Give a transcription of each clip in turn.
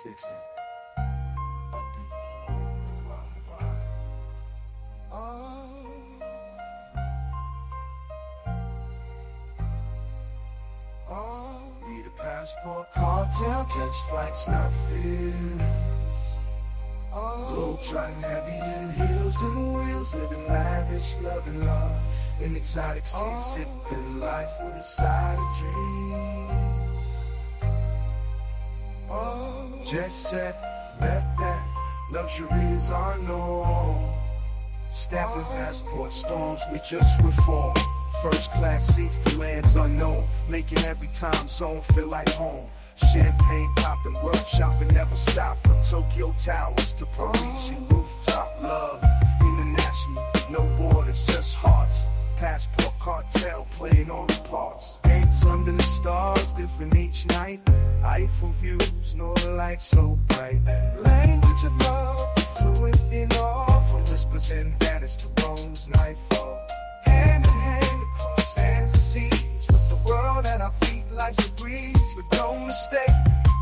Fix it. Need a passport, cartel, catch flights, not fears. Globe trotting heavy in heels and wheels, living lavish, loving love, in exotic seas, sipping life with a side of dreams. Jet set, let that luxury is our norm. Stamping passport storms, we just reform. First class seats to lands unknown, making every time zone feel like home. Champagne popping, world shopping never stop. From Tokyo Towers to Parisian rooftop love. International, no borders, just hearts. Passport cartel playing all the parts. Dates under the stars, different each night. Eiffel views, northern lights so bright. Language of love, fluent in all. From whispers and vanish to Rome's nightfall. Hand in hand across sands and seas. With the world at our feet, life's a breeze. But don't mistake,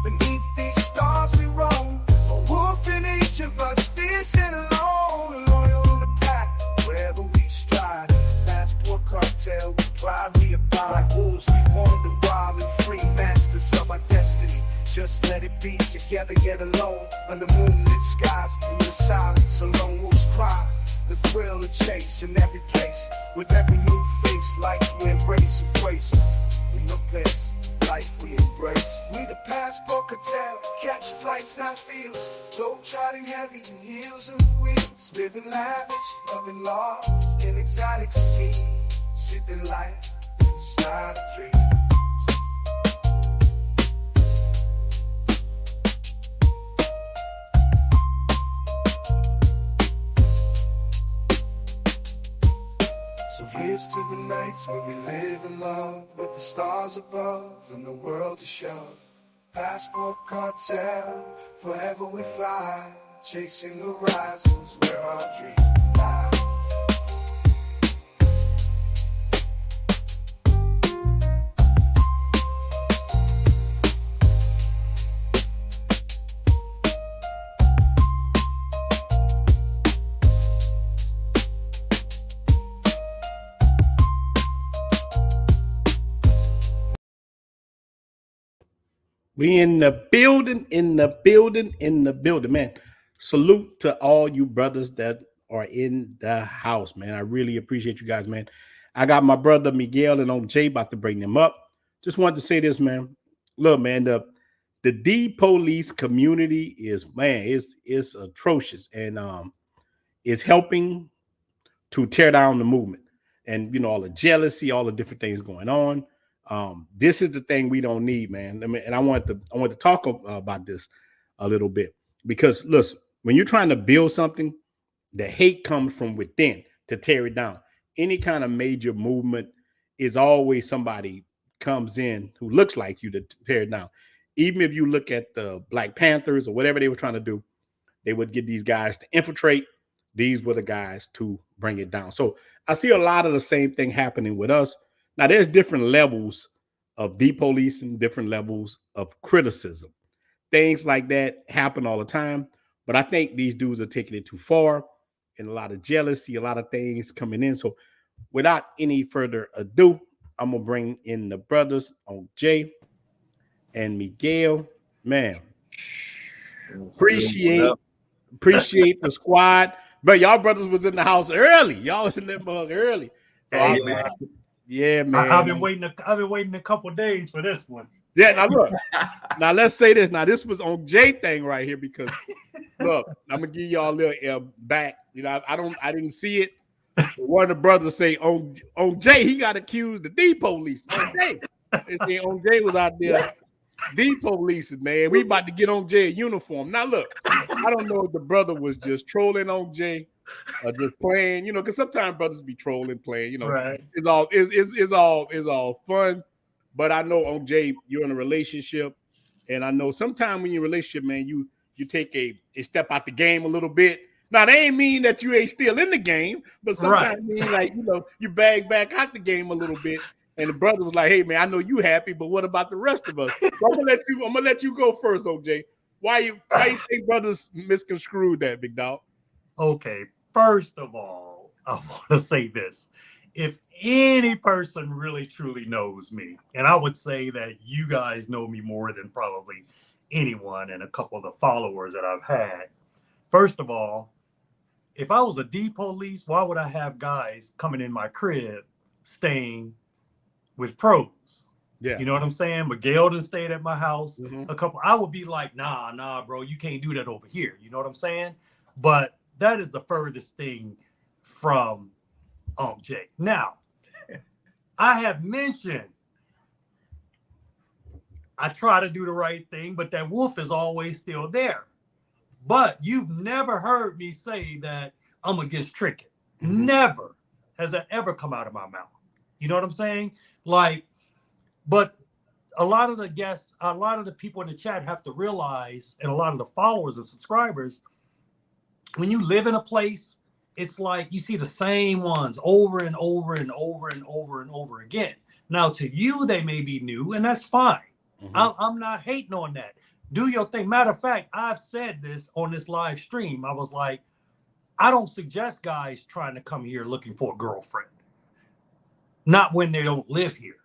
beneath these stars we roam. A wolf in each of us, fierce and alone. Loyal in the pack, wherever we stride. Passport cartel, we pride, we abide. Like wolves, we wander wild and free. Masters of our destiny, just let it be. Together yet alone, under moonlit skies. In the silence, alone wolves cry. The thrill of chase in every place. With every new face, life we embrace and grace. We know this, life we embrace. We the passport cartel, catch flights, not fields. Globe trotting heavy in heels and wheels. Living lavish, loving large, in exotic seas. Sipping life, inside a dream. So here's to the nights when we live in love, with the stars above and the world to shove. Passport cartel, forever we fly, chasing horizons where our dreams lie. We in the building, man. Salute to all you brothers that are in the house, man. I really appreciate you guys, man. I got my brother Miguel and Jay about to bring them up. Just wanted to say this, man. Look, man, the D police community is, man, it's atrocious and is helping to tear down the movement. And you know, all the jealousy, all the different things going on. This is the thing we don't need, man. And I want to talk about this a little bit, because listen, when you're trying to build something, the hate comes from within to tear it down. Any kind of major movement is always somebody comes in who looks like you to tear it down. Even if you look at the Black Panthers or whatever they were trying to do, they would get these guys to infiltrate. These were the guys to bring it down. So I see a lot of the same thing happening with us. Now, there's different levels of depolicing, different levels of criticism. Things like that happen all the time. But I think these dudes are taking it too far, and a lot of jealousy, a lot of things coming in. So without any further ado, I'm going to bring in the brothers on Jay and Miguel. Man, appreciate the squad. But y'all brothers was in the house early. Y'all was in that mug early. So Hey, yeah, man. I've been waiting a couple of days for this one. Yeah, now look. Now let's say this. Now this was on Jay thing right here, because look, I'm gonna give y'all a little back. You know, I didn't see it. One of the brothers say on Jay, he got accused of D police. On Jay, they say on Jay was out there D policing, man. We about to get on Jay a uniform. Now look, I don't know if the brother was just trolling on Jay or just playing, you know, because sometimes brothers be trolling, playing, you know, right. It's all fun. But I know on Jay, you're in a relationship, and I know sometimes when you're in a relationship, man, you take a step out the game a little bit. Now, they ain't mean that you ain't still in the game, but sometimes mean like, you know, you bag back out the game a little bit. And the brother was like, "Hey, man, I know you happy, but what about the rest of us?" So I'm gonna let you go first, OJ. Why you think brothers misconstrued that, big dog? Okay, first of all, I want to say this. If any person really truly knows me, and I would say that you guys know me more than probably anyone and a couple of the followers that I've had. First of all, if I was a D police, why would I have guys coming in my crib staying with pros? Yeah. You know what I'm saying? Miguel just stayed at my house Mhm. a couple. I would be like, nah, bro, you can't do that over here. You know what I'm saying? But that is the furthest thing from Jay. Now, I have mentioned I try to do the right thing, but that wolf is always still there. But you've never heard me say that I'm against tricking. Mhm. Never has that ever come out of my mouth. You know what I'm saying? Like, but a lot of the guests, a lot of the people in the chat have to realize, and a lot of the followers and subscribers, when you live in a place, it's like you see the same ones over and over and over and over and over again. Now, to you, they may be new, and that's fine. I'm not hating on that. Do your thing. Matter of fact, I've said this on this live stream. I was like, I don't suggest guys trying to come here looking for a girlfriend. Not when they don't live here.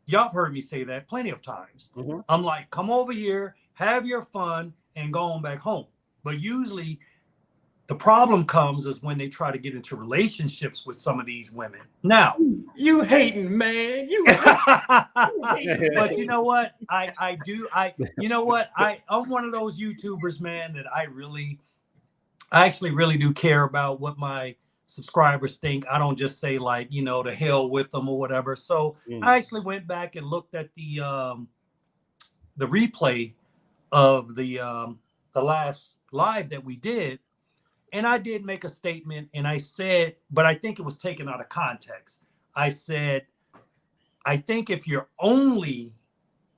Y'all have heard me say that plenty of times. I'm like, come over here, have your fun, and go on back home. But usually the problem comes is when they try to get into relationships with some of these women. Now, you hating, man. You hating. But you know what? You know what? I'm one of those YouTubers, man, that I actually really do care about what my subscribers think. I don't just say like, you know, to hell with them or whatever. So I actually went back and looked at the replay of the last live that we did. And I did make a statement, and I said, but I think it was taken out of context. I said, I think if you're only,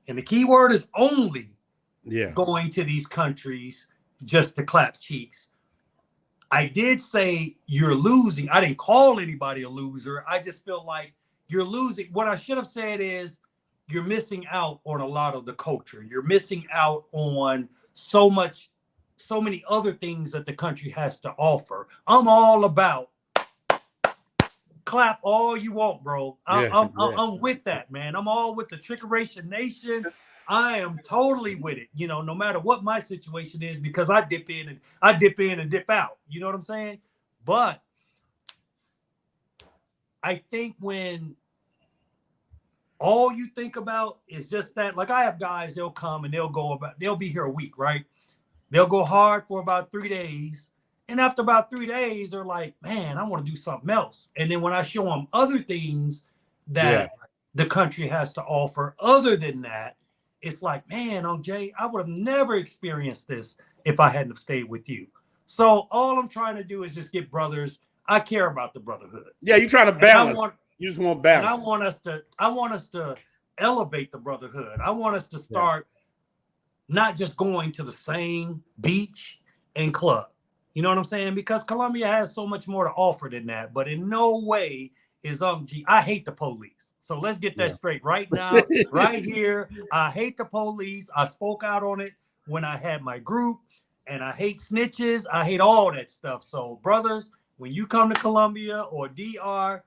and the key word is only, going to these countries just to clap cheeks, I did say you're losing. I didn't call anybody a loser. I just feel like you're losing. What I should have said is you're missing out on a lot of the culture. You're missing out on so many other things that the country has to offer. I'm all about clap all you want, bro. I'm with that, man. I'm all with the Trickeration Nation. I am totally with it, you know, no matter what my situation is, because I dip in and dip out. You know what I'm saying? But I think when all you think about is just that, like I have guys, they'll come and they'll be here a week, right? They'll go hard for about 3 days. And after about 3 days, they're like, man, I want to do something else. And then when I show them other things that the country has to offer other than that, it's like, man, Jay, I would have never experienced this if I hadn't have stayed with you. So all I'm trying to do is just get brothers. I care about the brotherhood. Yeah, you're trying to balance. You just want balance. And I want us to elevate the brotherhood. I want us to start not just going to the same beach and club. You know what I'm saying? Because Colombia has so much more to offer than that. But in no way is I hate the police. So let's get that straight right now, right here. I hate the police. I spoke out on it when I had my group, and I hate snitches. I hate all that stuff. So brothers, when you come to Colombia or DR,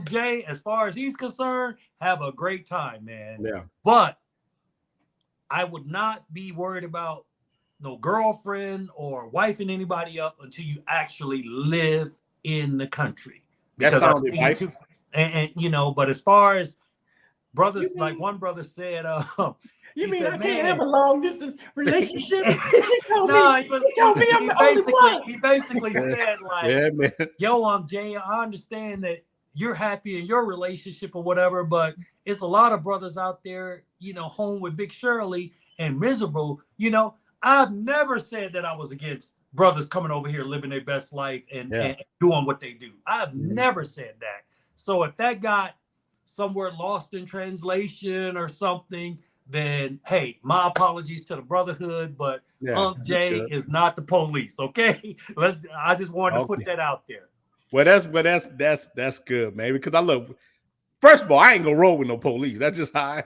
Jay, as far as he's concerned, have a great time, man. Yeah. But I would not be worried about no girlfriend or wifing anybody up until you actually live in the country. That's sound advice. And you know, but as far as brothers, like one brother said, you mean I can't have a long distance relationship? He told me I'm the only one. He basically said, like, yo, Jay, I understand that you're happy in your relationship or whatever, but it's a lot of brothers out there, you know, home with Big Shirley and miserable. You know, I've never said that I was against brothers coming over here living their best life and doing what they do. I've never said that. So if that got somewhere lost in translation or something, then hey, my apologies to the brotherhood, but Jay is not the police. Okay, I just wanted to put that out there. Well, that's good, man. Because I love. First of all, I ain't gonna roll with no police. That's just how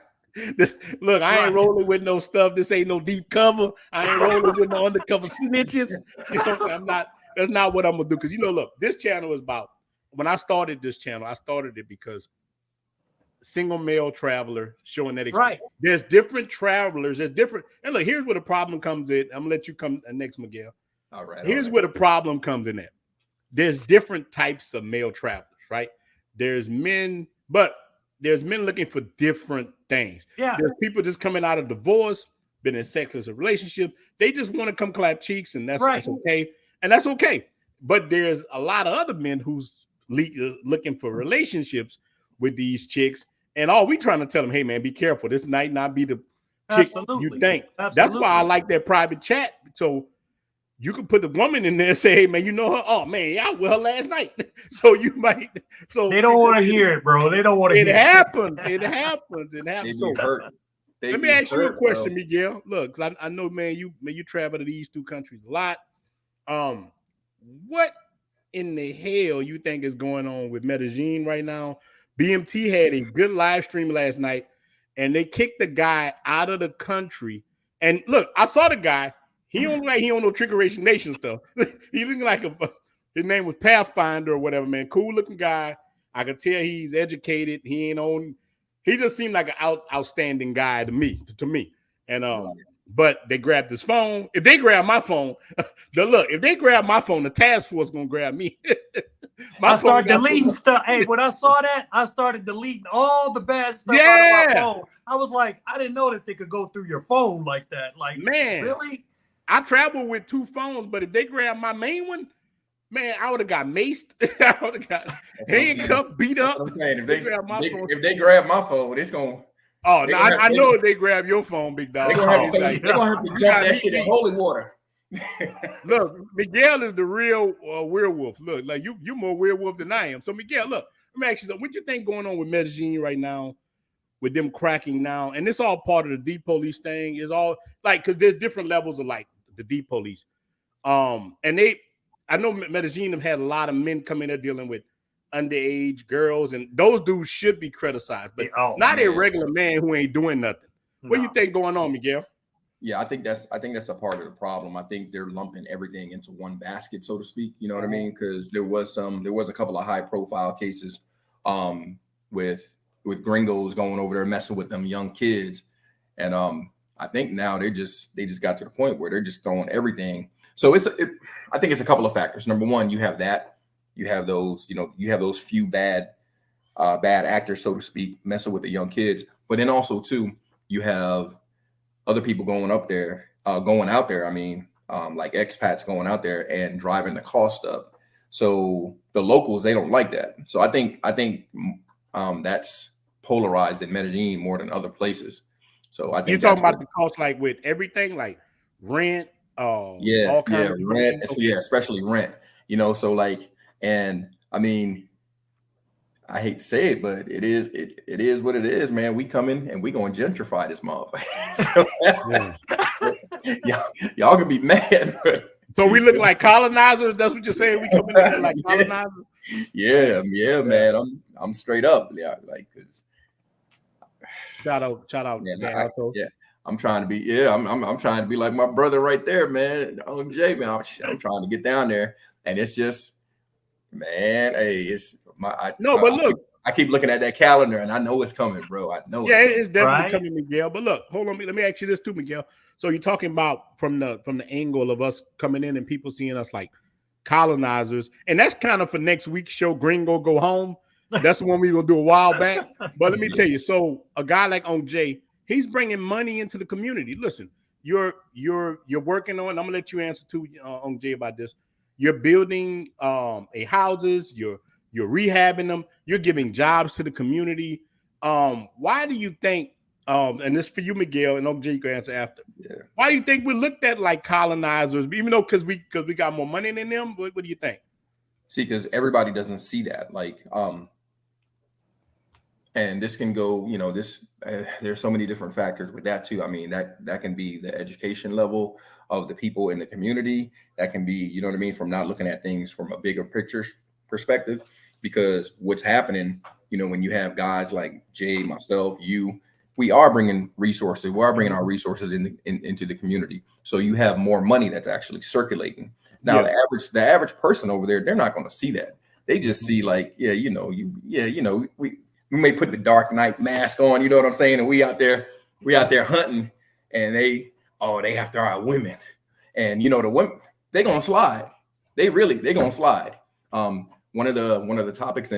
Look, I ain't rolling with no stuff. This ain't no deep cover. I ain't rolling with no undercover snitches. You know, I'm not. That's not what I'm gonna do. Because look, this channel is about. When I started this channel, I started it because single male traveler showing that experience. Right. There's different travelers. There's different. And look, here's where the problem comes in. I'm gonna let you come next, Miguel. All right. Here's where the problem comes in at. There's different types of male travelers, right? There's men, but there's men looking for different things. Yeah. There's people just coming out of divorce, been in sexless relationship. They just want to come clap cheeks, and that's okay. And that's okay. But there's a lot of other men who's looking for relationships with these chicks. And all we trying to tell them, hey, man, be careful. This might not be the chick you think. That's why I like that private chat. So you can put the woman in there and say, hey, man, you know her? Oh, man, I was her last night. So you might. So they don't want to hear it, bro. They don't want to hear it. It happens. It happens. So let me ask you a question, bro. Miguel. Look, because I know, man, you travel to these two countries a lot. What in the hell you think is going on with Medellin right now? BMT had a good live stream last night, and they kicked the guy out of the country. And look, I saw the guy. He don't know Trickeration Nation stuff. He looking like his name was Pathfinder or whatever, man. Cool looking guy. I could tell he's educated. He just seemed like an outstanding guy to me. And but they grabbed his phone. If they grab my phone, if they grab my phone, the task force gonna grab me. I started deleting stuff. Hey, when I saw that, I started deleting all the bad stuff out of my phone. I was like, I didn't know that they could go through your phone like that. Like, man, really? I travel with two phones, but if they grab my main one, man, I would have got maced. I would have got handcuffed, beat up. I'm saying, if they grab my phone, it's going. Oh, no, I know if they grab your phone, big dog. They're going to have to jump that shit in holy water. Look, Miguel is the real werewolf. Look, like you're more werewolf than I am. So, Miguel, look, let me ask you something. What you think going on with Medellin right now? With them cracking now, and it's all part of the deep police thing. Is all like because there's different levels of like the deep police. And I know Medellin have had a lot of men come in there dealing with underage girls, and those dudes should be criticized, but not a regular man who ain't doing nothing. What do you think going on, Miguel? Yeah, I think that's a part of the problem. I think they're lumping everything into one basket, so to speak. You know what I mean? Because there was a couple of high profile cases with gringos going over there messing with them young kids, and I think now they just got to the point where they're just throwing everything. So I think it's a couple of factors. Number one, you have those few bad actors, so to speak, messing with the young kids, but then also too, you have other people going out there. I mean, like expats going out there and driving the cost up. So the locals, they don't like that. So I think that's polarized in Medellin more than other places. So I think you're talking about the cost, like with everything, like rent, all kinds of rent, especially rent. So like, and I mean, I hate to say it, but it is what it is, man. We coming and we gonna gentrify this motherfucker. Y'all can be mad, but so we look like colonizers. That's what you're saying. We coming in like colonizers. Yeah, man. I'm straight up. Yeah, like because shout out. Yeah, I'm trying to be. Yeah, I'm trying to be like my brother right there, man. Jay, man. I'm trying to get down there, and it's just, man. Hey, it's my. But look, I keep looking at that calendar, and I know it's coming, bro. I know. Yeah, it's definitely coming, Miguel. But look, hold on. Let me ask you this too, Miguel. So you're talking about from the angle of us coming in and people seeing us like colonizers, and that's kind of for next week's show. Gringo Go Home. That's the one we gonna do a while back. But let me tell you, so a guy like on Jay, he's bringing money into the community. Listen, you're working on. I'm gonna let you answer too, on Jay, about this. You're building a houses. You're rehabbing them. You're giving jobs to the community. Why do you think? And this for you, Miguel, and OJ, you can answer after. Yeah. Why do you think we're looked at like colonizers, even though because we got more money than them? What do you think? See, because everybody doesn't see that, like, and this can go, there's so many different factors with that too. I mean, that can be the education level of the people in the community. That can be, you know what I mean, from not looking at things from a bigger picture perspective. Because what's happening, when you have guys like Jay, myself, we are bringing resources. We are bringing our resources into the community. So you have more money that's actually circulating. Now, the average person over there, they're not going to see that. They just see like, we may put the Dark Knight mask on, you know what I'm saying? And we out there hunting, and they after our women. And the women, they gonna slide. They gonna slide. One of the topics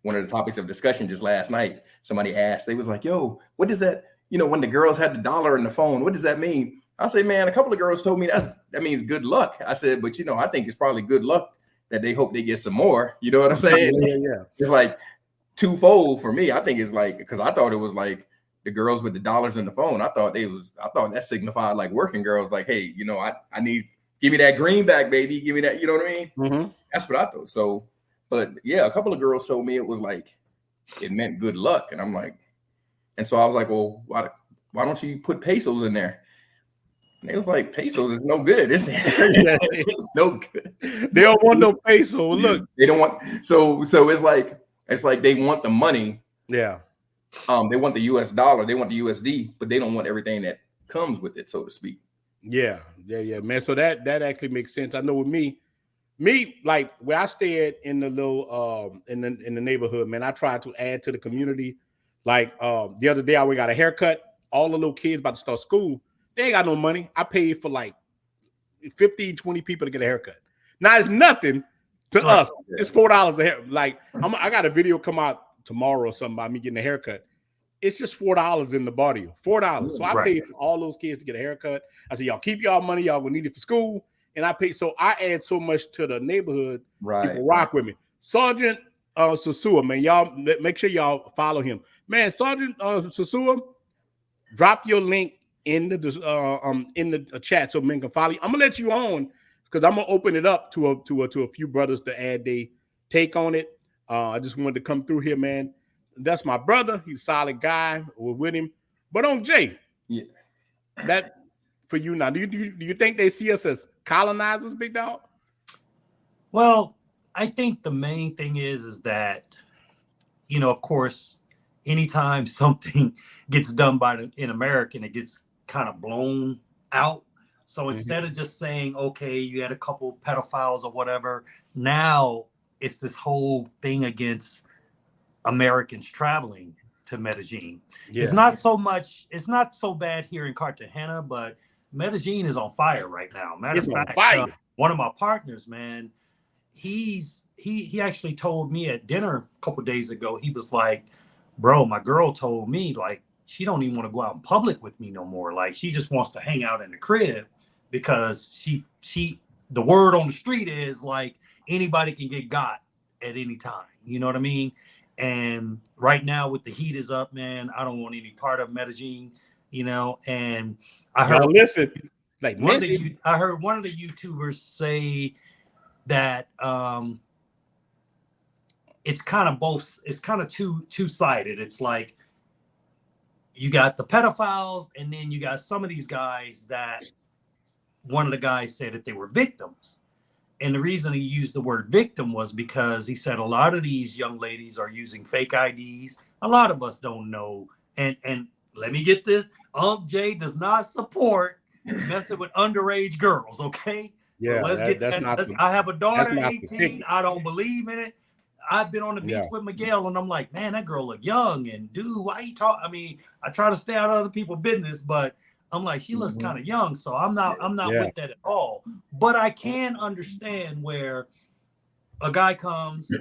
one of the topics of discussion just last night, somebody asked, they was like, yo, what does that, when the girls had the dollar in the phone, what does that mean? I say, man, a couple of girls told me that means good luck. I said, but I think it's probably good luck that they hope they get some more. You know what I'm saying? Yeah. It's like twofold for me. I think it's like, because I thought it was like the girls with the dollars in the phone. I thought that signified like working girls, like, hey, I need, give me that greenback, baby. Give me that, you know what I mean? Mm-hmm. That's what I thought. So, but yeah, a couple of girls told me it was like, it meant good luck. And I'm like, and so I was like, well, why don't you put pesos in there? And they was like, pesos is no good. It's no good. They don't want no peso. Look, they don't want. So it's like they want the money. Yeah. They want the US dollar. They want the USD, but they don't want everything that comes with it, so to speak. Yeah, man. So that actually makes sense. I know with me, like where I stayed in the little in the neighborhood, man, I tried to add to the community. Like the other day, I got a haircut. All the little kids about to start school, they ain't got no money. I paid for like 15, 20 people to get a haircut. Now it's nothing to us. It's $4 a hair. Like I got a video come out tomorrow or something about me getting a haircut. It's just $4 in the barrio. $4. So I paid for all those kids to get a haircut. I said, y'all keep y'all money. Y'all will need it for school. And I paid. So I add so much to the neighborhood. People rock with me. Sergeant Sasua, man. Y'all make sure y'all follow him. Man, Sergeant Sasua, drop your link in the chat so men can follow you. I'm gonna let you on because I'm gonna open it up to a few brothers to add their take on it. I just wanted to come through here, man. That's my brother. He's a solid guy. We're with him. But on Jay, that for you now. Do you think they see us as colonizers, big dog? Well, I think the main thing is that, of course, anytime something gets done in America, it gets kind of blown out. So instead of just saying, okay, you had a couple pedophiles or whatever, now it's this whole thing against Americans traveling to Medellin. It's not so bad here in Cartagena, but Medellin is on fire right now. Matter of fact, one of my partners, man, he actually told me at dinner a couple days ago, he was like, bro, my girl told me like she don't even want to go out in public with me no more. Like she just wants to hang out in the crib because she the word on the street is like anybody can get got at any time. You know what I mean? And right now with the heat is up, man, I don't want any part of Medellin, and I heard I heard one of the YouTubers say that it's kind of two-sided. It's like you got the pedophiles, and then you got some of these guys that one of the guys said that they were victims. And the reason he used the word victim was because he said a lot of these young ladies are using fake IDs. A lot of us don't know. And let me get this. Jay does not support messing with underage girls, okay? Yeah, so let's get that. I have a daughter, 18. I don't believe in it. I've been on the beach with Miguel, and I'm like, man, that girl look young. And dude, why you talk? I mean, I try to stay out of other people's business, but I'm like, she looks kind of young, so I'm not with that at all. But I can understand where a guy comes,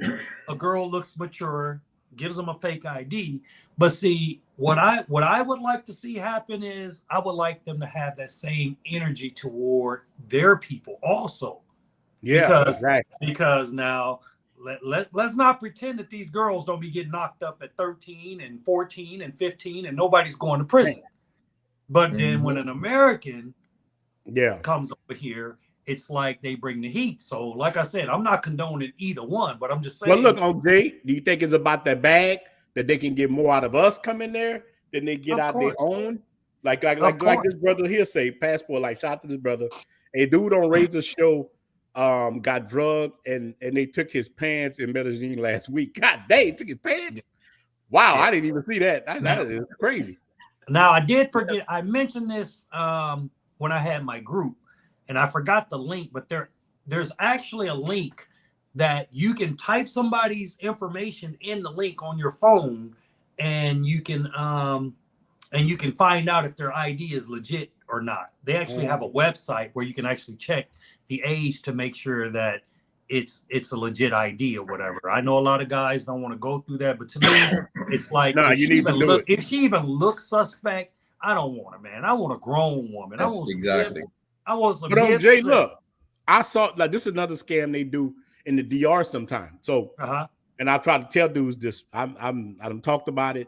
a girl looks mature, gives them a fake ID. But see, what I would like to see happen is I would like them to have that same energy toward their people also. Yeah, because now let's not pretend that these girls don't be getting knocked up at 13 and 14 and 15 and nobody's going to prison. But then when an American comes over here, it's like they bring the heat. So like I said, I'm not condoning either one, but I'm just saying. Well, look, OJ, do you think it's about that bag that they can get more out of us coming there than they get out their own? Like this brother here say, passport, like shout out to this brother. A dude on Razor Show got drugged and they took his pants in Medellin last week. God dang, took his pants. Wow, I didn't even see that. That is crazy. Now I did forget. I mentioned this when I had my group, and I forgot the link. But there's actually a link that you can type somebody's information in the link on your phone, and you can find out if their ID is legit or not. They actually have a website where you can actually check the age to make sure that it's a legit ID or whatever. I know a lot of guys don't want to go through that, but to me, it's like No, you need to do it. If she even looks suspect, I don't want her, man. I want a grown woman. That's I want some exactly. hips. I want some. But hips Jay, look, I saw like this is another scam they do in the DR sometimes. So, and I try to tell dudes this. I done talked about it.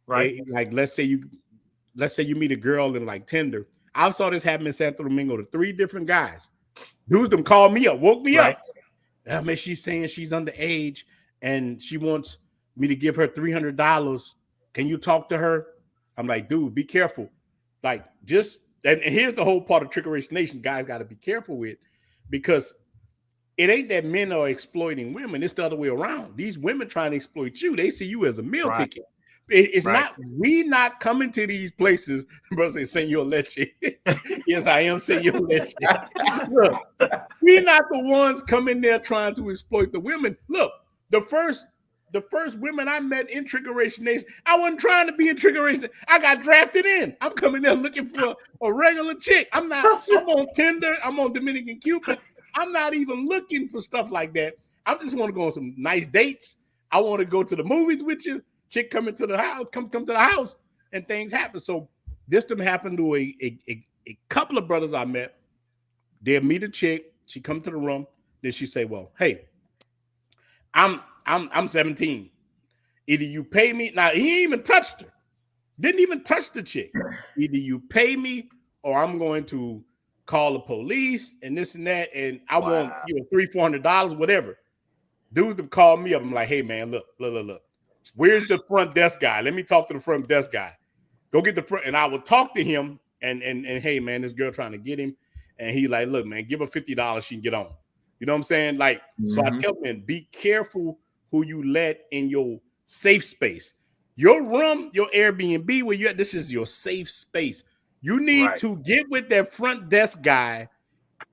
Right. Like let's say you meet a girl in like Tinder. I saw this happen in Santo Domingo to 3 different guys. Dudes them called me up, woke me up. I mean, she's saying she's underage and she wants me to give her $300. Can you talk to her? I'm like, dude, be careful. Like, and here's the whole part of Trickeration Nation guys got to be careful with, because it ain't that men are exploiting women. It's the other way around. These women trying to exploit you. They see you as a meal ticket. It's not, we not coming to these places, bro, say, Senor Leche. Yes, I am Senor Leche. Look, we not the ones coming there trying to exploit the women. Look, the first women I met in Trickeration Nation, I wasn't trying to be in Trickeration. I got drafted in. I'm coming there looking for a regular chick. I'm on Tinder. I'm on Dominican Cupid. I'm not even looking for stuff like that. I just want to go on some nice dates. I want to go to the movies with you. Chick coming to the house, come to the house, and things happen. So this happened to a couple of brothers I met. They'll meet a chick. She come to the room. Then she say, "Well, hey, I'm 17. Either you pay me." Now he ain't even touched her. Didn't even touch the chick. Either you pay me or I'm going to call the police and this and that, and I want $300-400, whatever. Dudes have called me up. I'm like, hey man, look. Where's the front desk guy? Let me talk to the front desk guy. Go get the front, and I will talk to him. And hey, man, this girl trying to get him, and he like, look, man, give her $50, she can get on. You know what I'm saying? Like, so I tell men, be careful who you let in your safe space. Your room, your Airbnb, where you at, this is your safe space. You need to get with that front desk guy,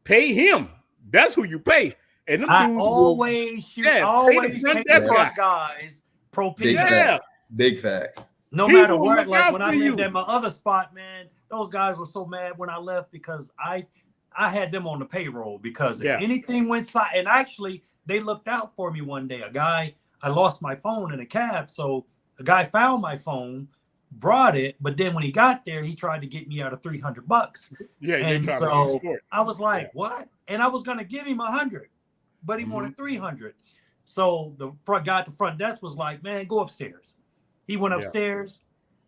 pay him. That's who you pay. And them dudes always pay the front guys. Big facts. No matter what, like when I lived at my other spot, man, those guys were so mad when I left because I had them on the payroll because if anything went side, and actually they looked out for me one day. I lost my phone in a cab, so a guy found my phone, brought it, but then when he got there, he tried to get me out of $300. Yeah, and so I was like, what? And I was gonna give him $100, but he wanted $300. So the front guy at the front desk was like, man, go upstairs. He went upstairs.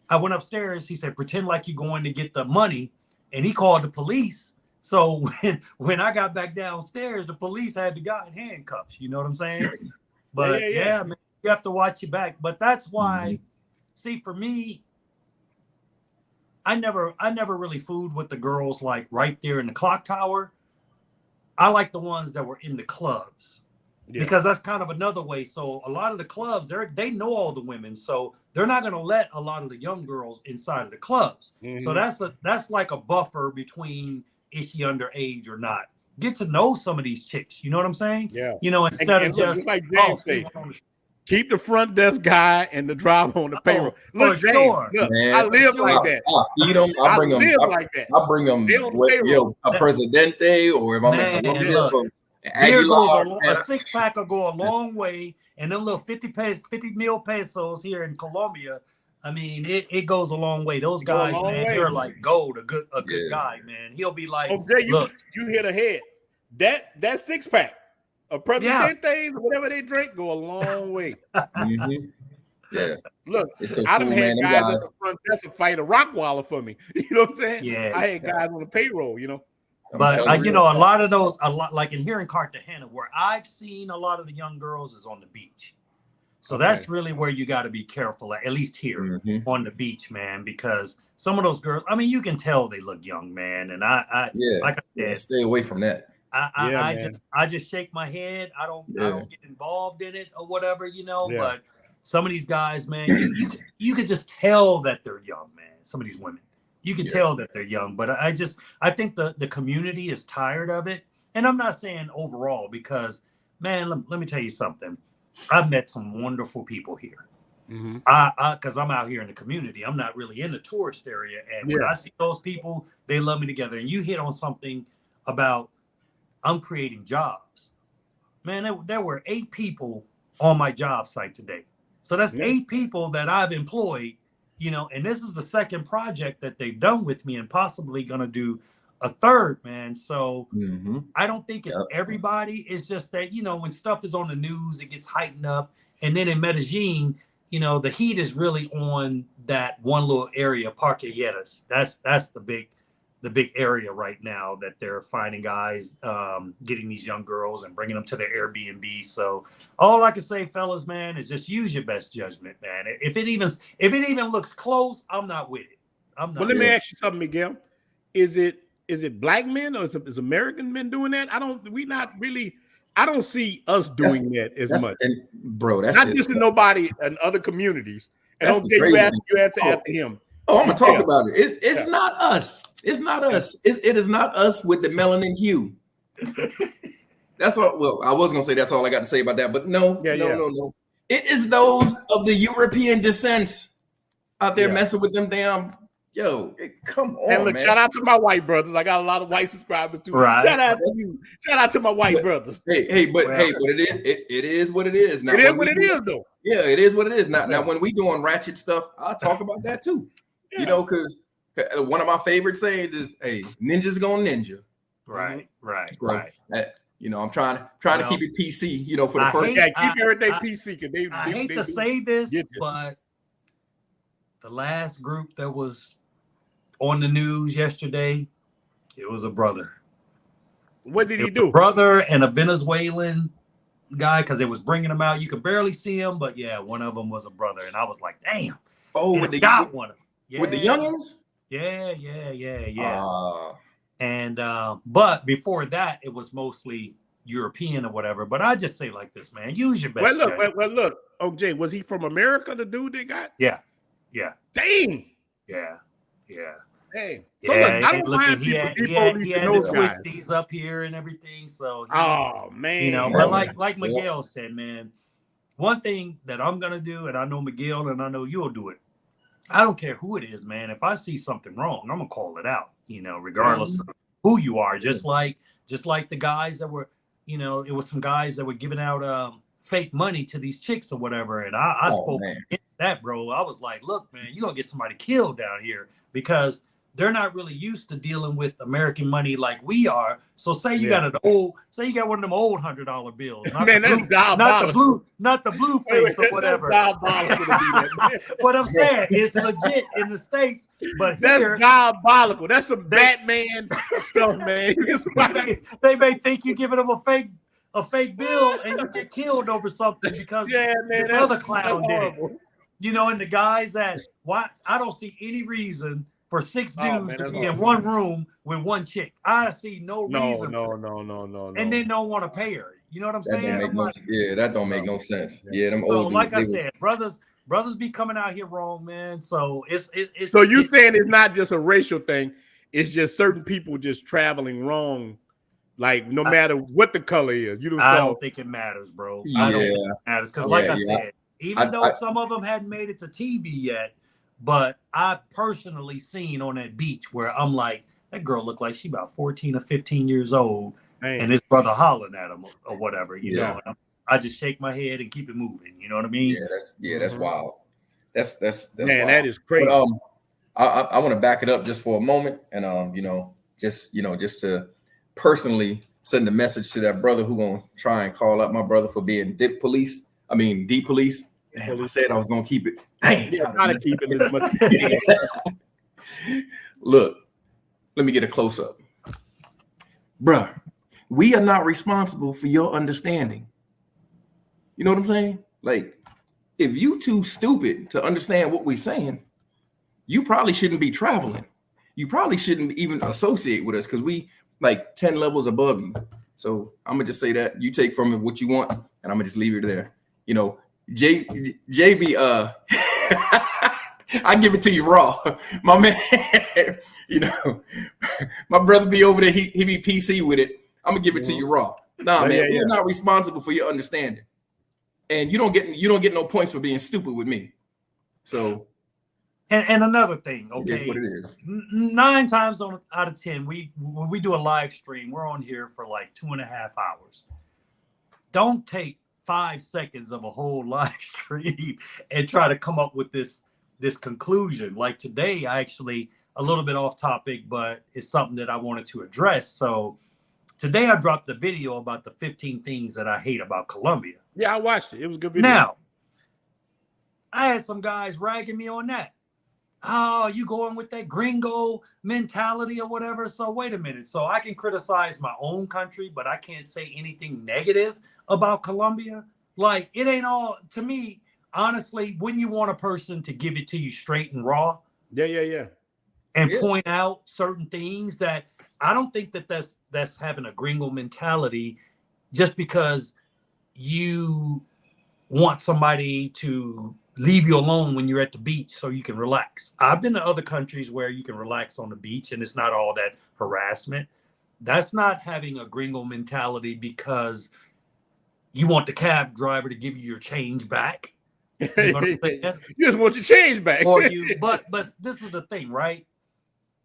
I went upstairs. He said, pretend like you're going to get the money. And he called the police. So when I got back downstairs, the police had the guy in handcuffs. You know what I'm saying? But man, you have to watch your back. But that's why, see, for me, I never really fooled with the girls like right there in the clock tower. I like the ones that were in the clubs. Because that's kind of another way. So a lot of the clubs, they know all the women, so they're not going to let a lot of the young girls inside of the clubs. So that's like a buffer between is she underage or not. Get to know some of these chicks. You know what I'm saying? Yeah. You know, instead of just like James said, keep the front desk guy and the driver on the payroll. Look, James, look, I live like that. I feed them. I bring them like that. I bring them a Presidente, or if I'm in a 6-pack will go a long way, and them little 50 mil pesos here in Colombia. I mean, it goes a long way. Those guys, man, they're like gold. A good guy, man. He'll be like, look, you hit ahead. That 6-pack of Presidentes or whatever they drink go a long way. Yeah. Look, I done had guys at the front desk fight a Rockwaller for me. You know what I'm saying? Yeah. I had guys on the payroll, you know. But you know, a lot of those, like in here in Cartagena, where I've seen a lot of the young girls is on the beach. So that's really where you got to be careful, at least here on the beach, man, because some of those girls, I mean, you can tell they look young, man. And like I said, stay away from that. I just shake my head. I don't get involved in it or whatever, you know. But some of these guys, man, you could just tell that they're young, man. Some of these women, you can tell that they're young. But I think the community is tired of it. And I'm not saying overall, because, man, let me tell you something. I've met some wonderful people here. Because I'm out here in the community. I'm not really in the tourist area. And when I see those people, they love me together. And you hit on something about I'm creating jobs. Man, there were 8 people on my job site today. So that's 8 people that I've employed, you know, and this is the second project that they've done with me and possibly going to do a third, man. So I don't think it's everybody. It's just that, you know, when stuff is on the news, it gets heightened up. And then in Medellin, you know, the heat is really on that one little area, Parque Lleras. That's the big area right now that they're finding guys, getting these young girls and bringing them to their Airbnb. So all I can say, fellas, man, is just use your best judgment, man. If it even looks close, I'm not with it. I'm not. Well, let me ask you something, Miguel. Is it black men or is American men doing that? I don't see us doing that as much. And bro, that's not just nobody in other communities. And okay, you answer after him. Oh, I'm gonna talk about it. It's not us. It's not us. It is not us with the melanin hue. That's all. Well, I was gonna say that's all I got to say about that, but no. It is those of the European descent out there messing with them damn. Yo, come on, and look, man. Shout out to my white brothers. I got a lot of white subscribers too. Right. Shout out to you. Shout out to my white brothers. But it is what it is. Now, it is what it is, though. Yeah, it is what it is. Now, when we doing ratchet stuff, I'll talk about that too. You know, because one of my favorite sayings is, "Hey, ninjas gonna ninja." Right. You know, I'm trying to keep it PC. You know, for the first. Keep everything PC. Because I hate to say this, but the last group that was on the news yesterday, it was a brother. What did he do? A brother and a Venezuelan guy, because it was bringing them out. You could barely see him, but yeah, one of them was a brother, and I was like, damn. Oh, with the got one of them. Yeah. With the youngins? Yeah. And but before that, it was mostly European or whatever. But I just say like this, man, use your best. Well, look, OJ, was he from America? The dude they got? Yeah. Dang. Yeah. Hey, so look, I don't mind he had the twisties up here and everything. So man, you know, but like Miguel said, man, one thing that I'm gonna do, and I know Miguel and I know you'll do it. I don't care who it is, man. If I see something wrong, I'm gonna call it out. You know, regardless of who you are. Just like the guys that were, you know, it was some guys that were giving out fake money to these chicks or whatever, and I spoke that, bro. I was like, look, man, you're gonna get somebody killed down here because they're not really used to dealing with American money like we are. So say you got one of them old $100 bills. Man, that's diabolical. Not the blue face or whatever. What I'm saying is legit in the States, but that's diabolical. That's some Batman stuff, man. They may think you're giving them a fake bill and you get killed over something because this other clown did it. You know, and the guys I don't see any reason for 6 dudes to be in one room with one chick. I see no reason. No. And then don't want to pay her. You know what I'm saying? That don't make no sense. Yeah, them so old like dudes, I said, brothers be coming out here wrong, man. So it's so you saying it's not just a racial thing, it's just certain people just traveling wrong, like no matter what the color is. I don't think it matters, bro. I don't think it matters because like I said, even though some of them hadn't made it to TV yet, but I've personally seen on that beach where I'm like, that girl looked like she about 14 or 15 years old, and his brother hollering at him or whatever, you know. And I just shake my head and keep it moving. You know what I mean? That's wild. That's man, wild. that is crazy. But, I want to back it up just for a moment, and just to personally send a message to that brother who gonna try and call out my brother for being deep police. Damn, I said I was gonna keep it. Dang, gotta keep it as much. Look, let me get a close up, bruh. We are not responsible for your understanding. You know what I'm saying? Like, if you too stupid to understand what we're saying, you probably shouldn't be traveling. You probably shouldn't even associate with us because we like 10 levels above you. So I'm gonna just say that you take from it what you want, and I'm gonna just leave it there. You know, JB, I give it to you raw, my man. You know, my brother be over there. He be PC with it. I'm gonna give it to you raw. Nah, man, we're not responsible for your understanding, and you don't get no points for being stupid with me. So, and another thing, okay, it is what it is. 9 times out of 10, when we do a live stream, we're on here for like 2.5 hours. Don't take 5 seconds of a whole live stream and try to come up with this conclusion. Like today, I actually a little bit off topic, but it's something that I wanted to address. So today I dropped the video about the 15 things that I hate about Colombia. Yeah, I watched it. It was a good video. Now, I had some guys ragging me on that. Oh, you going with that gringo mentality or whatever. So wait a minute. So I can criticize my own country, but I can't say anything negative about Colombia. Like, it ain't all, to me, honestly, wouldn't you want a person to give it to you straight and raw? Yeah. And point out certain things that I don't think that's having a gringo mentality just because you want somebody to leave you alone when you're at the beach so you can relax. I've been to other countries where you can relax on the beach and it's not all that harassment. That's not having a gringo mentality because you want the cab driver to give you your change back. You know what I'm saying? You just want your change back. Or but this is the thing, right?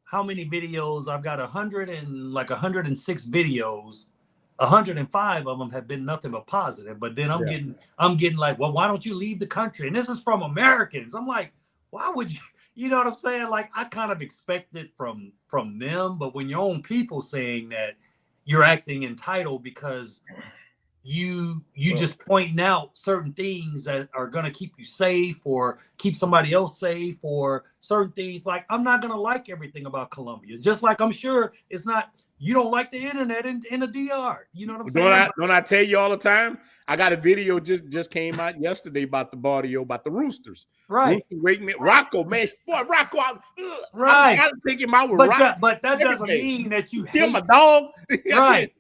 How many videos? I've got 106 videos. 105 of them have been nothing but positive. But then I'm getting like, well, why don't you leave the country? And this is from Americans. I'm like, why would you? You know what I'm saying? Like, I kind of expect it from them. But when your own people saying that you're acting entitled because you just pointing out certain things that are going to keep you safe or keep somebody else safe or certain things. Like, I'm not going to like everything about Colombia. Just like I'm sure it's not, you don't like the internet in the DR. You know what I'm saying? Don't I tell you all the time? I got a video just came out yesterday about the barrio, about the roosters. Right. Rocco, man. Boy, Rocco. Right. I think him out with Rocco. But that doesn't mean that you kill hate my dog. Right.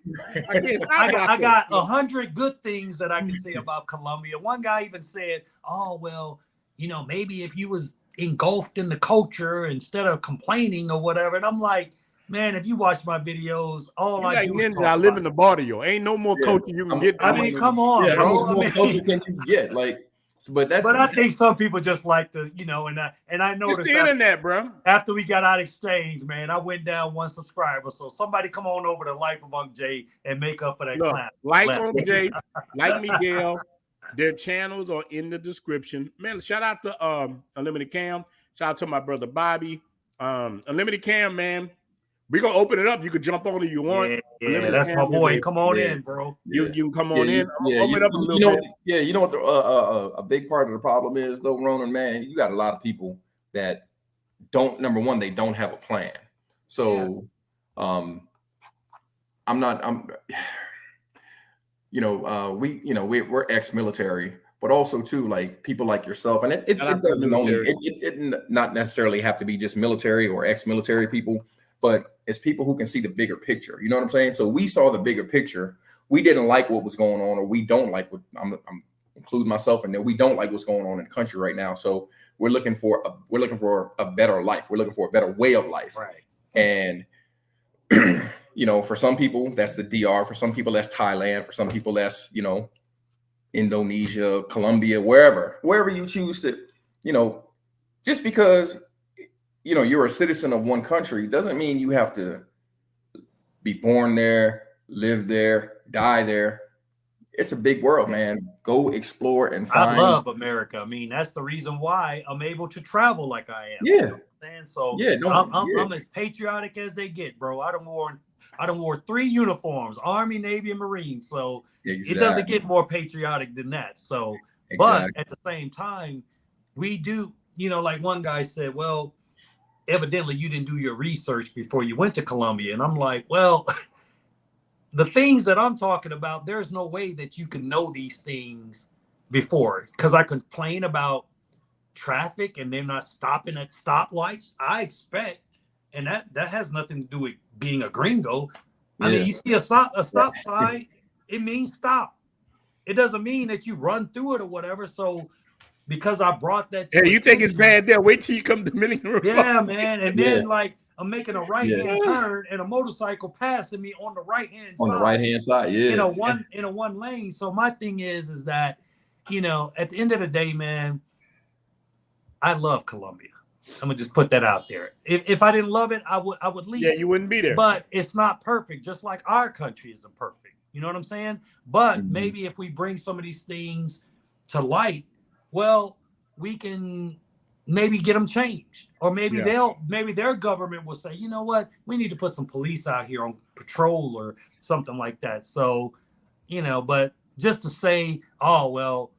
I got 100 good things that I can say about Colombia. One guy even said, oh, well, you know, maybe if you was engulfed in the culture instead of complaining or whatever. And I'm like, man, if you watch my videos, all I do is I live in the barrio. Ain't no more coaching you can get. I mean, come on, bro. How much more coaching can you get? Like, but I think some people just like to, you know, and I noticed it's the internet, bro. After we got out exchange, man, I went down 1 subscriber. So somebody come on over to Life of Unc Jay and make up for that. Like Unc Jay, like Miguel, their channels are in the description. Man, shout out to Unlimited Cam. Shout out to my brother Bobby. Unlimited Cam, man. We're gonna open it up. You could jump on if you want. Yeah, that's my boy. Come on in, bro. You can come on in. Open it up a little bit. You know what a big part of the problem is, though, Ronan, man. You got a lot of people that don't. Number one, they don't have a plan. So, we're ex-military, but also too, like people like yourself, and it doesn't only it not necessarily have to be just military or ex-military people. But it's people who can see the bigger picture. You know what I'm saying? So we saw the bigger picture. We didn't like what was going on, or we don't like what I'm including myself in there. We don't like what's going on in the country right now. So we're looking for a better life. We're looking for a better way of life. Right. And for some people that's the DR. For some people that's Thailand. For some people that's Indonesia, Colombia, wherever you choose to. Just because. You're a citizen of one country doesn't mean you have to be born there, live there, die there. It's a big world, man. Go explore and find. I love America. I mean, that's the reason why I'm able to travel like I am. Yeah. You know what I'm saying? So I'm as patriotic as they get, bro. I done wore 3 uniforms, Army, Navy, and Marine. So It doesn't get more patriotic than that. So, But at the same time, we do, like one guy said, well, evidently you didn't do your research before you went to Colombia. And I'm like, well, the things that I'm talking about, there's no way that you can know these things before, because I complain about traffic and they're not stopping at stoplights. I expect, and that has nothing to do with being a gringo. I mean, you see a stop sign, it means stop. it doesn't mean that you run through it or whatever. So because I brought that to Hey, you think it's attention- bad there? Wait till you come to Dominican Republic. Yeah, man. And Yeah. then like I'm making a right-hand turn and a motorcycle passing me on the right-hand side. On the right-hand side, yeah. In a one lane. So my thing is that, you know, at the end of the day, man, I love Colombia. I'm gonna just put that out there. If I didn't love it, I would leave. Yeah, you wouldn't be there. But it's not perfect, just like our country isn't perfect. You know what I'm saying? But maybe if we bring some of these things to light, well, we can maybe get them changed, or maybe maybe their government will say, you know what, we need to put some police out here on patrol or something like that. So, you know, but just to say, oh well,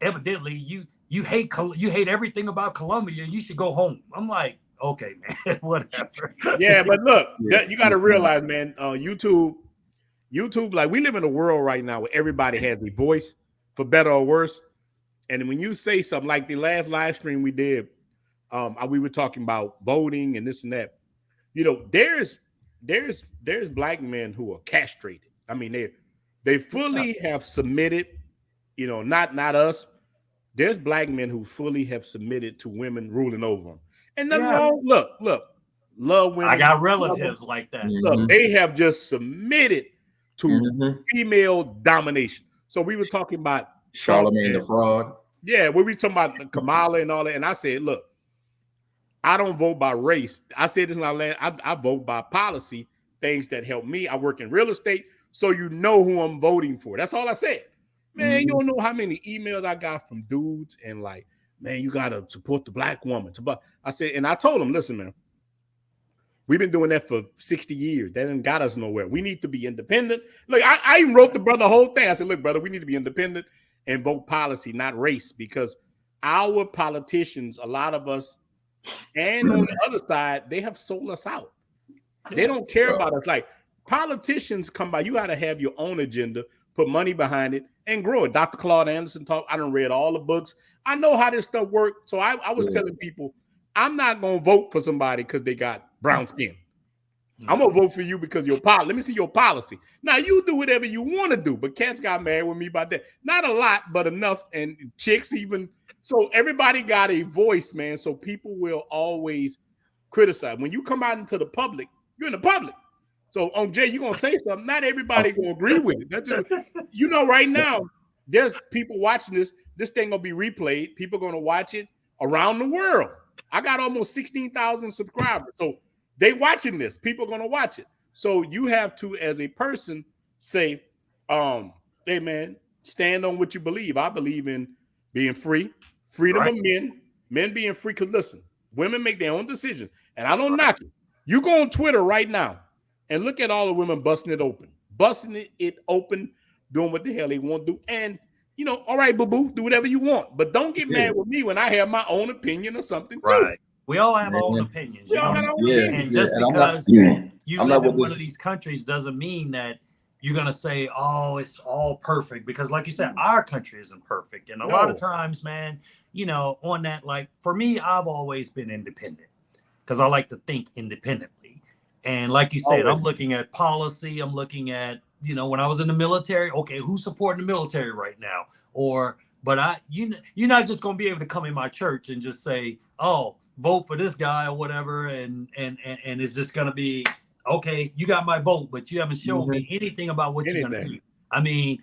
evidently you hate everything about Colombia, you should go home. I'm like, okay, man, whatever. Yeah, but look, you got to realize, man, YouTube, like we live in a world right now where everybody has a voice, for better or worse. And when you say something like the last live stream we did, we were talking about voting and this and that. You know, there's black men who are castrated. I mean, they fully have submitted. You know, not us. There's black men who fully have submitted to women ruling over them. And nothing wrong. Look, love women. I got relatives like that. Look, they have just submitted to female domination. So we were talking about Charlemagne the Fraud. Yeah, we were talking about Kamala and all that. And I said, look, I don't vote by race. I said this in our land. I vote by policy, things that help me. I work in real estate, so you know who I'm voting for. That's all I said. Man, you don't know how many emails I got from dudes and like, man, you got to support the black woman. I said, and I told them, listen, man, we've been doing that for 60 years. That didn't got us nowhere. We need to be independent. Look, I even wrote the brother whole thing. I said, look, brother, we need to be independent and vote policy, not race, because our politicians, a lot of us, and on the other side, they have sold us out. They don't care about us. Like politicians come by, you got to have your own agenda, put money behind it, and grow it. Dr. Claude Anderson talk. I done read all the books. I know how this stuff works. So I was telling people, I'm not gonna vote for somebody because they got brown skin. I'm gonna vote for you because your policy. Let me see your policy. Now you do whatever you want to do, but cats got mad with me about that. Not a lot, but enough. And chicks even. So everybody got a voice, man. So people will always criticize. When you come out into the public, you're in the public. So on Jay, you're gonna say something. Not everybody gonna agree with it. That's just, you know, right now, there's people watching this. This thing gonna be replayed. People gonna watch it around the world. I got almost 16,000 subscribers. So they watching this. People gonna watch it. So you have to, as a person, say, hey man, stand on what you believe. I believe in being free, freedom of men being free. Because listen, women make their own decisions, and I don't knock it. You go on Twitter right now and look at all the women busting it open, doing what the hell they want to do. And you know, all right, boo-boo, do whatever you want, but don't get mad with me when I have my own opinion or something too. We all have our own opinions. We all got our own opinions. And just because you live in one of these countries doesn't mean that you're going to say, oh, it's all perfect. Because like you said, our country isn't perfect. And a lot of times, man, you know, on that, like for me, I've always been independent because I like to think independently. And like you said, I'm looking at policy. I'm looking at, you know, when I was in the military, okay, who's supporting the military right now? But you're not just going to be able to come in my church and just say, oh, vote for this guy or whatever. And it's just going to be, okay, you got my vote, but you haven't shown me anything about what you're going to do. I mean,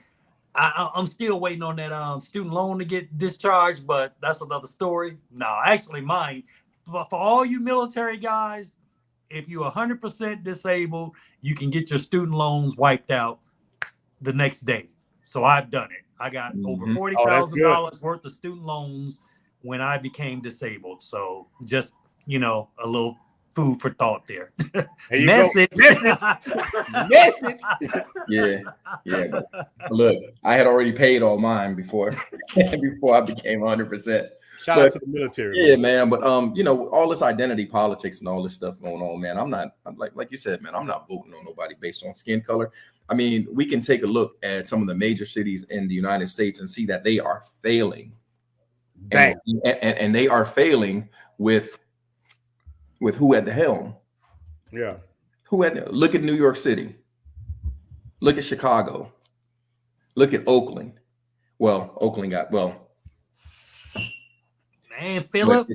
I'm still waiting on that student loan to get discharged, but that's another story. No, actually mine, for all you military guys, if you're 100% disabled, you can get your student loans wiped out the next day. So I've done it. I got over $40,000 worth of student loans when I became disabled. So just, you know, a little food for thought there. Message. Message. Yeah. Look, I had already paid all mine before I became 100%. Shout out to the military. Yeah, man. But you know, all this identity politics and all this stuff going on, man. I'm like you said, man, I'm not voting on nobody based on skin color. I mean, we can take a look at some of the major cities in the United States and see that they are failing. And they are failing with who at the helm. Yeah. Look at New York City. Look at Chicago. Look at Oakland. Well, Oakland got Man, Philip.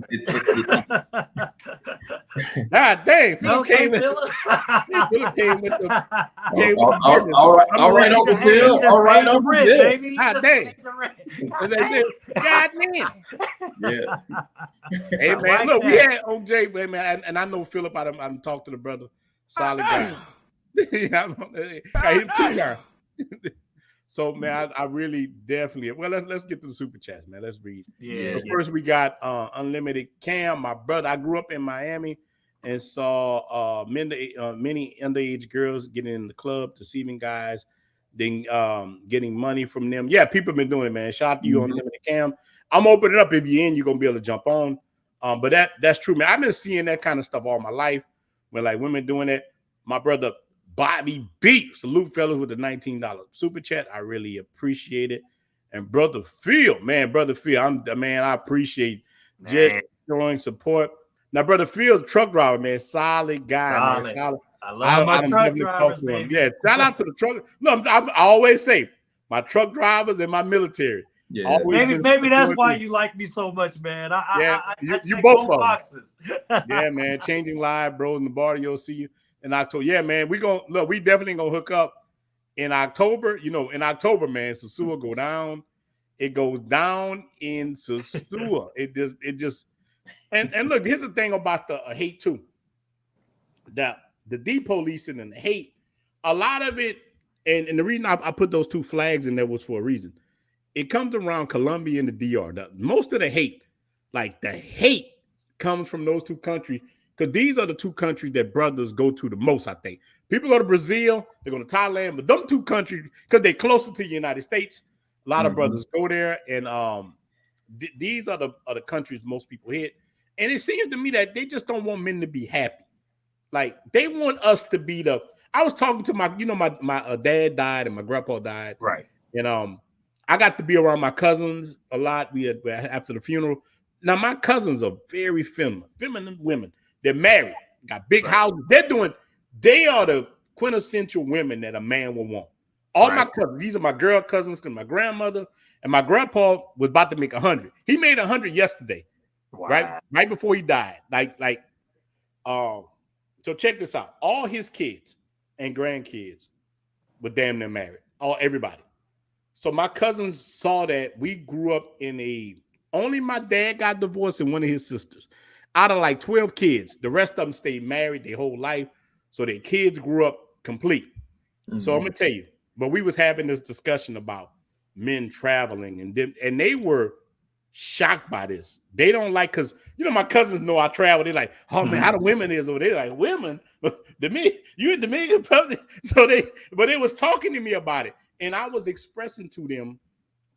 God dang, Philip Okay, came with Philip. Philip came with the all right, Uncle Phil. All right, Uncle Phil. Baby. God dang. God damn. Yeah. Hey I man, like look, we that. had OJ, man, and I know Philip. I done talked to the brother, solid guy. Got him too now. So man, I really definitely. Well, let's get to the super chats, man. Let's read. Yeah. So first, we got Unlimited Cam, my brother. I grew up in Miami and saw many underage girls getting in the club, deceiving guys, then getting money from them. Yeah, people have been doing it, man. Shout out to you, Unlimited Cam. I'm opening it up. If you're in, you're gonna be able to jump on. But that's true, man. I've been seeing that kind of stuff all my life. When like women doing it. My brother Bobby B, salute fellas with the $19 super chat. I really appreciate it. And brother Phil, I appreciate just showing support. Now, brother Phil's truck driver, man, solid guy, man. Solid. I love my truck drivers, baby. Yeah, shout out to the truck. No, I always say my truck drivers and my military. Yeah, maybe that's why you like me so much, man. You both boxes. Yeah, man. Changing live, bro. In the bar, you'll see you in October. Yeah, man. We definitely gonna hook up in October. You know, in October, man, Sosua go down. It goes down in Sosua. It just and look, here's the thing about the hate too. The depolicing and the hate, a lot of it, and the reason I put those two flags in there was for a reason. It comes around Colombia and the DR. Most of the hate, comes from those two countries because these are the two countries that brothers go to the most, I think. People go to Brazil, they go to Thailand, but them two countries, because they're closer to the United States, a lot of brothers go there, and these are the countries most people hit. And it seems to me that they just don't want men to be happy. Like, they want us to be I was talking to my dad died and my grandpa died. Right. And I got to be around my cousins a lot. We had after the funeral. Now my cousins are very feminine women. They're married, got big houses. They are the quintessential women that a man will want. All my cousins, these are my girl cousins, because my grandmother and my grandpa was about to make 100. He made 100 yesterday, right before he died. So check this out. All his kids and grandkids were damn near married. Everybody. So my cousins saw that. We grew up only my dad got divorced and one of his sisters. Out of like 12 kids, the rest of them stayed married their whole life. So their kids grew up complete. So I'm going to tell you, but we was having this discussion about men traveling and they were shocked by this. They don't like, because, my cousins know I travel. They're like, oh man, how the women is over there. Like, women? You in Dominican Republic? But they was talking to me about it. And I was expressing to them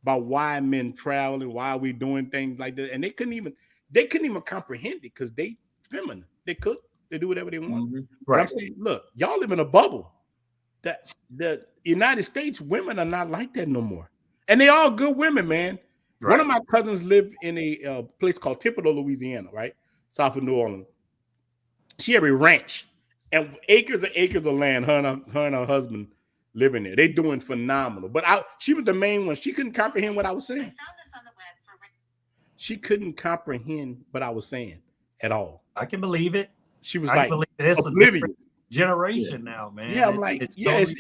about why men traveling, why we doing things like that. And they couldn't even comprehend it because they feminine. They do whatever they want. But I'm saying, look, y'all live in a bubble. That the United States women are not like that no more. And they all good women, man. Right. One of my cousins lived in a place called Thibodaux, Louisiana, right? South of New Orleans. She had a ranch and acres of land, her and her husband living there. They doing phenomenal. But she was the main one. She couldn't comprehend what I was saying. I found this on the web she couldn't comprehend what I was saying at all. I can believe it. She was like oblivious. Generation now, man. Yeah, I'm like,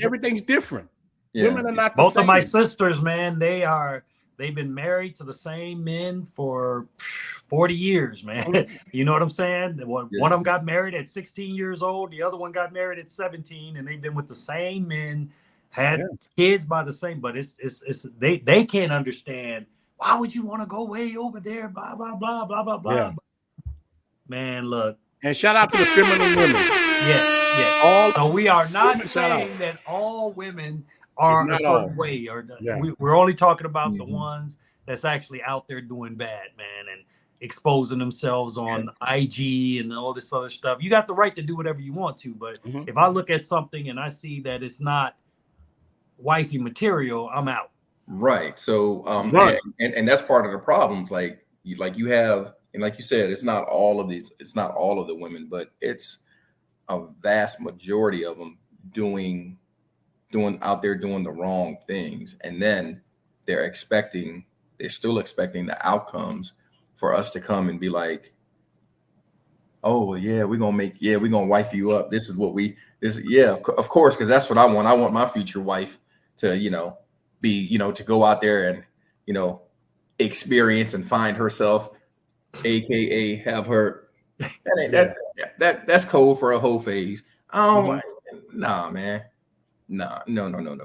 everything's different. Yeah. Women are not both the same. Of my sisters, man, they've been married to the same men for 40 years, man. You know what I'm saying? One of them got married at 16 years old. The other one got married at 17, and they've been with the same men, had kids by the same, but they can't understand. Why would you want to go way over there? Blah, blah, blah, blah, blah, blah. Yeah. Man, look. And shout out to the feminine women. Yeah. So we are not saying that all women are a certain way, or we're only talking about the ones that's actually out there doing bad, man, and exposing themselves on IG and all this other stuff. You got the right to do whatever you want to, but if I look at something and I see that it's not wifey material, I'm out. Right. So and that's part of the problems. Like you have, and like you said, it's not all of the women, but it's a vast majority of them doing out there doing the wrong things, and then they're still expecting the outcomes for us to come and be like, oh, well, yeah, we're gonna wife you up. This is what of course, because that's what I want. I want my future wife to, be, to go out there and, experience and find herself, aka have her. That's code for a whole phase. Nah, man. Nah, no. Nah.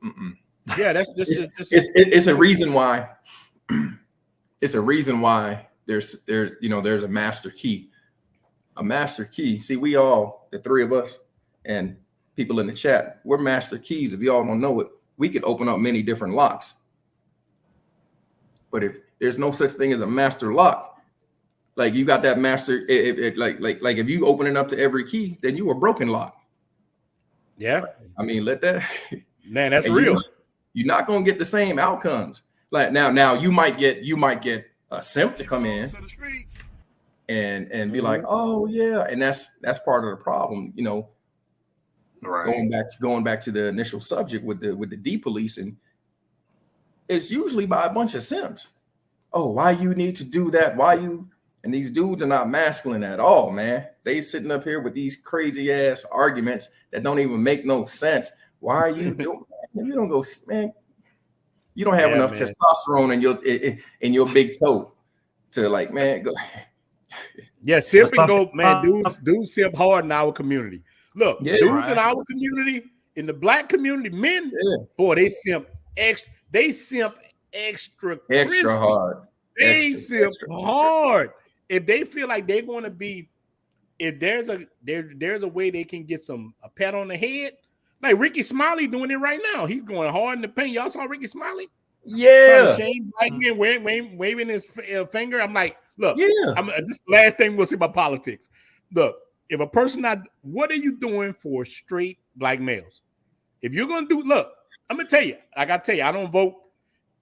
Mm-mm. Yeah, that's it's a reason why. It's a reason why there's a master key. A master key. See, we all, the three of us and people in the chat, we're master keys. If y'all don't know it, we could open up many different locks. But if there's no such thing as a master lock, like you got that master, like if you open it up to every key, then you a broken lock. Yeah. I mean, let that man, that's real. You're not gonna get the same outcomes. Like now you might get a simp to come in and be like, oh yeah, and that's part of the problem, right. Going back to the initial subject with the depolicing, it's usually by a bunch of simps. Oh, why you need to do that? And these dudes are not masculine at all, man. They sitting up here with these crazy ass arguments that don't even make no sense. Why are you doing that? You don't go, man. You don't have enough testosterone in your big toe to like, man, go. Yeah, simp and go, man. Dudes simp hard in our community. Look, dudes in our community, in the black community, men, boy, they simp extra. They simp extra hard. They simp hard. If they feel like they're going to be, if there's a way they can get a pat on the head, like Ricky Smiley doing it right now. He's going hard in the paint. Y'all saw Ricky Smiley? Yeah. Shane black man waving his finger. I'm like, look, this is the last thing we'll see about politics. Look, if a person what are you doing for straight black males? If you're going to look, I'm going to tell you, like I tell you, I don't vote.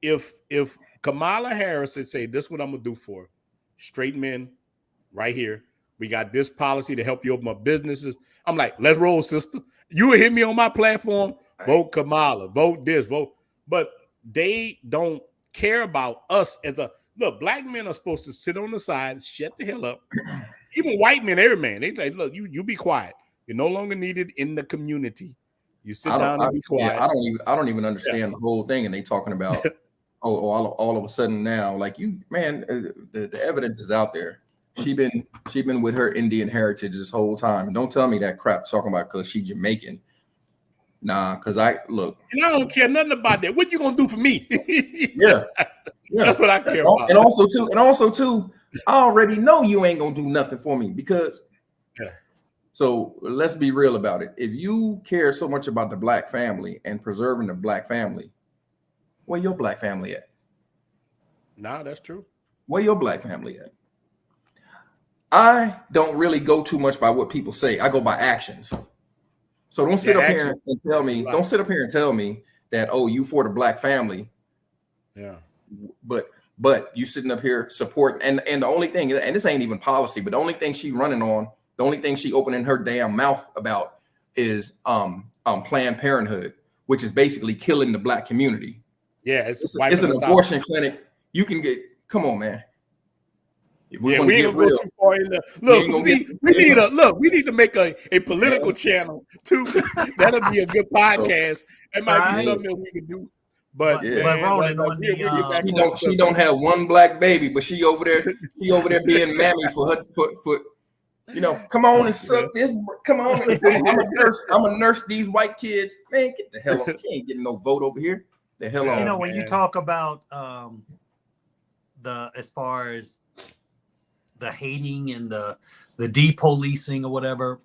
If Kamala Harris would say, this is what I'm going to do for straight men right here. We got this policy to help you open up businesses. I'm like, let's roll, sister. You will hit me on my platform, vote Kamala, vote this, vote. But they don't care about us look, black men are supposed to sit on the side, shut the hell up. Even white men, every man, they say, look, you be quiet. You're no longer needed in the community. You sit down and be quiet. I don't even understand the whole thing. And they talking about, all of a sudden now, like the evidence is out there. She been with her Indian heritage this whole time. Don't tell me that crap talking about because she's Jamaican. Nah, because I don't care nothing about that. What you gonna do for me? Yeah. That's what I care about. And also too, I already know you ain't gonna do nothing for me because. So let's be real about it. If you care so much about the black family and preserving the black family, where your black family at? Nah, that's true. Where your black family at? I don't really go too much by what people say. I go by actions. So don't sit up here and tell me. Don't sit up here and tell me that you for the black family. Yeah. But you sitting up here supporting and the only thing, and this ain't even policy, but the only thing she running on, the only thing she opening her damn mouth about is Planned Parenthood, which is basically killing the black community. Yeah, it's an abortion clinic. You can come on, man. We ain't gonna go too far in the we need to make a political channel too. That'll be a good podcast. That might be something that we can do. But she don't have one black baby, but she over there being mammy for come on and suck this. Come on, I'm a nurse these white kids. Man, get the hell on. She ain't getting no vote over here. The hell on. When you talk about as far as the hating and the depolicing or whatever,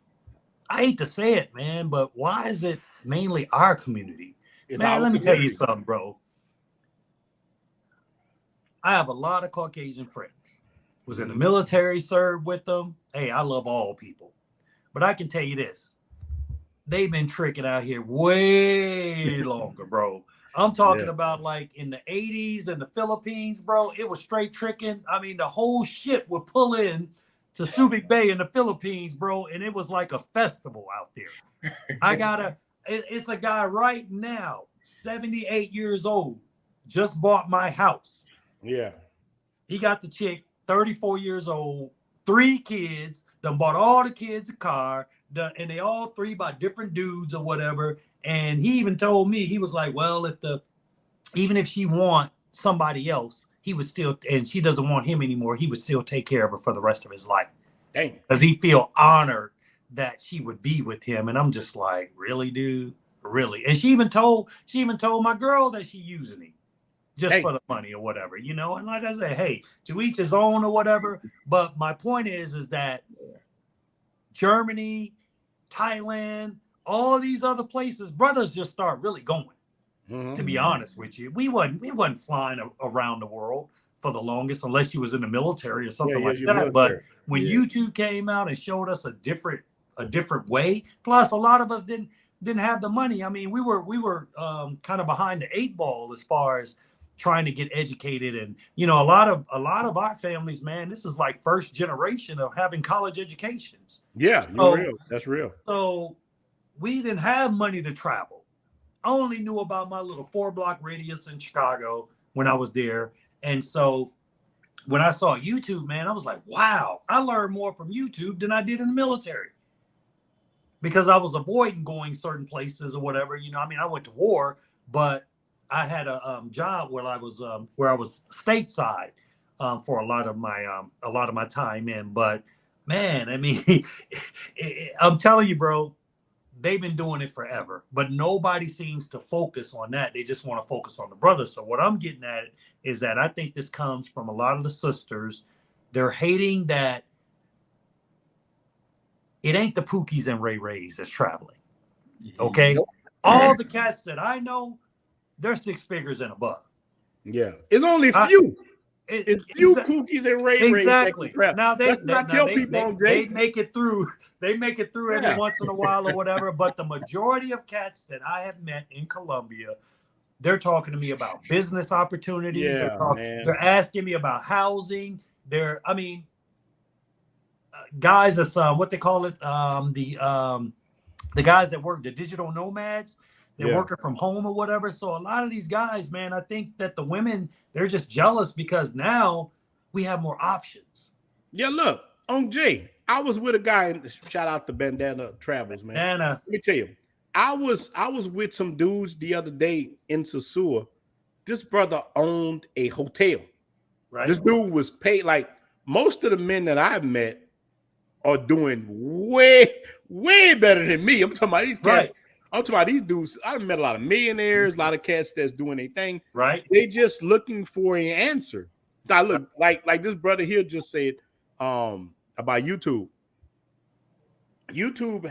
I hate to say it, man, but why is it mainly our community? Let me tell you something, bro. I have a lot of Caucasian friends. Was in the military, served with them. Hey, I love all people. But I can tell you this. They've been tricking out here way longer, bro. I'm talking about like in the 80s in the Philippines, bro. It was straight tricking. I mean, the whole ship would pull in to Subic Bay in the Philippines, bro. And it was like a festival out there. It's a guy right now, 78 years old, just bought my house. Yeah. He got the chick, 34 years old, 3 kids, done bought all the kids a car, and they all 3 by different dudes or whatever. And he even told me, he was like, well, even if she want somebody else, he would still, and she doesn't want him anymore, he would still take care of her for the rest of his life. Dang. Does he feel honored that she would be with him? And I'm just like, really, dude? Really? And she even told my girl that she using him just for the money or whatever, you know? And like I said, hey, to each his own or whatever. But my point is that Germany, Thailand, all these other places, brothers just start really going. To be honest with you, we wasn't flying around the world for the longest, unless you was in the military or something like that. Military. But when YouTube came out and showed us a different way, plus a lot of us didn't have the money. I mean, we were kind of behind the 8 ball as far as trying to get educated, and you know, a lot of our families, man, this is like first generation of having college educations. Yeah, you're real. That's real. So we didn't have money to travel. I only knew about my little 4-block radius in Chicago when I was there. And so when I saw YouTube, man, I was like, wow, I learned more from YouTube than I did in the military, because I was avoiding going certain places or whatever. You know, I mean, I went to war, but I had a job where I was stateside for a lot of my time in. But man, I mean, I'm telling you, bro, they've been doing it forever, but nobody seems to focus on that. They just want to focus on the brothers. So what I'm getting at is that I think this comes from a lot of the sisters. They're hating that it ain't the Pookies and Ray Rays that's traveling. Okay. All the cats that I know, they're 6 figures and above. Yeah. It's only few. It's few Pookies and Ray Rays. Exactly. Now they make it through. They make it through every once in a while or whatever. But the majority of cats that I have met in Colombia, they're talking to me about business opportunities. Yeah, they're asking me about housing. Guys that's what they call it, the guys that work, the digital nomads. They're working from home or whatever. So a lot of these guys, man, I think that the women, they're just jealous because now we have more options. Yeah, look, on Jay, I was with a guy, shout out to Bandana Travels, man. Let me tell you, I was with some dudes the other day in Sosua. This brother owned a hotel. Right. This dude was paid. Like, most of the men that I've met are doing way, way better than me. I'm talking about these cats. Right. I'm talking about these dudes. I've met a lot of millionaires, a lot of cats that's doing their thing. Right. They just looking for an answer. I look like this brother here just said about YouTube. YouTube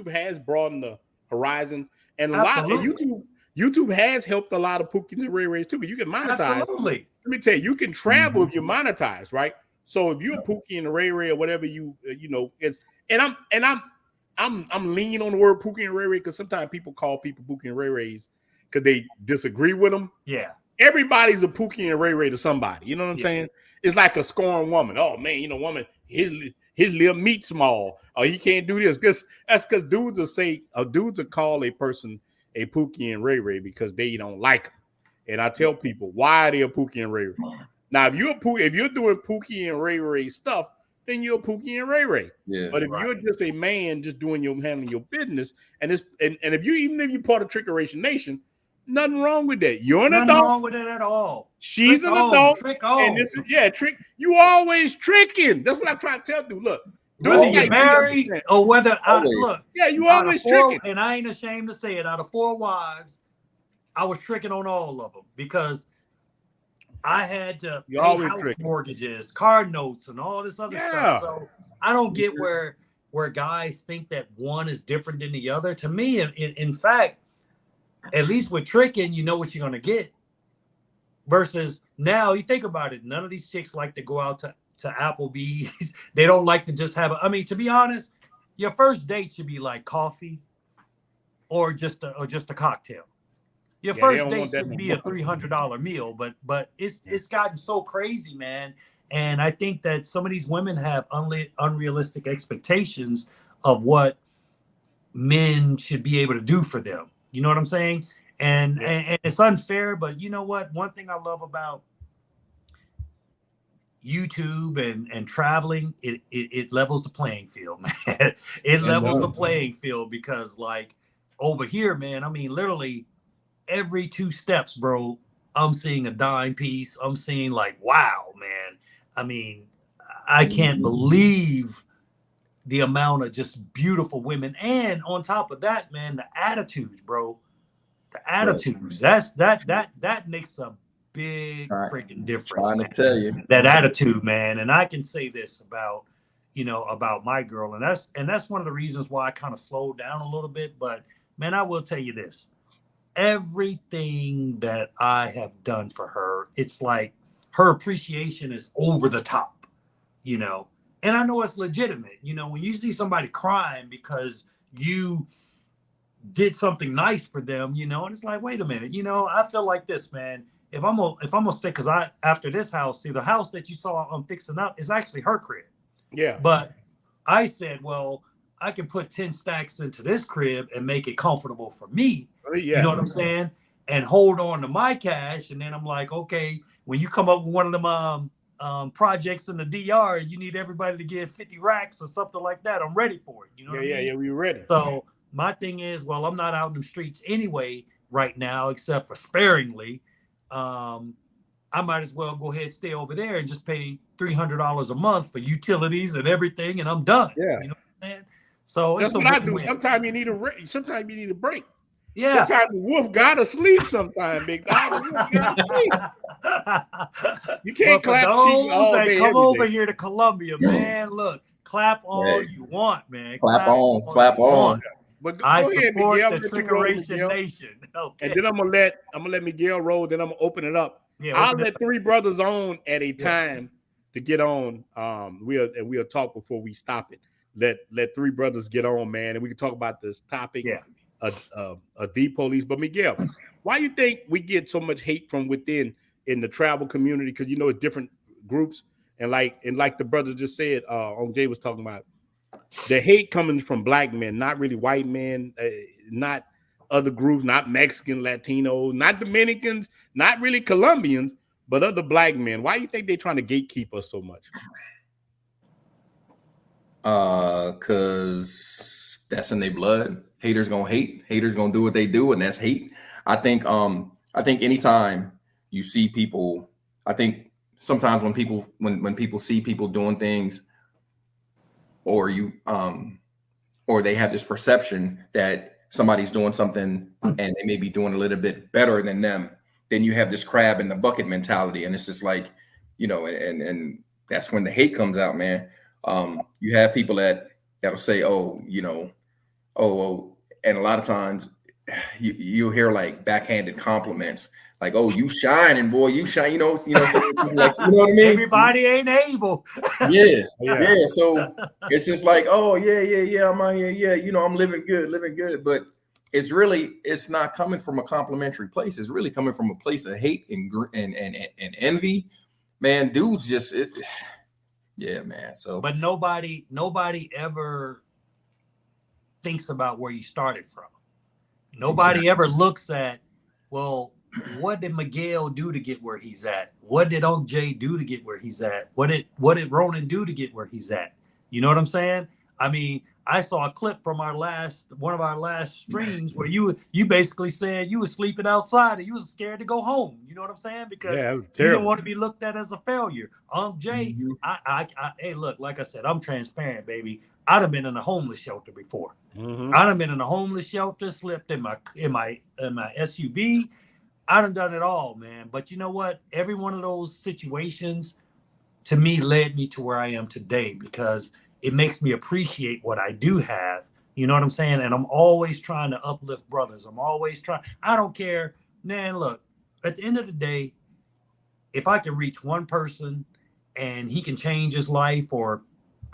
has broadened the horizon, and YouTube has helped a lot of Pookies and Ray Rays too. But you can monetize. Absolutely. Let me tell you, you can travel if you monetize, right? So if you're a Pookie and a Ray Ray or whatever you know, I'm leaning on the word Pookie and Ray Ray because sometimes people call people Pookie and Ray Rays because they disagree with them. Yeah. Everybody's a Pookie and Ray Ray to somebody. You know what I'm saying? It's like a scorned woman. Oh man, you know, woman, his little meat small. Oh, he can't do this. That's because dudes will call a person a Pookie and Ray Ray because they don't like them. And I tell people, why are they a Pookie and Ray Ray? Now, if you're doing Pookie and Ray Ray stuff, then you're a Pookie and Ray Ray. Yeah, but if you're just a man just handling your business, and if you're part of Trickeration Nation, nothing wrong with that. You're an adult. Nothing wrong with it at all. She's an adult. And this is trick. You always tricking. That's what I try to tell you. Look, whether you're married or whether you always tricking. And I ain't ashamed to say it. Out of 4 wives, I was tricking on all of them because I had to pay house mortgages, car notes, and all this other stuff. So I don't get where guys think that one is different than the other. To me, in fact, at least with tricking, you know what you're going to get. Versus now, you think about it, none of these chicks like to go out to Applebee's. They don't like to just have to be honest, your first date should be like coffee or just a cocktail. Your first date should be a $300 meal, but it's gotten so crazy, man. And I think that some of these women have unrealistic expectations of what men should be able to do for them. You know what I'm saying? And it's unfair, but you know what? One thing I love about YouTube and traveling, it levels the playing field, man. It levels the playing field because like over here, man, I mean, literally every 2 steps, bro, I'm seeing a dime piece. I'm seeing like, wow, man. I mean, I can't believe the amount of just beautiful women. And on top of that, man, the attitudes, bro. The attitudes. That makes a big freaking difference. Trying man. to tell you That attitude, man. And I can say this about, about my girl. And that's one of the reasons why I kind of slowed down a little bit. But man, I will tell you this. Everything that I have done for her, it's like her appreciation is over the top, And I know it's legitimate. When you see somebody crying because you did something nice for them, and it's like, wait a minute, I feel like this, man. If I'm gonna stay, because after this house, see the house that you saw I'm fixing up is actually her crib. Yeah. But I said, well, I can put 10 stacks into this crib and make it comfortable for me. Yeah. You know what I'm saying? And hold on to my cash. And then I'm like, okay, when you come up with one of them projects in the DR, you need everybody to give 50 racks or something like that. I'm ready for it. You know what I mean? Yeah, we're ready. So my thing is, well, I'm not out in the streets anyway right now, except for sparingly. I might as well go ahead and stay over there and just pay $300 a month for utilities and everything, and I'm done. Yeah. You know what I'm saying? So that's what I do. Sometimes you need a break. Yeah. Sometimes the wolf gotta sleep sometime, big dog. You can't clap cheeks all day. Come over here to Columbia, man. Look, clap all you want, man. Clap on. But go I ahead, support Miguel, the Trickeration Nation. Okay. And then I'm gonna let Miguel roll. Then I'm gonna open it up. Yeah, I'll let 3 brothers on at a time to get on. We'll talk before we stop it. Let 3 brothers get on, man, and we can talk about this topic. Yeah. The police. But Miguel, why you think we get so much hate from within in the travel community? Because it's different groups, and like the brother just said, on Jay was talking about the hate coming from black men, not really white men, not other groups, not Mexican, Latinos, not Dominicans, not really Colombians, but other black men. Why do you think they're trying to gatekeep us so much? Because that's in their blood. Haters gonna hate. Haters gonna do what they do, and that's hate. I think anytime you see people, I think sometimes when people see people doing things, or they have this perception that somebody's doing something and they may be doing a little bit better than them, then you have this crab in the bucket mentality, and it's just like, and that's when the hate comes out, man. You have people that'll say, and a lot of times you'll hear like backhanded compliments, like, "Oh, you shining, boy, you shine," like, you know what I mean? Everybody ain't able. Yeah. So it's just like, oh yeah, I'm out here, I'm living good, but it's not coming from a complimentary place. It's really coming from a place of hate and envy, man. Dudes just man. So, but nobody ever thinks about where you started from. Nobody ever looks at, well, what did Miguel do to get where he's at? What did Uncle Jay do to get where he's at? What did Ronin do to get where he's at? You know what I'm saying? I mean, I saw a clip from one of our last streams where you basically said you were sleeping outside and you was scared to go home. You know what I'm saying? Because you didn't want to be looked at as a failure. Jay, hey, look, like I said, I'm transparent, baby. I'd have been in a homeless shelter before. I'd have been in a homeless shelter, slept in my SUV. I done it all, man. But you know what? Every one of those situations, to me, led me to where I am today, because it makes me appreciate what I do have. You know what I'm saying? And I'm always trying to uplift brothers. I'm always trying. I don't care, man. Look, at the end of the day, if I can reach one person and he can change his life, or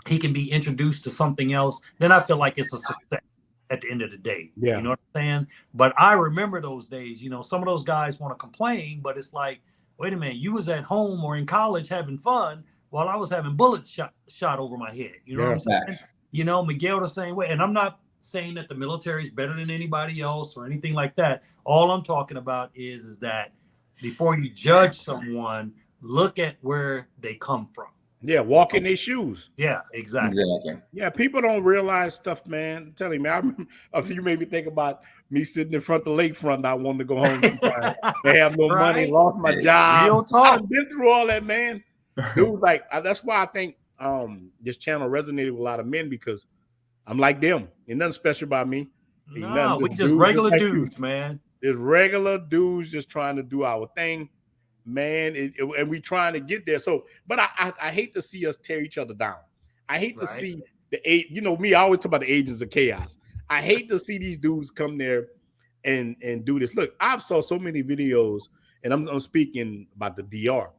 he can be introduced to something else, then I feel like it's a success at the end of the day. Yeah. You know what I'm saying? But I remember those days, some of those guys want to complain, but it's like, wait a minute, you was at home or in college having fun while I was having bullets shot over my head. You know what I'm saying? Miguel the same way. And I'm not saying that the military is better than anybody else or anything like that. All I'm talking about is that before you judge someone, look at where they come from. Yeah, walk in their shoes. Yeah, exactly. Yeah, people don't realize stuff, man. I'm telling you, man, I remember, you made me think about me sitting in front of the lakefront. I wanted to go home sometimes. They have no money, lost my job. Real talk. I've been through all that, man. Dude, like that's why I think this channel resonated with a lot of men, because I'm like them. Ain't nothing special about me. No, we just regular dudes, man. There's regular dudes just trying to do our thing, man, and we trying to get there. So, but I hate to see us tear each other down. I hate to see me. I always talk about the agents of chaos. I hate to see these dudes come there and do this. Look, I've saw so many videos, and I'm speaking about the DR.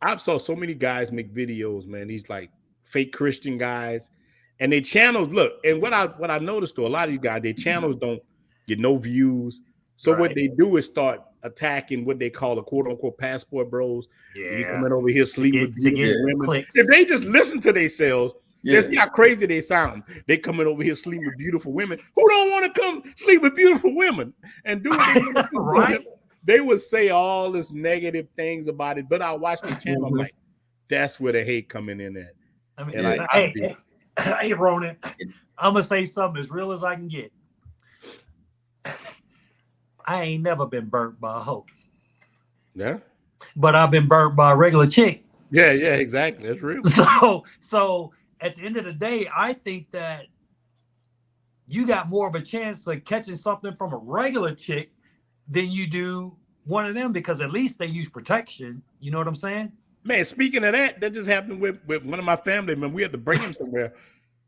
I've saw so many guys make videos, man. These like fake Christian guys, and their channels look. And what I noticed to a lot of these guys, their channels don't get no views. So what they do is start attacking what they call the quote unquote passport bros. They coming over here sleeping with beautiful women. Clicks. If they just listen to themselves, they see how crazy they sound. They coming over here sleeping with beautiful women. Who don't want to come sleep with beautiful women and do it? Right? They would say all this negative things about it, but I watch the channel. I'm like, that's where the hate coming in at. I mean, hey, Ronin, I'm gonna say something as real as I can get. I ain't never been burnt by a hoe. Yeah. But I've been burnt by a regular chick. Yeah, exactly. That's real. So at the end of the day, I think that you got more of a chance of catching something from a regular chick than you do one of them, because at least they use protection. You know what I'm saying? Man, speaking of that just happened with one of my family members. We had to bring him somewhere.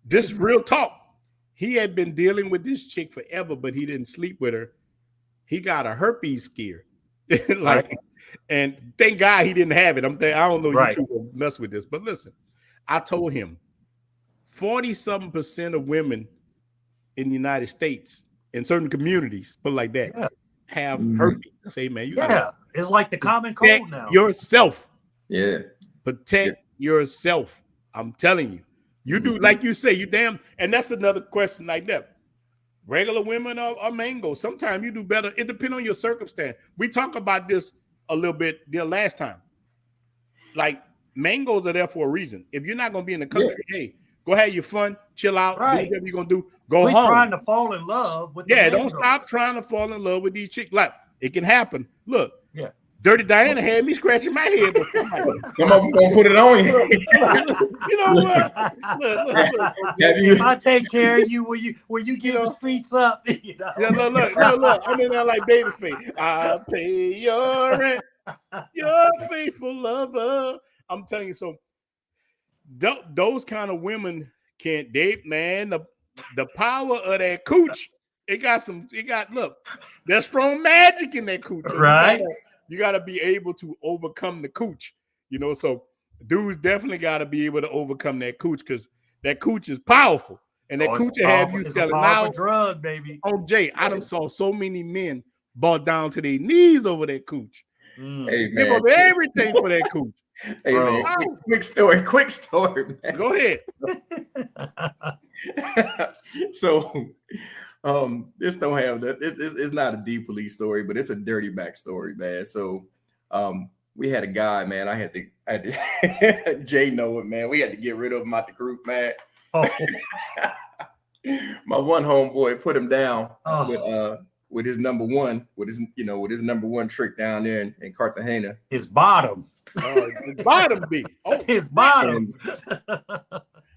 This real talk. He had been dealing with this chick forever, but he didn't sleep with her. He got a herpes scare. And thank God he didn't have it. I don't know you two will mess with this, but listen, I told him 40-something% of women in the United States, in certain communities, put it like that, have herpes. I say, man, it's like the common cold now. Yourself. Yeah. Protect yourself. I'm telling you. You do, like you say, you damn, and that's another question like that. Regular women or mangoes. Sometimes you do better. It depends on your circumstance. We talked about this a little bit the last time. Like, mangoes are there for a reason. If you're not going to be in the country, hey, go have your fun, chill out, do whatever you're going to do. Go home. Trying to fall in love with the don't stop trying to fall in love with these chicks. Like, it can happen. Look. Yeah. Dirty Diana had me scratching my head. Come on, gonna put it on you. You know what? Look. If I take care of you, will you give the streets up? You know? Yeah, look. I'm in there like Babyface. I'll pay your rent, your faithful lover. I'm telling you, so those kind of women can't date, man. The power of that cooch. Look, there's strong magic in that cooch. Right. You got to be able to overcome the cooch, so dudes definitely got to be able to overcome that cooch, because that cooch is powerful, and that cooch will have you telling now. Drug, baby. Oh, Jay, I done saw so many men bought down to their knees over that cooch. Hey, give up everything for that cooch. Hey, man, quick story, man. Go ahead. So, this don't have that. It's not a deep police story, but it's a dirty back story, man. So, we had a guy, man. I had to Jay know it, man. We had to get rid of him out the group, man. Oh. My one homeboy put him down with his number one, with his number one trick down there in Cartagena. His bottom. His bottom B. Oh, his bottom.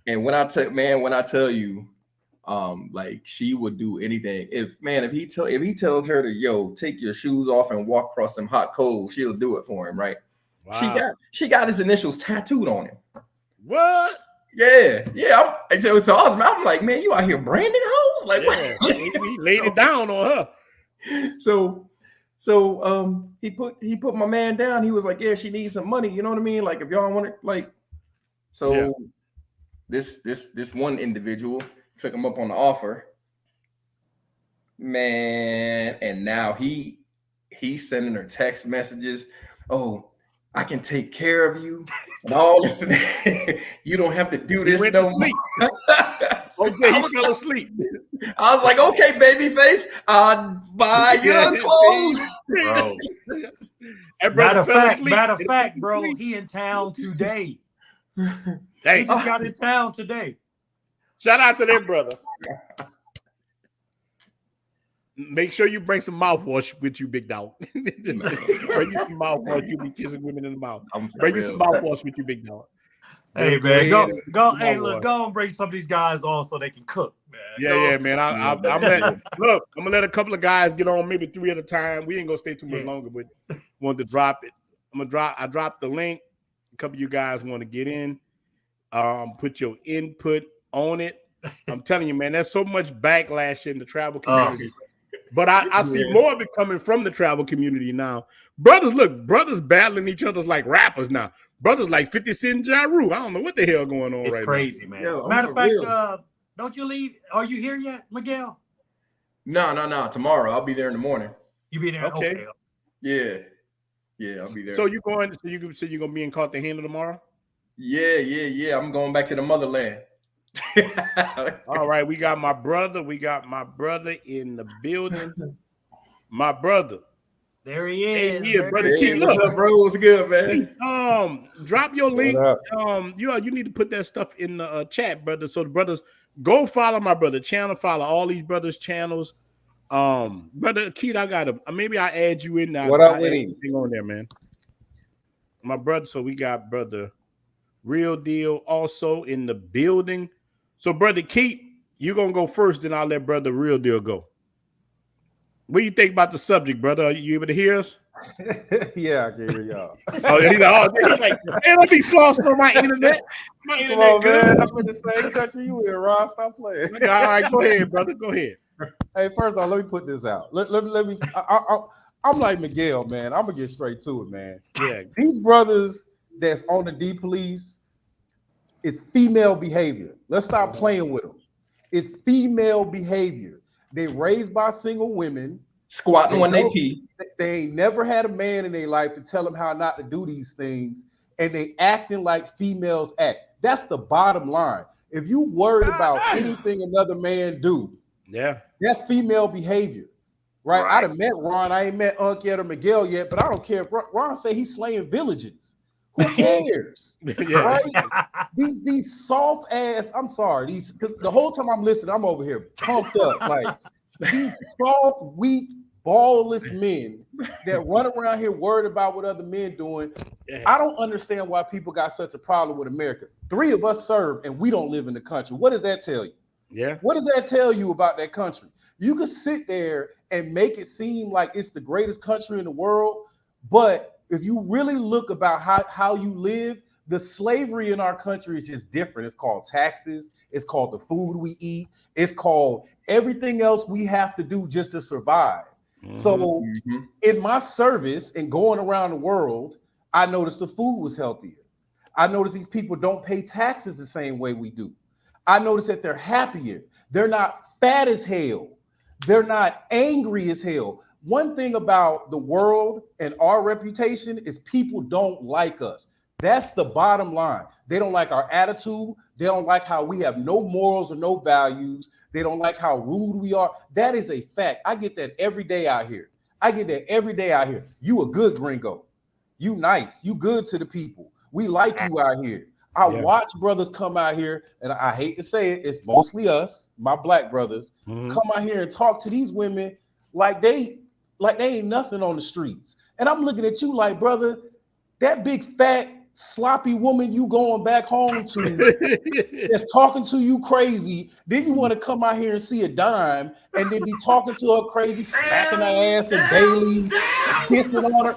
And when I tell you, like, she would do anything. If he tells her to take your shoes off and walk across some hot coals, she'll do it for him, right? Wow. She got his initials tattooed on him. What? Yeah. So it's awesome. I'm like, man, you out here branding hoes? Like, what? He laid it down on her. So he put my man down. He was like, yeah, she needs some money. You know what I mean? Like, if y'all want it, like, so this one individual took him up on the offer, man, and now he's sending her text messages. Oh, I can take care of you and all this. You don't have to do this no more. Okay, he fell asleep. I was like, okay, babyface, I'll buy your clothes. Bro. That brother fell asleep. Matter of fact, bro, he in town today. Hey, He just got in town today. shout out to that brother. Make sure you bring some mouthwash with you, big dog. Bring you some mouthwash. You be kissing women in the mouth. Bring you some mouthwash with you, big dog. Hey Go man, ahead go. and Hey, mouthwash. look, go and bring some of these guys on so they can cook, man. Yeah, man. I'm gonna let a couple of guys get on, maybe 3 at a time. We ain't gonna stay too much longer, but want to drop it. I dropped the link. A couple of you guys want to get in. Put your input on it. I'm telling you, man, there's so much backlash in the travel community. But I see more of it coming from the travel community now. Brothers battling each other like rappers now. Brothers like 50 Cent, Ja Rule. I don't know what the hell going on it's right crazy, now. man. Yo, Matter of fact, real. don't you leave? Are you here yet, Miguel? No. Tomorrow, I'll be there in the morning. You be there? Okay. Yeah, I'll be there. So you're going to be in Cartagena tomorrow? Yeah. I'm going back to the motherland. All right, we got my brother in the building. My brother. There he is. Hey, brother Hey, Keith, what's look. up, bro? What's good, man? Drop your link. You need to put that stuff in the chat, brother. So the brothers go follow my brother channel, follow all these brothers' channels. Brother Keith, I got him. Maybe I add you in now. What up with him? On there, man. My brother. So we got brother Real Deal also in the building. So, brother Keith, you're gonna go first, then I'll let brother Real Deal go. What do you think about the subject, brother? Are you able to hear us? Yeah, I can hear y'all. He's like, hey, don't be flossing on my internet. My Come internet on, good. man. I'm in the same country you in, Ron. Stop playing. All right, go ahead, brother. Go ahead. Hey, first of all, let me put this out. Let me. I'm like Miguel, man. I'm gonna get straight to it, man. Yeah. These brothers that's on the D police, it's female behavior. Let's stop playing with them. It's female behavior. They raised by single women. Squatting when they pee. They ain't never had a man in their life to tell them how not to do these things, and they acting like females act. That's the bottom line. If you worried about anything another man do, that's female behavior, right? I'd have met Ron. I ain't met Unc yet or Miguel yet, but I don't care. Ron say he's slaying villages. Who cares? Right? These soft ass. I'm sorry. Because the whole time I'm listening, I'm over here pumped up. Like these soft, weak, ballless men that run around here worried about what other men doing. I don't understand why people got such a problem with America. 3 of us serve and we don't live in the country. What does that tell you? Yeah. What does that tell you about that country? You can sit there and make it seem like it's the greatest country in the world, but if you really look about how you live, the slavery in our country is just different. It's called taxes. It's called the food we eat. It's called everything else we have to do just to survive. So in my service and going around the world, I noticed the food was healthier. I noticed these people don't pay taxes the same way we do. I noticed that they're happier. They're not fat as hell. They're not angry as hell. One thing about the world and our reputation is people don't like us. That's the bottom line. They don't like our attitude. They don't like how we have no morals or no values. They don't like how rude we are. That is a fact. I get that every day out here. You a good gringo. You nice. You good to the people. We like you out here. I watch brothers come out here, and I hate to say it, it's mostly us, my black brothers, come out here and talk to these women like they ain't nothing on the streets. And I'm looking at you like, brother, that big fat sloppy woman you going back home to that's talking to you crazy, then you want to come out here and see a dime and then be talking to her crazy, smacking her ass and Bailey's, kissing on her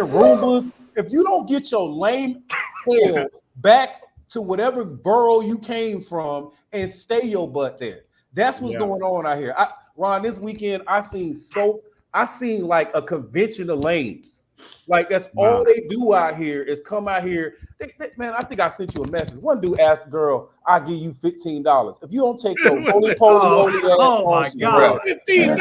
Roombas. If you don't get your lame tail back to whatever borough you came from and stay your butt there, that's what's going on out here. Ron, this weekend I seen like a convention of lanes. Like that's all they do out here is come out here. Man, I think I sent you a message. One dude asked a girl, "I'll give you $15 if you don't take your holy poly ass." Oh my God, $15,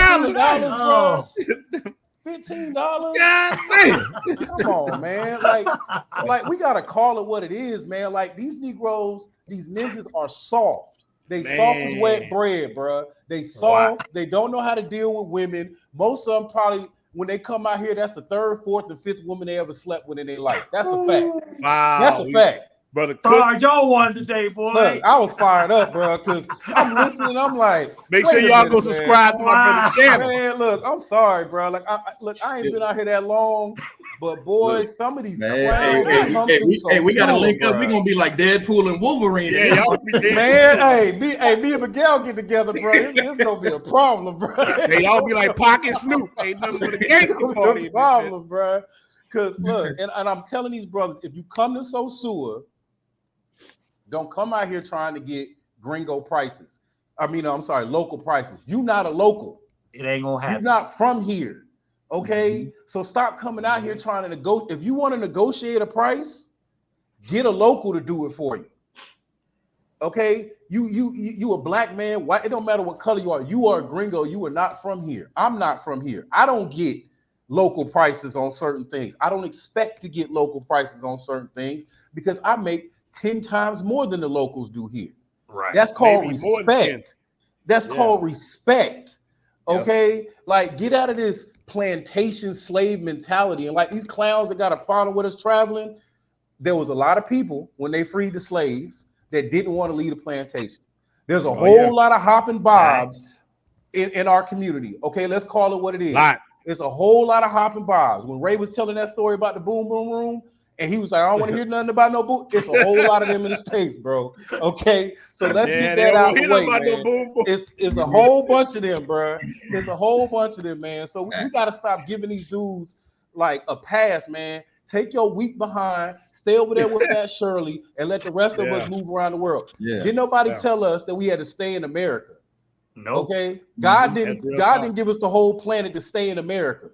$15. God damn. Come on, man. Like we gotta call it what it is, man. Like these Negroes, these ninjas are soft. They Man. soft as wet bread, bro. They soft. They don't know how to deal with women. Most of them probably, when they come out here, that's the third, fourth, and fifth woman they ever slept with in their life. That's a fact. Wow. That's a fact. Brother Sarge, y'all won today, boy. Look, I was fired up, bro, because I'm listening. I'm like, make sure y'all go subscribe to my brother's channel. Man, look, I'm sorry, bro. Like, I ain't been out here that long, but boy, look, some of these clowns we gotta link up. We're gonna be like Deadpool and Wolverine. Yeah, y'all be man, me and Miguel get together, bro. It's gonna be a problem, bro. Hey, y'all be like Pac and Snoop. Ain't nothing but a gangster party. Problem, bro. Because look, and I'm telling these brothers, if you come to Sosua, don't come out here trying to get gringo prices. Local prices. You not a local. It ain't gonna happen. You're not from here. Okay? So stop coming out here trying to negotiate. If you want to negotiate a price, get a local to do it for you. Okay? You a black man, white, it don't matter what color you are. You are a gringo. You are not from here. I'm not from here. I don't get local prices on certain things. I don't expect to get local prices on certain things because I make 10 times more than the locals do here. Right. That's called respect. That's called respect. Okay? Yep. Like, get out of this plantation slave mentality. And like these clowns that got a problem with us traveling, there was a lot of people when they freed the slaves that didn't want to leave the plantation. There's a whole lot of hopping bobs in our community. Okay, let's call it what it is. It's a whole lot of hopping bobs. When Ray was telling that story about the boom boom room, and he was like, I don't want to hear nothing about no boom. It's a whole lot of them in the States, bro. Okay, so let's get that out of the way, man. It's a whole bunch of them, bro. It's a whole bunch of them, man. So we got to stop giving these dudes like a pass, man. Take your week behind, stay over there with Fat Shirley, and let the rest of us move around the world. Didn't nobody tell us that we had to stay in America. No. Okay, God didn't give us the whole planet to stay in America.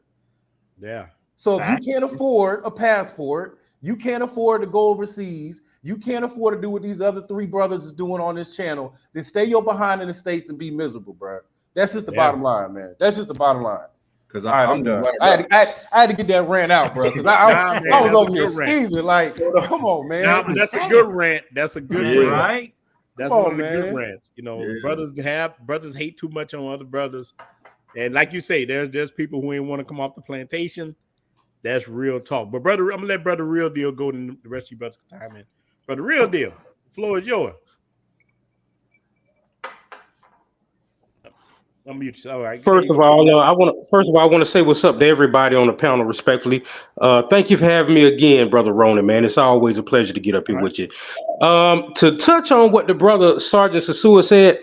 Yeah. So if you can't afford a passport, you can't afford to go overseas, you can't afford to do what these other three brothers is doing on this channel, then stay your behind in the States and be miserable, bro. That's just the bottom line, man. That's just the bottom line. Because I'm done. I had to get that rant out, bro. Because I was over here scheming. Like, come on, man. Nah, but that's a good rant. That's a good rant. Right? That's one of the good rants. You know, brothers hate too much on other brothers. And like you say, there's people who ain't want to come off the plantation. That's real talk. But brother, I'm gonna let Brother Real Deal go to the rest of you brothers time in. Brother Real Deal, the floor is yours. Unmute you. All right. First of all, I want to say what's up to everybody on the panel, respectfully. Thank you for having me again, Brother Ronin, man. It's always a pleasure to get up here with you. To touch on what the brother Sergeant Sosua said,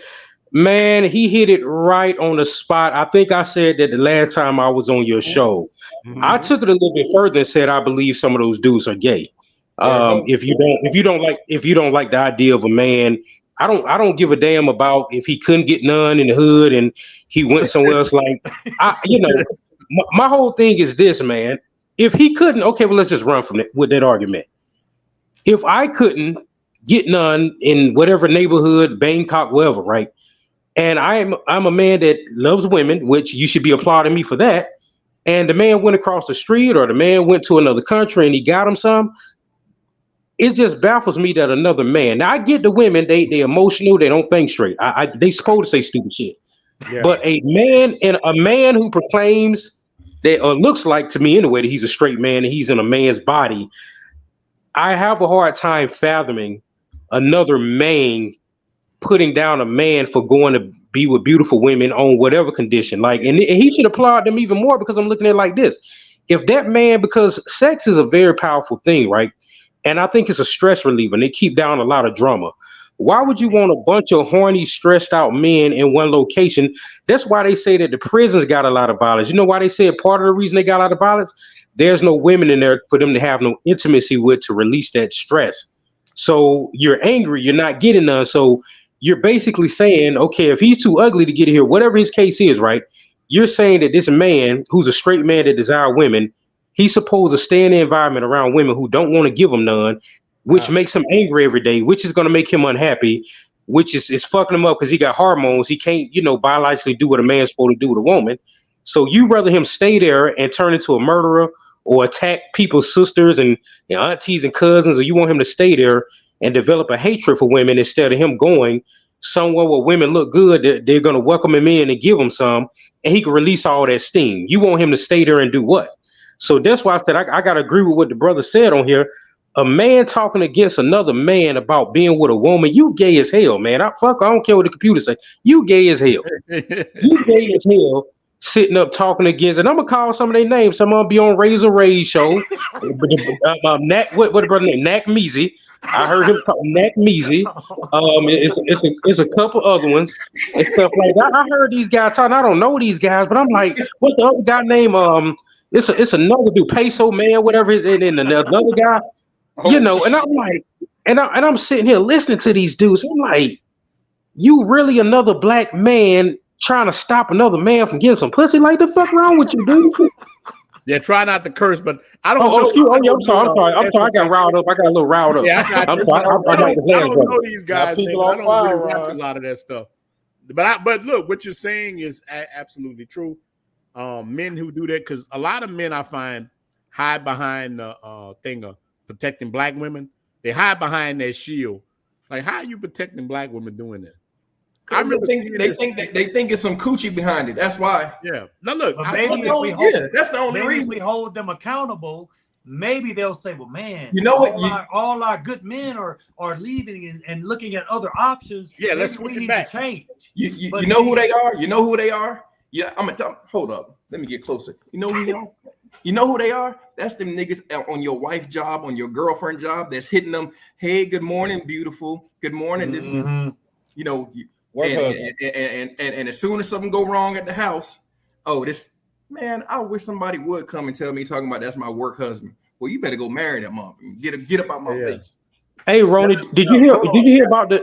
man, he hit it right on the spot. I think I said that the last time I was on your show. I took it a little bit further and said I believe some of those dudes are gay. If you don't like the idea of a man, I don't give a damn about if he couldn't get none in the hood and he went somewhere else. Like, my whole thing is this, man. If he couldn't, okay, well, let's just run from it with that argument. If I couldn't get none in whatever neighborhood, Bangkok, wherever, right? And I'm a man that loves women, which you should be applauding me for that. And the man went across the street or the man went to another country and he got him some. It just baffles me that another man. Now I get the women, they emotional, they don't think straight. They supposed to say stupid shit. Yeah. But a man who proclaims that, or looks like to me anyway, that he's a straight man and he's in a man's body, I have a hard time fathoming another man putting down a man for going to be with beautiful women on whatever condition. Like, and he should applaud them even more, because I'm looking at it like this. If that man, because sex is a very powerful thing, right? And I think it's a stress reliever, and they keep down a lot of drama. Why would you want a bunch of horny, stressed out men in one location? That's why they say that the prisons got a lot of violence. You know why they say part of the reason they got a lot of violence? There's no women in there for them to have no intimacy with to release that stress. So you're angry, you're not getting none. So you're basically saying, okay, if he's too ugly to get here, whatever his case is, right? You're saying that this man, who's a straight man that desires women, he's supposed to stay in the environment around women who don't want to give him none, which makes him angry every day, which is going to make him unhappy, which is fucking him up because he got hormones. He can't, biologically do what a man's supposed to do with a woman. So you rather him stay there and turn into a murderer or attack people's sisters and aunties and cousins, or you want him to stay there and develop a hatred for women instead of him going somewhere where women look good, they're going to welcome him in and give him some, and he can release all that steam. You want him to stay there and do what? So that's why I said I got to agree with what the brother said on here. A man talking against another man about being with a woman, you gay as hell, man. I don't care what the computer say. You gay as hell. You gay as hell. Sitting up talking against, and I'm gonna call some of their names. Some of them be on Razor Ray's show. Nat, what the brother name? Nack Measy. I heard him call Nack Measy. It's a couple other ones and stuff like that. I heard these guys talking. I don't know these guys, but I'm like, what's the other guy name? It's another dude, Peso Man, whatever. And then another guy, you know. And I'm like, and I'm sitting here listening to these dudes. I'm like, you really another black man trying to stop another man from getting some pussy? Like, the fuck wrong with you, dude? Yeah, try not to curse, but I don't know. I'm sorry. I got riled up. I got a little riled up. Yeah, I don't know these guys. People I on don't fire, really watch a Ron. lot of that stuff. But look, what you're saying is absolutely true. Men who do that, because a lot of men I find hide behind the thing of protecting black women. They hide behind that shield. Like, how are you protecting black women doing that? They think it's some coochie behind it. That's why. Yeah. Now look, that's the only reason. If we hold them accountable, maybe they'll say, "Well, man, you know what? All our good men are leaving and looking at other options. Yeah, let's switch it back. To change." You know who they are. You know who they are. Yeah, I'm gonna tell. Hold up. Let me get closer. You know who they are. You know who they are? That's them niggas on your wife job, on your girlfriend job. That's hitting them. Hey, good morning, beautiful. Good morning. Mm-hmm. You know. And as soon as something go wrong at the house, this man, I wish somebody would come and tell me, talking about that's my work husband. Well, you better go marry that mom and get up out my face. Hey, Ronnie, did you hear about the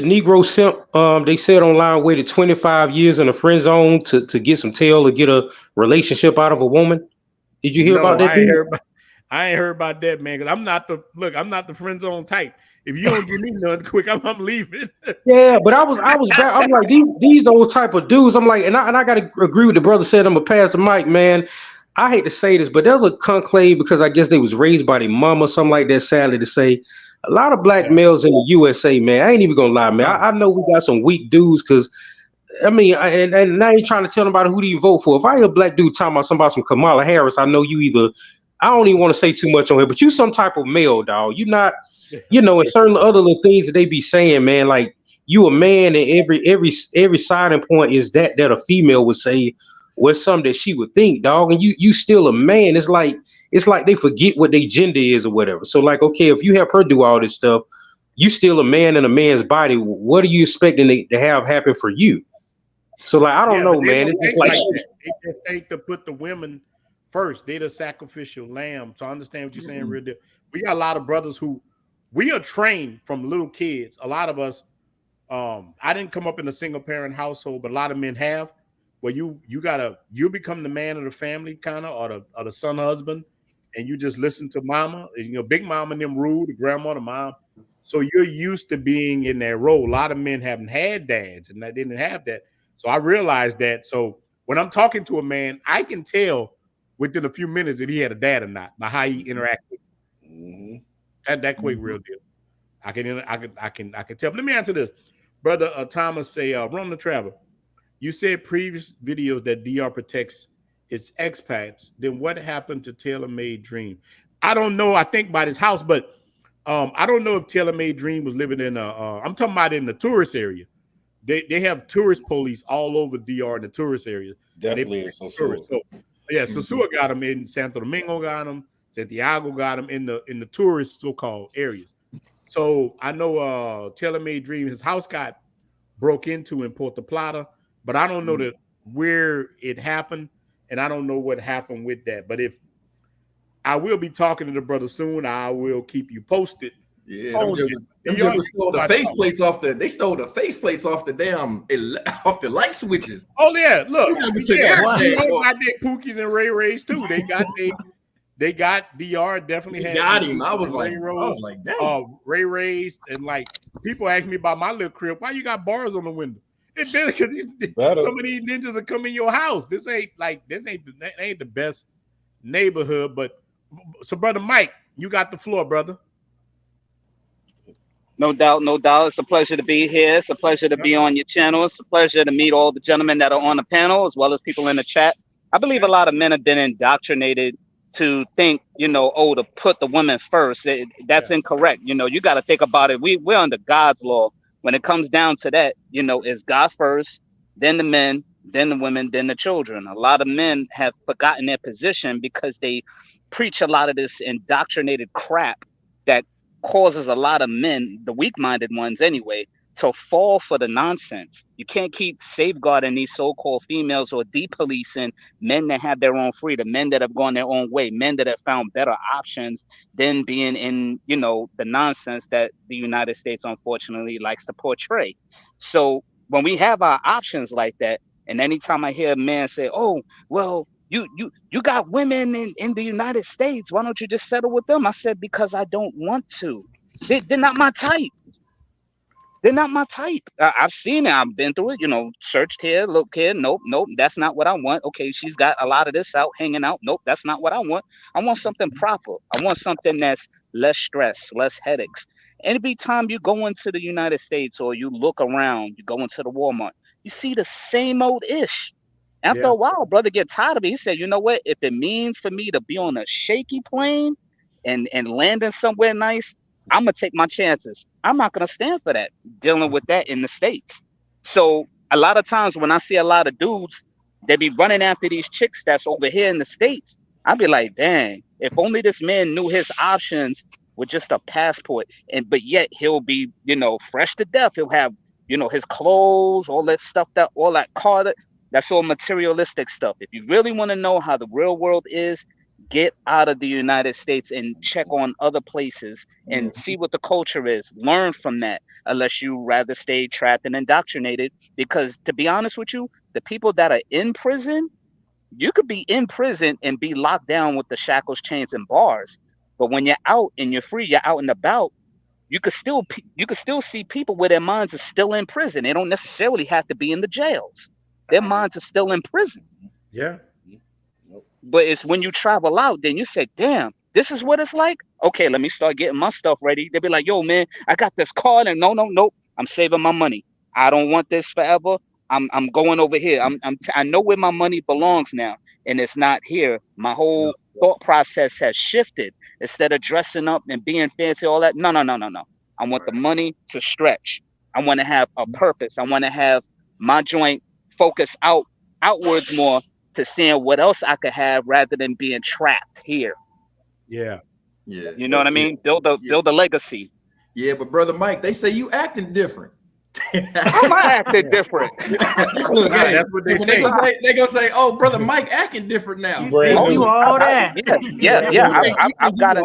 Negro simp? They said online waited 25 years in a friend zone to get some tail or get a relationship out of a woman. Did you hear about that? I ain't heard about that, man. Because I'm not the friend zone type. If you don't give me nothing quick, I'm leaving. Yeah, but I'm like, these those type of dudes. I'm like, and I gotta agree with the brother said. I'm gonna pass the mic, man. I hate to say this, but there's a conclave because I guess they was raised by their mama, something like that. Sadly to say, a lot of black males in the USA, man. I ain't even gonna lie, man. I know we got some weak dudes because, I mean, and I ain't trying to tell nobody who do you vote for. If I hear a black dude talking about somebody from Kamala Harris, I know you either. I don't even want to say too much on here, but you some type of male, dog. You not. You know, and certain other little things that they be saying, man, like you a man, and every siding point is that a female would say was something that she would think, dog, and you still a man. It's like they forget what their gender is or whatever. So like, okay, if you have her do all this stuff, you still a man in a man's body. What are you expecting to have happen for you? So like, I don't know, man. It's just like they just think to put the women first. They're the sacrificial lamb. So I understand what you're saying, real deal. We got a lot of brothers who. We are trained from little kids. A lot of us, I didn't come up in a single parent household, but a lot of men have, where you become the man of the family, kind of, or the son husband, and you just listen to mama, big mama and them rude, the grandma, the mom. So you're used to being in that role. A lot of men haven't had dads, and they didn't have that. So I realized that. So when I'm talking to a man, I can tell within a few minutes if he had a dad or not by how he interacted. Mm-hmm. That quick, real deal. I can tell. But let me answer this, brother. Thomas say, "Run the travel." You said previous videos that DR protects its expats. Then what happened to Tailor Made Dream? I don't know. I think about his house, but I don't know if Tailor Made Dream was living in I'm talking about in the tourist area. They have tourist police all over DR in the tourist area. Definitely, so yeah, Sosua got them in Santo Domingo, got them. Santiago got them in the tourist so-called areas. So I know Tailor Made Dream, his house got broke into in Puerto Plata, but I don't know where it happened, and I don't know what happened with that. But if I will be talking to the brother soon, I will keep you posted. Yeah, they stole the faceplates off the. They stole the faceplates off the damn off the light switches. Oh yeah, look, they got their Pookies and Ray Rays too. They got DR definitely had. Got him. I was like, dang. Ray Rays, and like people ask me about my little crib. Why you got bars on the window? It's better because some of these ninjas are coming in your house. This ain't the best neighborhood. But so, brother Mike, you got the floor, brother. No doubt, no doubt. It's a pleasure to be here. It's a pleasure to be on your channel. It's a pleasure to meet all the gentlemen that are on the panel, as well as people in the chat. I believe a lot of men have been indoctrinated to think, oh, to put the women first. That's incorrect. You got to think about it. We're under God's law. When it comes down to that, it's God first, then the men, then the women, then the children. A lot of men have forgotten their position because they preach a lot of this indoctrinated crap that causes a lot of men, the weak-minded ones anyway, to fall for the nonsense. You can't keep safeguarding these so-called females or depolicing men that have their own freedom, men that have gone their own way, men that have found better options than being in, the nonsense that the United States unfortunately likes to portray. So when we have our options like that, and anytime I hear a man say, "Oh, well, you got women in the United States. Why don't you just settle with them?" I said, because I don't want to. They're not my type. They're not my type. I've seen it. I've been through it. Searched here, look here. Nope. That's not what I want. Okay, she's got a lot of this out, hanging out. Nope, that's not what I want. I want something proper. I want something that's less stress, less headaches. Every time you go into the United States or you look around, you go into the Walmart, you see the same old ish. After a while, brother get tired of it. He said, "You know what? If it means for me to be on a shaky plane and landing somewhere nice, I'm gonna take my chances. I'm not gonna stand for that, dealing with that in the States." So a lot of times when I see a lot of dudes, they be running after these chicks that's over here in the States. I'd be like, dang, if only this man knew his options with just a passport, but yet he'll be, fresh to death. He'll have, his clothes, all that stuff, all that car. That's all materialistic stuff. If you really want to know how the real world is, get out of the United States and check on other places and see what the culture is. Learn from that, unless you rather stay trapped and indoctrinated. Because to be honest with you, the people that are in prison, you could be in prison and be locked down with the shackles, chains, and bars. But when you're out and you're free, you're out and about, you could still see people where their minds are still in prison. They don't necessarily have to be in the jails. Their minds are still in prison. Yeah. But it's when you travel out, then you say, damn, this is what it's like. Okay, let me start getting my stuff ready. They'll be like, yo, man, I got this card, and nope. I'm saving my money. I don't want this forever. I'm going over here. I know where my money belongs now, and it's not here. My whole thought process has shifted. Instead of dressing up and being fancy, all that. No. I want the money to stretch. I want to have a purpose. I want to have my joint focus outwards more, to seeing what else I could have rather than being trapped here. Yeah. You know what I mean? Build a legacy. Yeah, but brother Mike, they say you acting different. How am I acting different? Look, hey, that's what they say. They gonna say, "Oh, brother Mike acting different now." You all that? I've got it.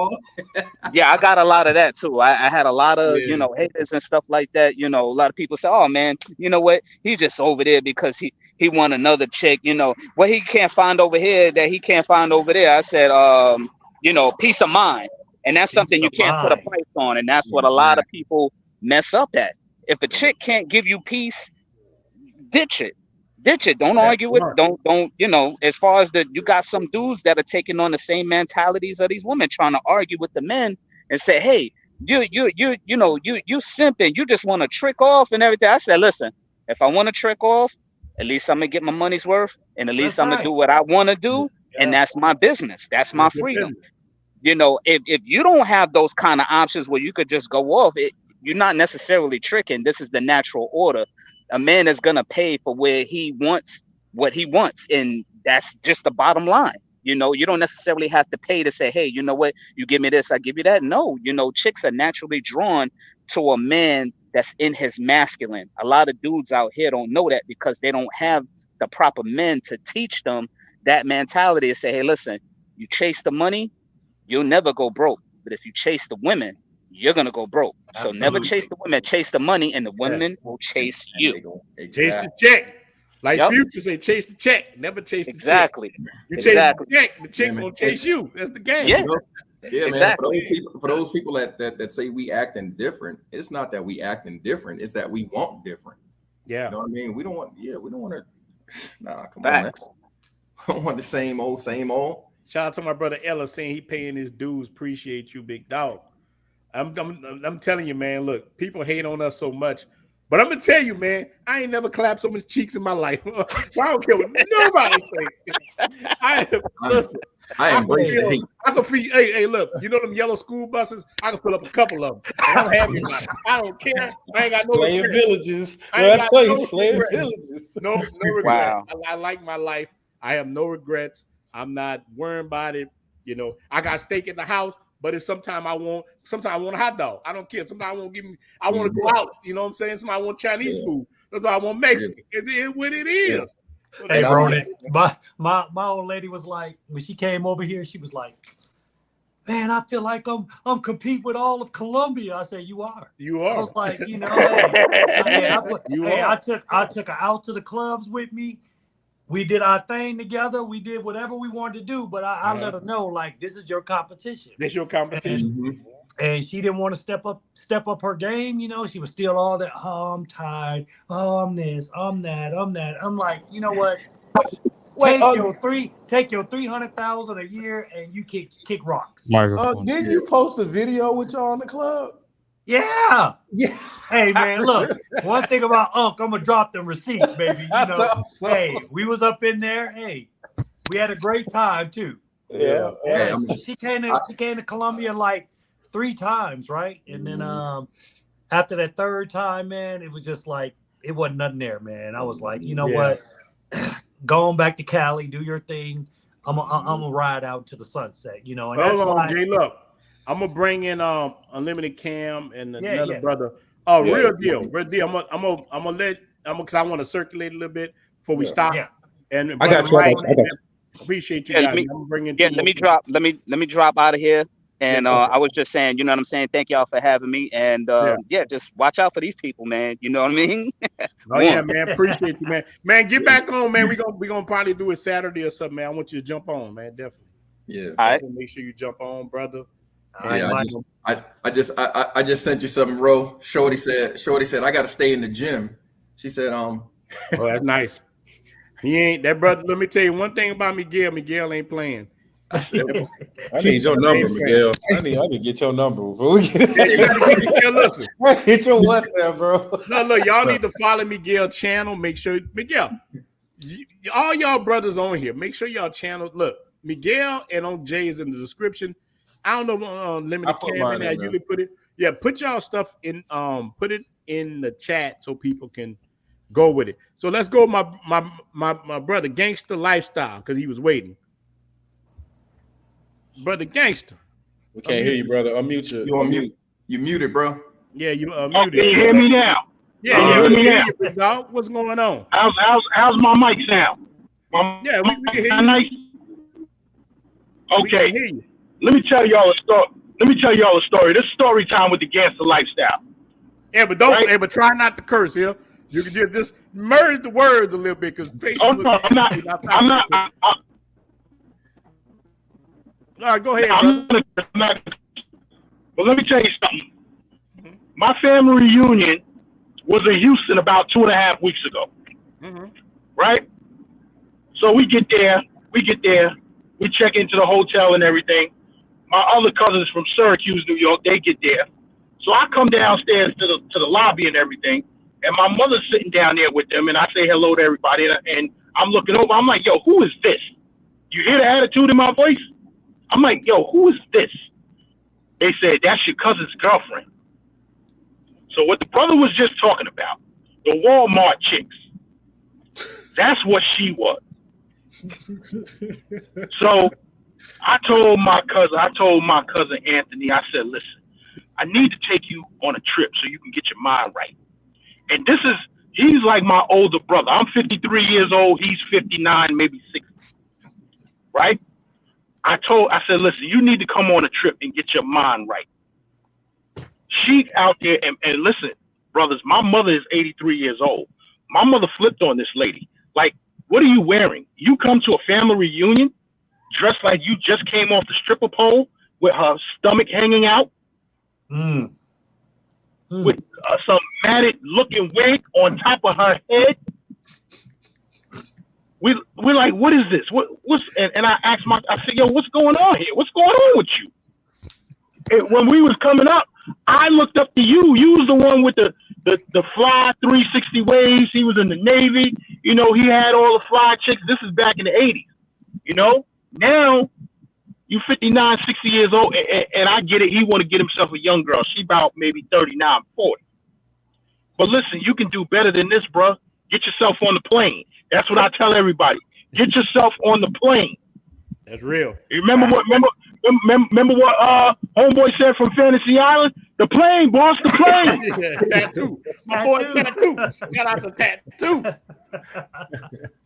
Yeah, I got a lot of that too. I had a lot of haters and stuff like that. A lot of people say, "Oh man, you know what? He's just over there because he want another chick. What he can't find over here that he can't find over there." I said, peace of mind, and that's something you can't put a price on, and that's what a lot of people mess up at. If a chick can't give you peace, ditch it. Don't argue with it. Don't, as far as you got some dudes that are taking on the same mentalities of these women, trying to argue with the men and say, hey, you simping, you just want to trick off and everything. I said, listen, if I want to trick off, at least I'm gonna get my money's worth, and at least I'm gonna do what I want to do, and that's my business. That's my freedom. If you don't have those kind of options where you could just go off, you're not necessarily tricking. This is the natural order. A man is gonna pay for where he wants what he wants, and that's just the bottom line. You don't necessarily have to pay to say, hey, you know what, you give me this, I give you that. No, chicks are naturally drawn to a man that's in his masculine. A lot of dudes out here don't know that because they don't have the proper men to teach them that mentality and say, hey, listen, you chase the money, you'll never go broke. But if you chase the women, you're gonna go broke. So never chase the women, chase the money, and the women will chase you. Chase the check. Like Future say, chase the check. Never chase the check. You chase the check, the chick will chase you. That's the game. Yeah, exactly. Man. For those people that say we acting different, it's not that we acting different. It's that we want different. Yeah. You know what I mean? We don't want to. Nah, come on, man. I don't want the same old. Shout out to my brother Ella saying he paying his dues. Appreciate you, big dog. I'm telling you, man. Look, people hate on us so much, but I'm gonna tell you, man. I ain't never clapped so many cheeks in my life. So I don't care what nobody say. Listen. I embrace the hate. I can feel. Hey, look. You know them yellow school buses? I can fill up a couple of them. And I'm happy about it. I don't care. I ain't got no Slaying regrets. villages. I ain't got no slaying regrets. villages. No regrets. Wow. I like my life. I have no regrets. I'm not worrying about it. You know, I got steak in the house, but it's sometimes I want a hot dog. I don't care. Sometimes I want to go out. You know what I'm saying? Sometimes I want Chinese food. Sometimes I want Mexican. It is what it is. Hey, Ronin, my old lady was like, when she came over here, she was like, man, I feel like I'm competing with all of Colombia. I said, you are. You are. I was like, you know, I took her out to the clubs with me. We did our thing together. We did whatever we wanted to do, but I let her know, like, this is your competition. This your competition. And she didn't want to step up her game. You know, she was still all that. Oh, I'm tired. Oh, I'm this. I'm that. I'm that. I'm like, you know what? Take your 300,000 a year and you kick rocks. Didn't you post a video with y'all in the club? Yeah. Yeah. Hey man, look. One thing about Unc, I'm gonna drop them receipts, baby. You know, hey, we was up in there. Hey, we had a great time too. Yeah. She came to Colombia like 3 times, right? And then after that 3rd time, man, it was just like it wasn't nothing there, man. I was like, you know what? Going back to Cali, do your thing. I'm gonna ride out to the sunset, you know. And hold on, Jay. Look, I'm gonna bring in Unlimited Cam and another brother. Oh, real deal. I'm gonna let because I want to circulate a little bit before we stop. Yeah. And I got you. Appreciate you guys. Let me drop out of here. And I was just saying, you know what I'm saying? Thank y'all for having me. And just watch out for these people, man. You know what I mean? Yeah, man. Appreciate you, man. Man, get back on, man. We gonna probably do it Saturday or something, man. I want you to jump on, man. Definitely. Yeah. All right. Make sure you jump on, brother. Yeah, I just sent you something, Ro. Shorty said, I gotta stay in the gym. She said, Oh, that's nice. He ain't that brother. Let me tell you one thing about Miguel. Miguel ain't playing. I need your number, Miguel. I need to get your number, bro. Listen. Hit your WhatsApp, bro. No, look, y'all need to follow Miguel channel. Make sure Miguel, all y'all brothers on here, make sure y'all channel. Look, Miguel and on Jay is in the description. I don't know limited cam in there. I usually put it. Yeah, put y'all stuff in. Put it in the chat so people can go with it. So let's go, my brother, Gangster Lifestyle, because he was waiting. Brother Gangster. We can't hear you, brother. Unmute you. You on mute. You muted, bro. Yeah, you muted. Can you hear me now? Yeah, you hear you, dog. What's going on? How's my mic sound? We can hear you. Nice. Okay. We can hear you. Let me tell y'all a story. This is story time with the Gangster Lifestyle. Yeah, but don't. Right? Hey, but try not to curse here. You can just merge the words a little bit because Facebook. Oh no, I'm not. All right, go ahead. Well, let me tell you something. Mm-hmm. My family reunion was in Houston about 2.5 weeks ago. Mm-hmm. Right? So we get there. We check into the hotel and everything. My other cousins from Syracuse, New York, they get there. So I come downstairs to the lobby and everything, and my mother's sitting down there with them, and I say hello to everybody, and I'm looking over. I'm like, yo, who is this? You hear the attitude in my voice? I'm like, yo, who is this? They said, that's your cousin's girlfriend. So what the brother was just talking about, the Walmart chicks, that's what she was. So I told my cousin Anthony, I said, listen, I need to take you on a trip so you can get your mind right. And he's like my older brother. I'm 53 years old. He's 59, maybe 60. Right? I said, listen, you need to come on a trip and get your mind right. She's out there and listen, brothers, my mother is 83 years old. My mother flipped on this lady. Like, what are you wearing? You come to a family reunion dressed like you just came off the stripper pole with her stomach hanging out with some matted looking wig on top of her head. We're like, what is this? And I asked I said, yo, what's going on here? What's going on with you? And when we was coming up, I looked up to you. You was the one with the fly 360 waves. He was in the Navy. You know, he had all the fly chicks. This is back in the 80s. You know, now you 59, 60 years old, and I get it. He want to get himself a young girl. She about maybe 39, 40. But listen, you can do better than this, bro. Get yourself on the plane. That's what I tell everybody. Get yourself on the plane. That's real. You remember what homeboy said from Fantasy Island? The plane, boss, the plane. Tattoo. My boy Tattoo. Shout out the Tattoo.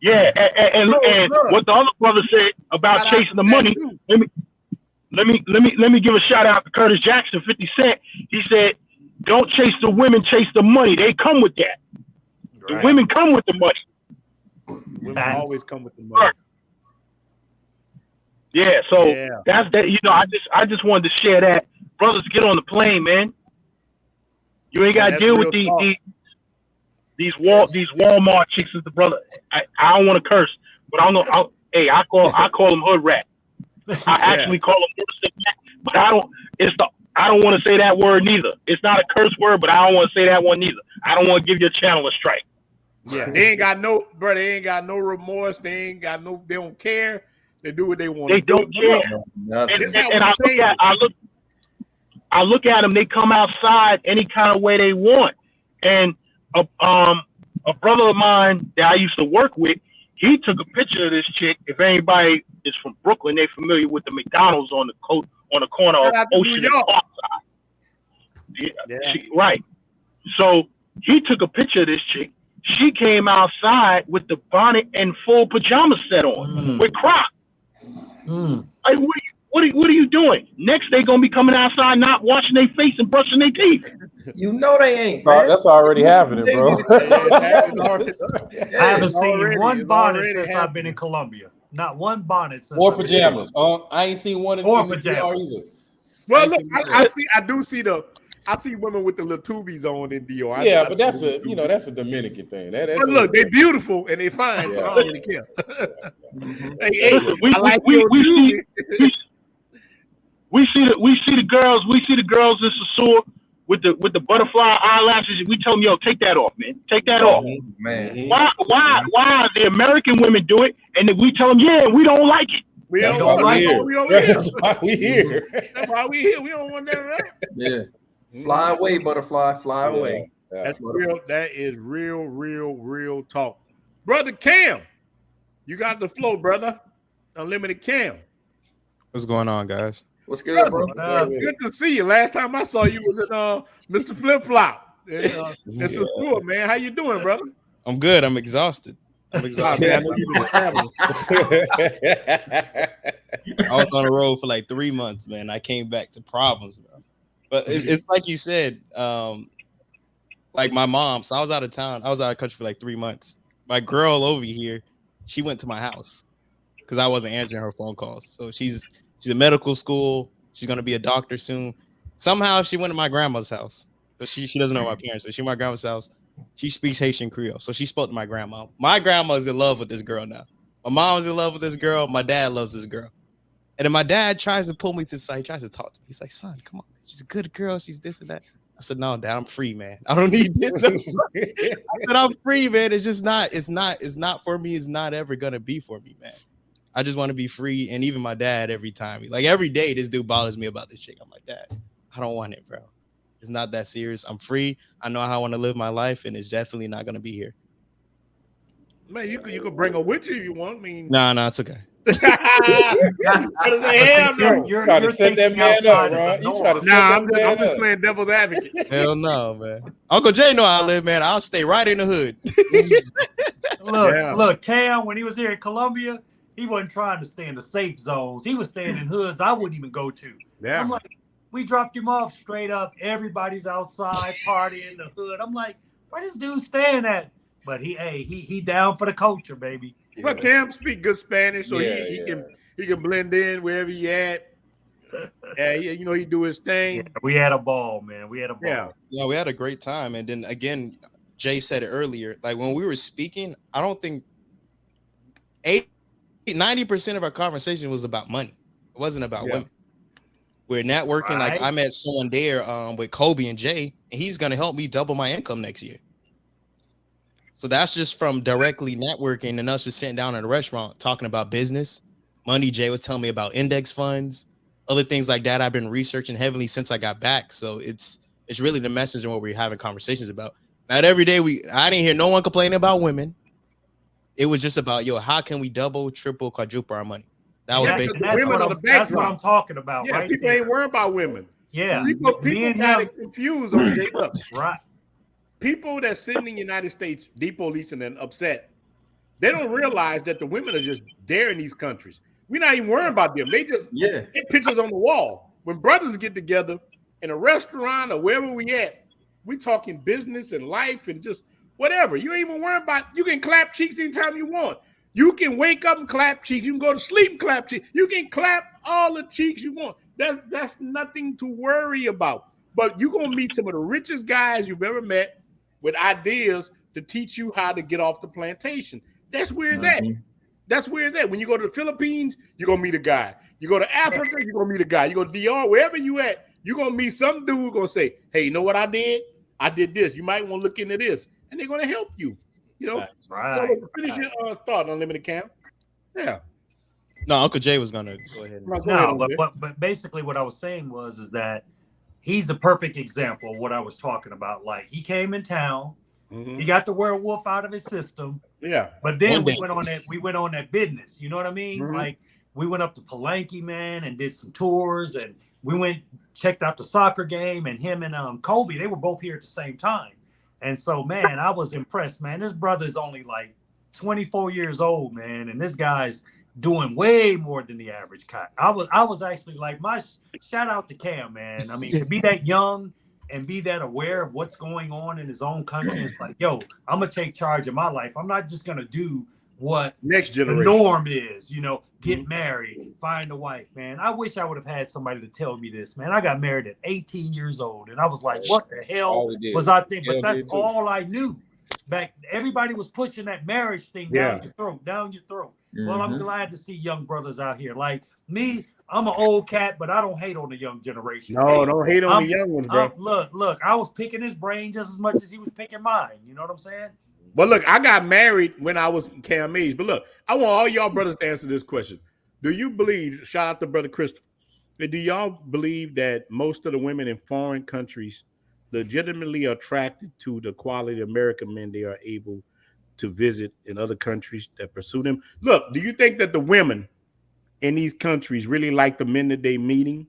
Yeah, and what the other brother said about chasing the money. Let me give a shout out to Curtis Jackson, 50 Cent. He said, "Don't chase the women, chase the money. They come with that. The women come with the money. Women always come with the money." Yeah, so that's that. You know, I just wanted to share that. Brothers, get on the plane, man. You ain't got to deal with these Walmart chicks as the brother. I don't want to curse, but I call them hood rat. I actually call them worse than that, but I don't want to say that word neither. It's not a curse word, but I don't want to say that one neither. I don't want to give your channel a strike. Yeah, they ain't got no remorse. They don't care. They do what they want. They don't care. And I look at them. They come outside any kind of way they want. And a brother of mine that I used to work with, he took a picture of this chick. If anybody is from Brooklyn, they're familiar with the McDonald's on the corner of Ocean and Parkside. Right. So he took a picture of this chick. She came outside with the bonnet and full pajama set on with Crocs. Like, what are you doing? Next, they gonna be coming outside not washing their face and brushing their teeth. You know they ain't. That's already happening, bro. I haven't seen one bonnet since I've been in Colombia. Not one bonnet. Or pajamas. I ain't seen one in pajamas either. Well, look, I see women with the little tubies on in DR. But that's a Dominican thing. That's look, they beautiful and they fine, so I don't really care. We see the girls in Sassour with the butterfly eyelashes. We tell them, yo, take that off, man. Take that off. Man. Why the American women do it and then we tell them, yeah, we don't like it. We don't like it. That's why we here. That's why we here. We don't want that, right? Yeah. Fly away, butterfly. Fly away. That's real. That is real talk. Brother Cam, you got the flow, brother. Unlimited Cam. What's going on, guys? What's good, bro? Good to see you. Last time I saw you was at Mr. Flip Flop. That's a tour, man. How you doing, brother? I'm good. I'm exhausted. I know you've been traveling. I was on the road for like 3 months, man. I came back to problems, bro. But it's like you said, like my mom. So I was out of town. I was out of country for like 3 months. My girl over here, she went to my house because I wasn't answering her phone calls. So she's in medical school. She's gonna be a doctor soon. Somehow she went to my grandma's house, but she doesn't know my parents. So she went to my grandma's house. She speaks Haitian Creole, so she spoke to my grandma. My grandma is in love with this girl now. My mom is in love with this girl. My dad loves this girl. And then my dad tries to pull me to the side. He tries to talk to me. He's like, son, come on. She's a good girl. She's this and that. I said, no, Dad, I'm free, man. I don't need this. I said, I'm free, man. It's just not. It's not for me. It's not ever going to be for me, man. I just want to be free. And even my dad, every day, this dude bothers me about this chick. I'm like, Dad, I don't want it, bro. It's not that serious. I'm free. I know how I want to live my life, and it's definitely not going to be here. Man, you could bring her with you if you want. I mean, no, it's okay. You're trying to set that man up, right? I'm just playing devil's advocate. Hell no, man. Uncle Jay know how I live, man. I'll stay right in the hood. Look, Cam, when he was here in Colombia, he wasn't trying to stay in the safe zones. He was staying in hoods I wouldn't even go to. Yeah. I'm like, we dropped him off straight up. Everybody's outside partying in the hood. I'm like, where this dude staying at? But he down for the culture, baby. But Cam speak good Spanish, so he can blend in wherever he at. He do his thing. Yeah, we had a ball, man. We had a ball. Yeah, we had a great time. And then again, Jay said it earlier. Like when we were speaking, I don't think 90% of our conversation was about money. It wasn't about women. We're networking. Right. Like I met someone there with Kobe and Jay, and he's gonna help me double my income next year. So that's just from directly networking and us just sitting down at a restaurant talking about business. Money Jay was telling me about index funds, other things like that. I've been researching heavily since I got back. So it's really the message and what we're having conversations about. Not every day I didn't hear no one complaining about women. It was just about, yo, how can we double, triple, quadruple our money? That was basically that's what I'm talking about. Yeah, right people there. ain't worried about women. Yeah, people got it confused on Jay. Look, right. People that sit in the United States depolicing and upset, they don't realize that the women are just there in these countries. We're not even worrying about them. They just get pictures on the wall. When brothers get together in a restaurant or wherever we at, we talking business and life and just whatever. You ain't even worrying about. You can clap cheeks anytime you want. You can wake up and clap cheeks. You can go to sleep and clap cheeks. You can clap all the cheeks you want. That's nothing to worry about. But you're gonna meet some of the richest guys you've ever met with ideas to teach you how to get off the plantation. That's where it's at. That's where it's at. When you go to the Philippines, you're gonna meet a guy. You go to Africa, you're gonna meet a guy. You go to DR, wherever you at, you're gonna meet some dude gonna say, hey, you know what I did? I did this. You might want to look into this. And they're gonna help you. You know, right. Finish your thought, Unlimited Cam. Yeah. No, Uncle Jay was gonna go ahead. But basically what I was saying is that he's a perfect example of what I was talking about. Like he came in town, he got the werewolf out of his system. Yeah. But then we went on that business. You know what I mean? Mhm. Like we went up to Palenque, man, and did some tours, and we went checked out the soccer game, and him and Kobe, they were both here at the same time. And so, man, I was impressed, man. This brother's only like 24 years old, man, and this guy's doing way more than the average cat. I was actually like, my shout out to Cam, man. I mean, to be that young and be that aware of what's going on in his own country, it's like, yo, I'm gonna take charge of my life. I'm not just gonna do what next generation the norm is, get married, find a wife, man. I wish I would have had somebody to tell me this, man. I got married at 18 years old, and I was like, what the hell was I thinking? But that's all I knew. Back, everybody was pushing that marriage thing down your throat. Well, I'm glad to see young brothers out here. Like me, I'm an old cat, but I don't hate on the young generation. No, don't hate on the young ones, bro. Look, I was picking his brain just as much as he was picking mine. You know what I'm saying? But look, I got married when I was Cam age. But look, I want all y'all brothers to answer this question. Do you believe, shout out to Brother Christopher, do y'all believe that most of the women in foreign countries legitimately attracted to the quality of American men they are able to visit in other countries that pursue them? Look, do you think that the women in these countries really like the men that they're meeting?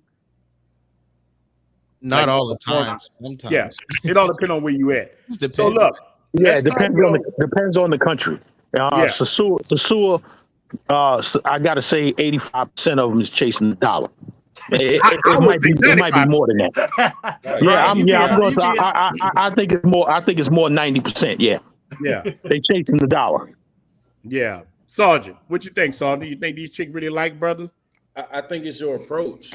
Not all the time. Sometimes. Yeah, it all depends on where you at. So look. Yeah, it depends on the country. Sasua, I gotta say 85% of them is chasing the dollar. It might be more than that. I think it's more. I think it's more 90%. Yeah. They chasing the dollar. Yeah, Sergeant, what you think, Sergeant? You think these chicks really like brothers? I think it's your approach.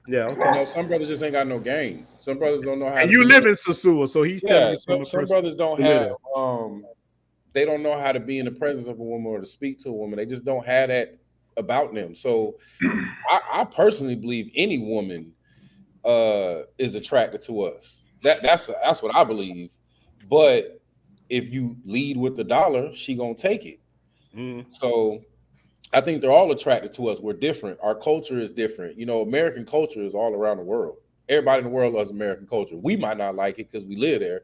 Yeah, okay. Some brothers just ain't got no game. Some brothers don't know how. And you live in Sasua, so he's telling you. Some brothers don't have. They don't know how to be in the presence of a woman or to speak to a woman. They just don't have that about them. So, I personally believe any woman is attracted to us. That's what I believe. But if you lead with the dollar, she gonna take it. So I think they're all attracted to us. We're different. Our culture is different. American culture is all around the world. Everybody in the world loves American culture. We might not like it because we live there,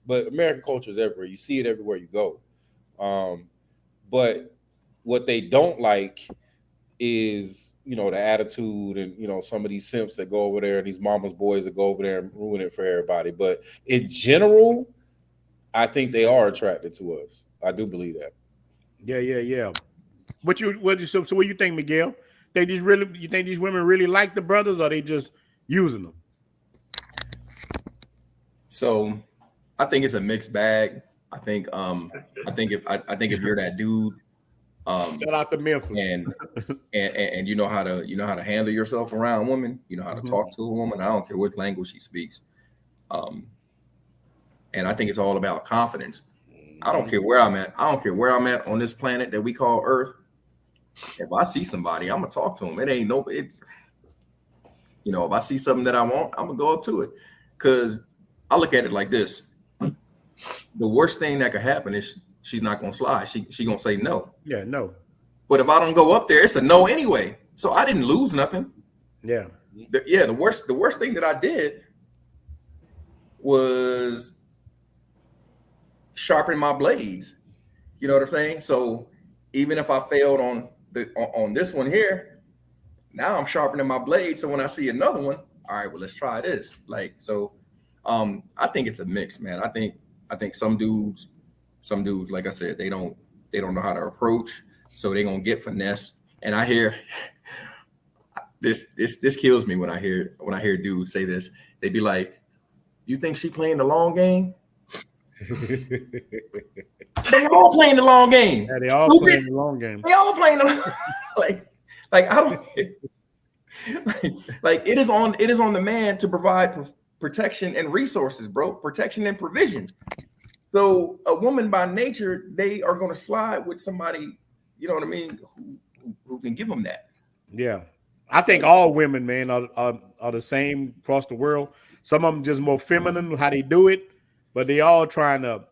but American culture is everywhere. You see it everywhere you go. But what they don't like is, the attitude and, some of these simps that go over there and these mama's boys that go over there and ruin it for everybody. But in general, I think they are attracted to us. I do believe that. Yeah. So what do you think, Miguel? You think these women really like the brothers, or are they just using them? So I think it's a mixed bag. I think if you're that dude, shout out to Memphis, and you know how to handle yourself around women, you know how to talk to a woman. I don't care what language she speaks. And I think it's all about confidence. I don't care where I'm at. I don't care where I'm at on this planet that we call Earth. If I see somebody, I'm gonna talk to them. You know, if I see something that I want, I'm gonna go up to it. Cause I look at it like this. The worst thing that could happen is she's not gonna slide. She gonna say no. Yeah, no. But if I don't go up there, it's a no anyway. So I didn't lose nothing. Yeah. The worst thing that I did was sharpen my blades. You know what I'm saying? So even if I failed on this one here, now I'm sharpening my blade. So when I see another one, all right, well, let's try this. Like, so I think it's a mix, man. I think some dudes, like I said, they don't know how to approach. So they're gonna get finesse. And I hear this kills me when I hear dudes say this. They be like, "You think she playing the long game?" They all playing the long game. Yeah, they all playing the long game. They all playing the like I don't like it is on the man to provide protection and resources, bro. Protection and provision. So a woman by nature, they are going to slide with somebody, you know what I mean, who can give them that. Yeah. I think all women, man, are the same across the world. Some of them just more feminine, how they do it, but they all trying to,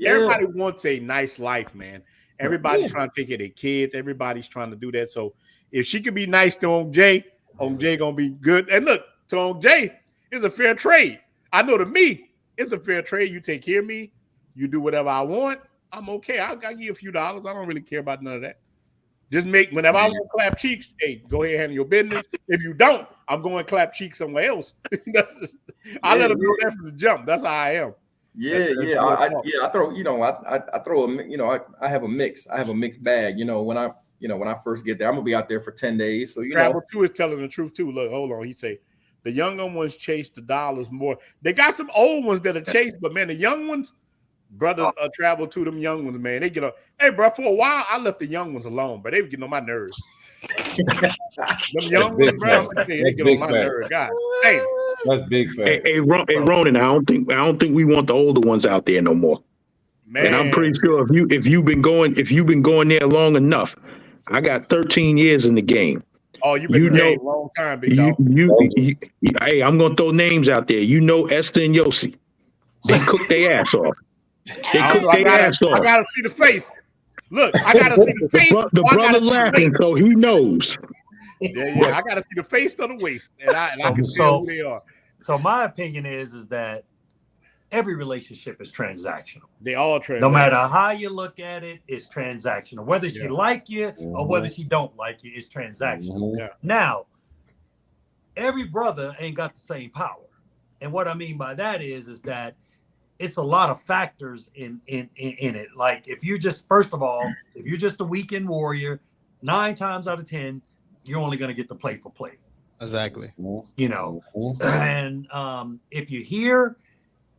everybody wants a nice life, man. Everybody's trying to take care of their kids. Everybody's trying to do that. So if she could be nice to On Jay gonna be good. And look, to On Jay, it's a fair trade. I know to me, it's a fair trade. You take care of me, you do whatever I want, I'm okay. I'll give you a few dollars. I don't really care about none of that. Just make, whenever I want to clap cheeks, hey, go ahead and handle your business. If you don't, I'm going to clap cheeks somewhere else. I let them know that from the jump. That's how I am. I throw, I throw a, I have a mix. I have a mixed bag. When I first get there, I'm gonna be out there for 10 days. So Travel 2 is telling the truth too. Look, hold on. He say the younger ones chase the dollars more. They got some old ones that are chased, but man, the young ones, brother, Travel 2, them young ones, man, they get up. Hey, bro, for a while I left the young ones alone, but they were getting on my nerves. Them young ones, bro, they get on my nerves. God, hey, that's big fact. Hey, Ronin, I don't think we want the older ones out there no more. Man. And I'm pretty sure if you've been going there long enough, I got 13 years in the game. Oh, you've been there a long time, big dog. Hey, I'm gonna throw names out there. Esther and Yossi. They cook their ass off. I gotta see the face. Look, I gotta see the face. The brother laughing, so he knows. Yeah. I gotta see the face of the waist, and I can tell who they are. So my opinion is that every relationship is transactional. They all transactional. No matter how you look at it, it's transactional. Whether she like you or whether she don't like you, it's transactional. Yeah. Now, every brother ain't got the same power. And what I mean by that is that it's a lot of factors in it. Like if you're just, first of all, if you're just a weekend warrior, 9 times out of 10, you're only going to get the play for play. Exactly. And if you hear,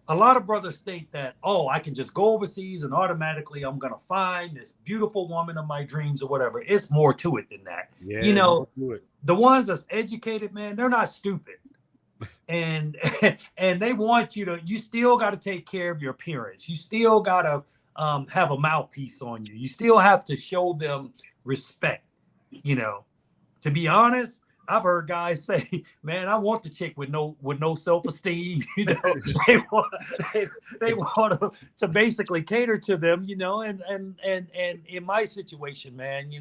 a lot of brothers think that, I can just go overseas and automatically I'm going to find this beautiful woman of my dreams or whatever. It's more to it than that. Yeah, the ones that's educated, man, they're not stupid. And they want you still got to take care of your appearance. You still got to have a mouthpiece on you. You still have to show them respect. To be honest, I've heard guys say, "Man, I want the chick with no self-esteem." They want to basically cater to them. And in my situation, man,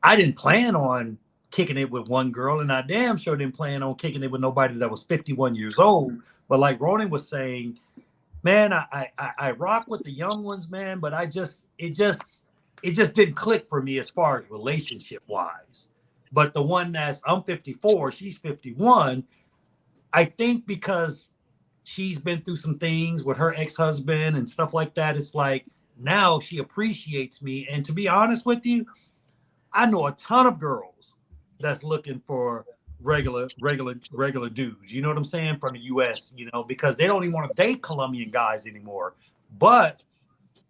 I didn't plan on kicking it with one girl, and I damn sure didn't plan on kicking it with nobody that was 51 years old. But like Ronin was saying, man, I rock with the young ones, man, but it just didn't click for me as far as relationship wise. But the one I'm 54, she's 51. I think because she's been through some things with her ex-husband and stuff like that, it's like now she appreciates me. And to be honest with you, I know a ton of girls that's looking for regular dudes. You know what I'm saying? From the US, because they don't even want to date Colombian guys anymore. But,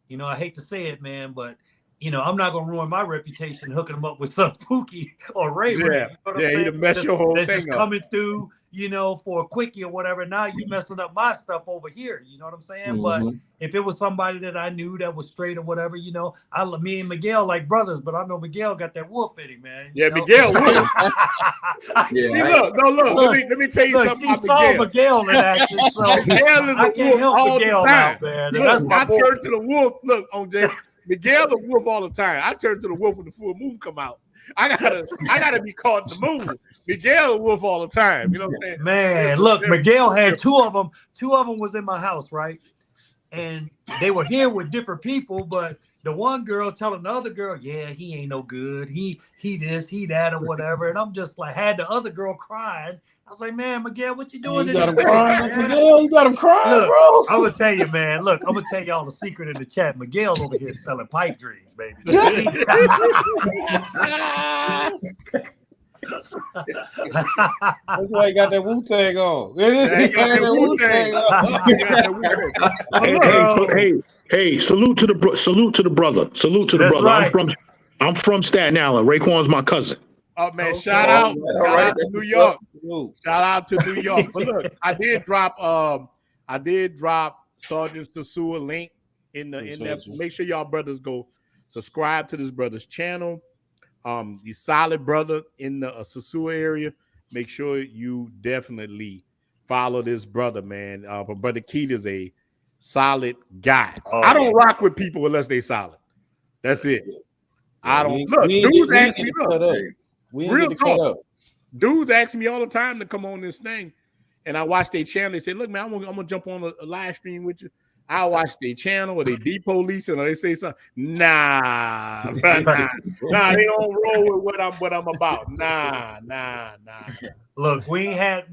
I hate to say it, man, but I'm not gonna ruin my reputation hooking them up with some Pookie or Ray. Yeah, you know what I'm saying? Mess your whole thing just up. Coming through, you know, for a quickie or whatever. Now you messing up my stuff over here. You know what I'm saying? But if it was somebody that I knew that was straight or whatever, you know, me and Miguel like brothers, but I know Miguel got that wolf in him, man. Yeah, know? Miguel wolf. Yeah. Look, let me tell you something about Miguel in action, so Miguel is I can't help all Miguel the time. out, man. Look, That's my I boy. turn to the wolf. Look, on Jay, Miguel the wolf all the time. I turn to the wolf when the full moon come out. I gotta be caught in the moon. Miguel the wolf all the time. You know what I'm saying? Man, look, Miguel had two of them. Two of them was in my house, right? And they were here with different people, but the one girl telling the other girl, yeah, he ain't no good. He this, he that, or whatever. And I'm just like, had the other girl crying. I was like, man, Miguel, what you doing? You got him crying, Miguel. You got him crying, look, bro. I'm gonna tell you, man. Look, I'm gonna tell y'all the secret in the chat. Miguel over here selling pipe dreams, baby. That's why he got that Wu-Tang on. Hey, salute to the brother. Salute to the brother. Right. I'm from Staten Island. Raekwon's my cousin. Oh man, shout out to New York. Shout out to New York. But look, I did drop Sergeant Sasua link in that. Make sure y'all brothers go subscribe to this brother's channel. The solid brother in the Sasua area. Make sure you definitely follow this brother, man. But Brother Keith is a solid guy. I don't rock with people unless they solid. That's it. I don't look. Dudes ask me, real talk. Dudes ask me all the time to come on this thing, and I watch their channel. They say, "Look, man, I'm gonna jump on a live stream with you." I watch their channel, or they depolicing, or they say something. Nah, they don't roll with what I'm about. Nah. Look, we ain't had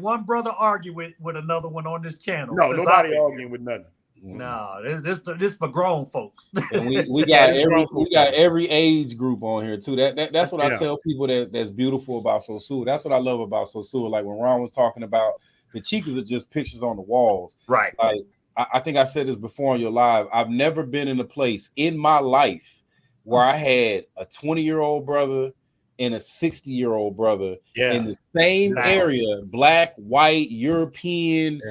one brother argue with another one on this channel. No, nobody arguing with nothing. No, this for grown folks. And we got every age group on here too. That's what I tell people that's beautiful about Sosua. That's what I love about Sosua. Like when Ron was talking about the chicas are just pictures on the walls. Right. Like I think I said this before on your live. I've never been in a place in my life where I had a 20-year-old brother and a 60-year-old brother in the same area, black, white, European,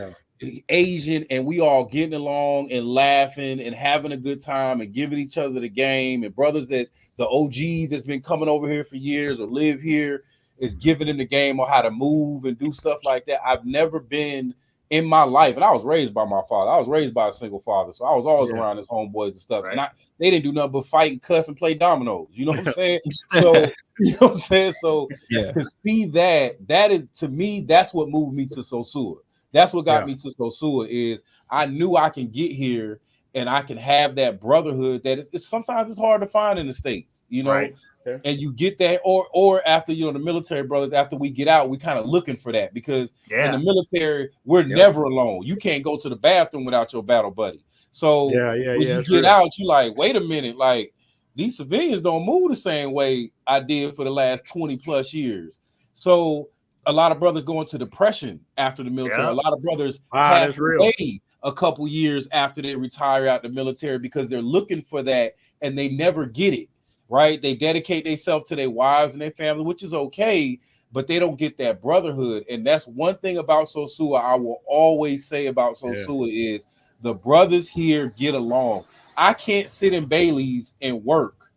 Asian, and we all getting along and laughing and having a good time and giving each other the game, and brothers that the OGs that's been coming over here for years or live here is giving them the game on how to move and do stuff like that. I've never been in my life, and I was raised by my father. I was raised by a single father, so I was always around his homeboys and stuff. And they didn't do nothing but fight and cuss and play dominoes. You know what I'm saying? So you know what I'm saying? So to see that is, to me, that's what moved me to Sosua. That's what got me to Sosua is I knew I can get here and I can have that brotherhood that is sometimes it's hard to find in the States, you know. Right. And you get that, or after, you know, the military brothers, after we get out, we kind of looking for that, because in the military, we're never alone. You can't go to the bathroom without your battle buddy. So when you get out, you like, wait a minute, like these civilians don't move the same way I did for the last 20 plus years. So a lot of brothers go into depression after the military. A lot of brothers pass away a couple years after they retire out the military because they're looking for that and they never get it. Right? They dedicate themselves to their wives and their family, which is okay, but they don't get that brotherhood. And that's one thing about Sosua I will always say about Sosua is the brothers here get along. I can't sit in Bailey's and work.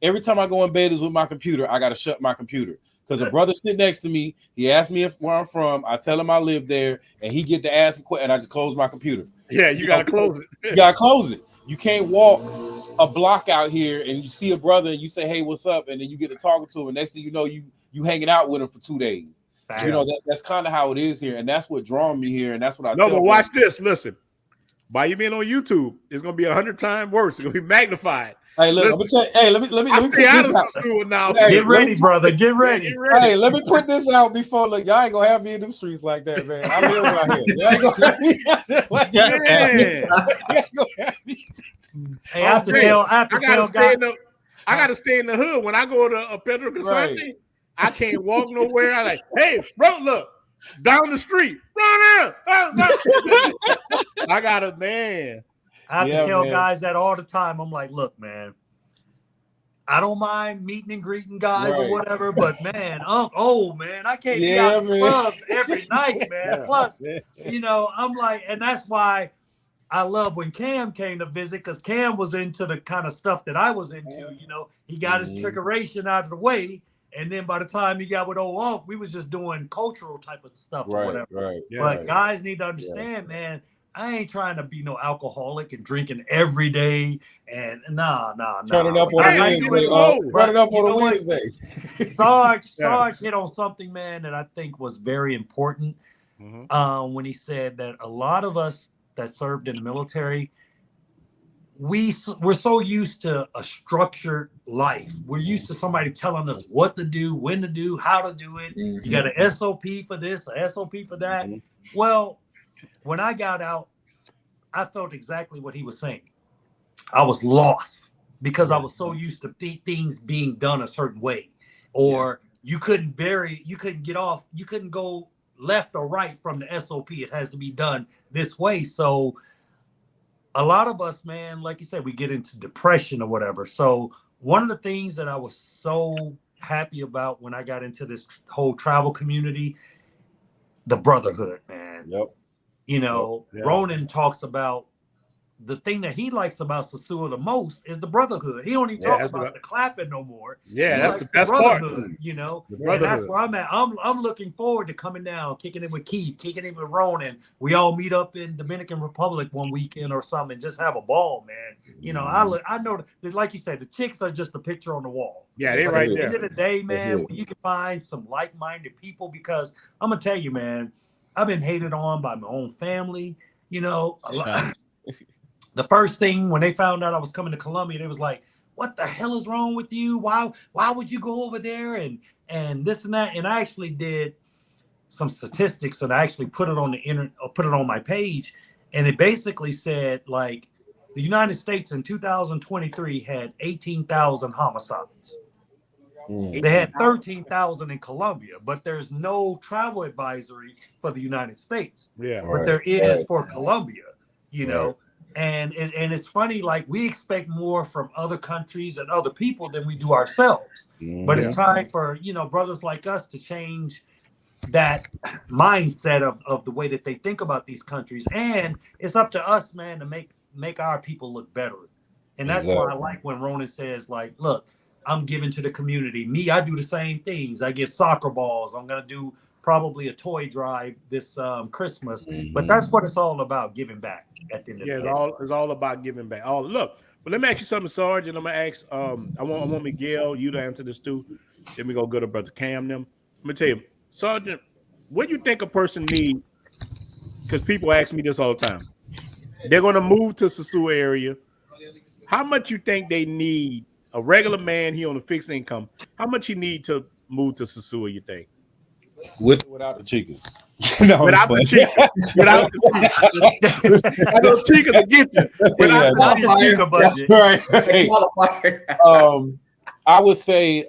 Every time I go in Bailey's with my computer, I got to shut my computer. Because a brother sit next to me, he asked me where I'm from, I tell him I live there, and he get to ask a question, and I just close my computer. Yeah, you got to close it. You got to close it. You can't walk a block out here and you see a brother and you say, hey, what's up? And then you get to talking to him. And next thing you know, you hanging out with him for 2 days. You know, that's kind of how it is here. And that's what drawn me here. And that's what I tell but watch this. Listen, by you being on YouTube, it's going to be 100 times worse. It's going to be magnified. Hey, look, let me stay out of Sosua now. Hey, get ready, brother. Get ready. Hey, let me put this out before. Look, y'all ain't gonna have me in them streets like that, man. I live out here. Y'all ain't gonna have me out there like that. Hey, I gotta stay in the hood. When I go to Pedro Casante, I can't walk nowhere. I like, hey, bro, look, down the street. Run out. I got a man. I have to tell guys that all the time. I'm like, look, man, I don't mind meeting and greeting guys or Right. whatever, but man, man, I can't be Yeah, out in man. clubs every night, man. Yeah. Plus, Yeah. you know, I'm like, and that's why I love when Cam came to visit, because Cam was into the kind of stuff that I was into. You know, he got his trickeration out of the way, and then by the time he got with old Unc, we was just doing cultural type of stuff or whatever. Right. Yeah. But guys need to understand, man, I ain't trying to be no alcoholic and drinking every day. And nah. Turn it up on a Wednesday. Turn it up on a Wednesday. Sarge hit on something, man, that I think was very important when he said that a lot of us that served in the military, we're so used to a structured life. We're used to somebody telling us what to do, when to do, how to do it. You got an SOP for this, a SOP for that. Well, when I got out, I felt exactly what he was saying. I was lost because I was so used to things being done a certain way, or you couldn't get off, you couldn't go left or right from the SOP. It has to be done this way. So a lot of us, man, like you said, we get into depression or whatever. So one of the things that I was so happy about when I got into this whole travel community, the Brotherhood, man. Yep. You know, Ronin talks about the thing that he likes about Sasua the most is the Brotherhood. He don't even talk about the clapping no more. Yeah, that's the best Brotherhood, part. you know, and that's where I'm at. I'm looking forward to coming down, kicking it with Keith, kicking it with Ronin. We all meet up in Dominican Republic one weekend or something, and just have a ball, man. You know, I know that, like you said, the chicks are just a picture on the wall. Yeah, they're right there. At the end of the day, man, when you can find some like-minded people, because I'm gonna tell you, man, I've been hated on by my own family. You know, the first thing when they found out I was coming to Colombia, they was like, "What the hell is wrong with you? Why would you go over there and this and that?" And I actually did some statistics, and I actually put it on the internet, put it on my page, and it basically said like the United States in 2023 had 18,000 homicides. They had 13,000 in Colombia, but there's no travel advisory for the United States. Yeah, but there is for Colombia, you know. And it's funny, like we expect more from other countries and other people than we do ourselves. But it's time for, you know, brothers like us to change that mindset of the way that they think about these countries. And it's up to us, man, to make our people look better. And that's why I like when Ronin says, like, look, I'm giving to the community. Me, I do the same things. I give soccer balls. I'm going to do probably a toy drive this Christmas. But that's what it's all about, giving back at the end of the day. It's all about giving back. Look, but let me ask you something, Sarge, and I'm going to ask, I want Miguel, you to answer this too. Then we go to Brother Cam them. Let me tell you, Sergeant, what do you think a person needs? Because people ask me this all the time. They're going to move to Sasua area. How much you think they need? A regular man, he on a fixed income. How much he need to move to Sasua, you think? Without the chickens. Without the chicken. Without the chicken. I know chickens will get you. Without the chicken budget. Right. I would say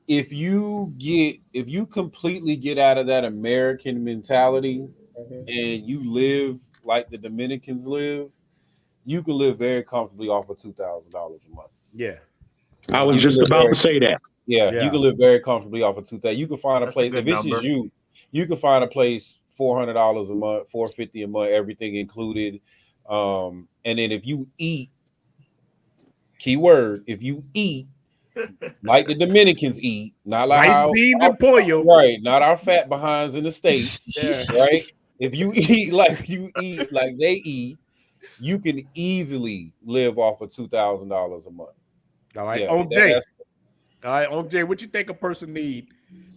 if you completely get out of that American mentality and you live like the Dominicans live, you can live very comfortably off of $2,000 a month. Yeah. I was just about to say that. Yeah, you can live very comfortably off of $2,000. You can find a place. If this is you can find a place $400 a month, $450 a month, everything included. And then if you eat, keyword, if you eat like the Dominicans eat, not like rice, beans, and pollo, right? Not our fat behinds in the States, right? If you eat like they eat, you can easily live off of $2,000 a month. All right, OJ. All right, OJ, what you think a person need?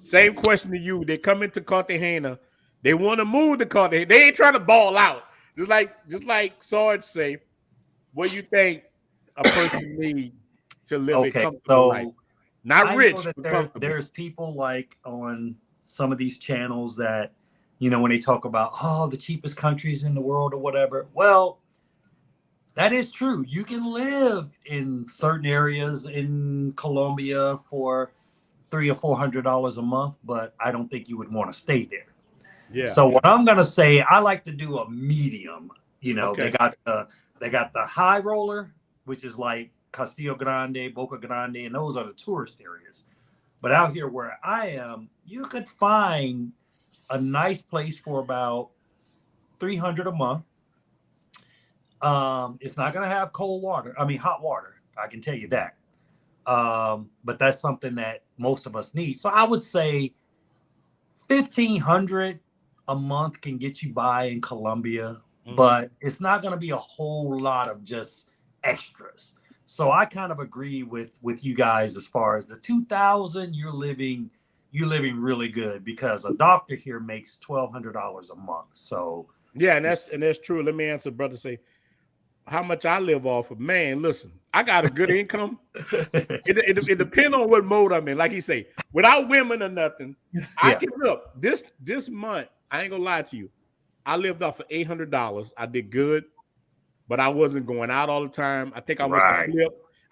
Same question to you. They come into Cartagena. They want to move to Cartagena. They ain't trying to ball out. Just like Sarge say, what do you think a person need to live a comfortable life? Not rich, but there's people like on some of these channels that, you know, when they talk about, the cheapest countries in the world or whatever. Well, that is true. You can live in certain areas in Colombia for $300 or $400 a month, but I don't think you would want to stay there. Yeah. So what I'm gonna say, I like to do a medium. You know, they got the high roller, which is like Castillo Grande, Boca Grande, and those are the tourist areas. But out here where I am, you could find a nice place for about $300 a month. It's not going to have hot water. I can tell you that. But that's something that most of us need. So I would say $1,500 a month can get you by in Colombia, but it's not going to be a whole lot of just extras. So I kind of agree with you guys as far as the 2,000. You're living really good, because a doctor here makes $1,200 a month. So yeah, and that's true. Let me answer, brother. Say how much I live off of. Man, listen, I got a good income. It depends on what mode I'm in. Like he say, without women or nothing, I can look this month. I ain't gonna lie to you. I lived off of $800. I did good, but I wasn't going out all the time. I think I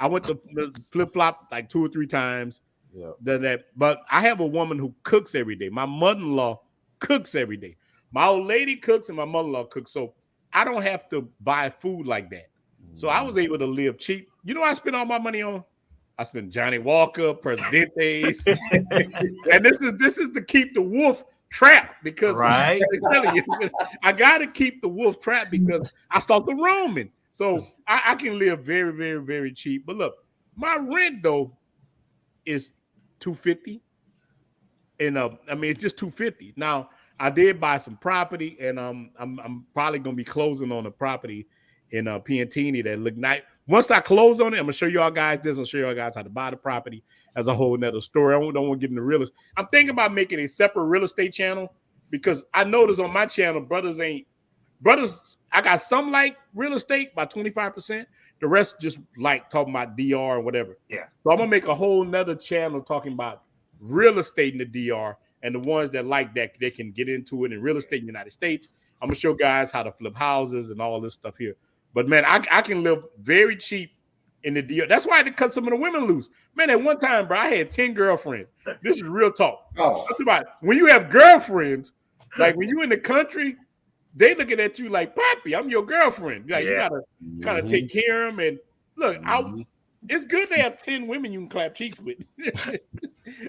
went to flip flop like 2 or 3 times. Yeah. But I have a woman who cooks every day. My mother-in-law cooks every day. My old lady cooks and my mother-in-law cooks. So I don't have to buy food like that. So I was able to live cheap. You know what I spent all my money on? I spent Johnny Walker, Presidentes. And this is to keep the wolf trapped, because I'm telling you, I got to keep the wolf trapped because I start the roaming. So I can live very, very, very cheap. But look, my rent though is $250, and it's just $250. Now I did buy some property, and I'm probably gonna be closing on a property in Piantini that look nice. Once I close on it, I'm gonna show y'all guys this. I'll show y'all guys how to buy the property. As a whole nother story. I don't want to get into real estate. I'm thinking about making a separate real estate channel, because I noticed on my channel, brothers. I got some like real estate by 25%. The rest just like talking about DR or whatever. Yeah. So I'm gonna make a whole nother channel talking about real estate in the DR, and the ones that like that, they can get into it in real estate in the United States. I'm gonna show guys how to flip houses and all this stuff here. But man, I can live very cheap in the DR. That's why I had to cut some of the women loose. Man, at one time, bro, I had 10 girlfriends. This is real talk. That's about when you have girlfriends, like when you in the country, they looking at you like, Pappy, I'm your girlfriend. Like you gotta kind of take care of them. And look, it's good to have 10 women you can clap cheeks with.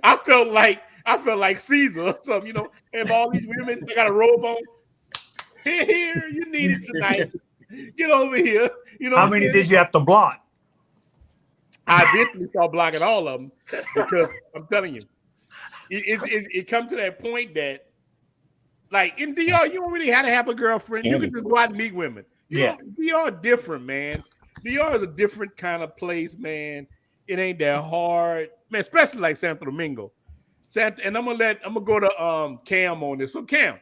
I felt like Caesar or something, you know, have all these women, they got a robe on. Here, you need it tonight. Get over here. You know, how many did you have to block? I eventually started blocking all of them, because I'm telling you, it comes to that point that, like in DR, you don't really have to have a girlfriend. You can just go out and meet women. You know, DR different, man. DR is a different kind of place, man. It ain't that hard, man. Especially like Santo Domingo. And I'm gonna go to Cam on this. So Cam,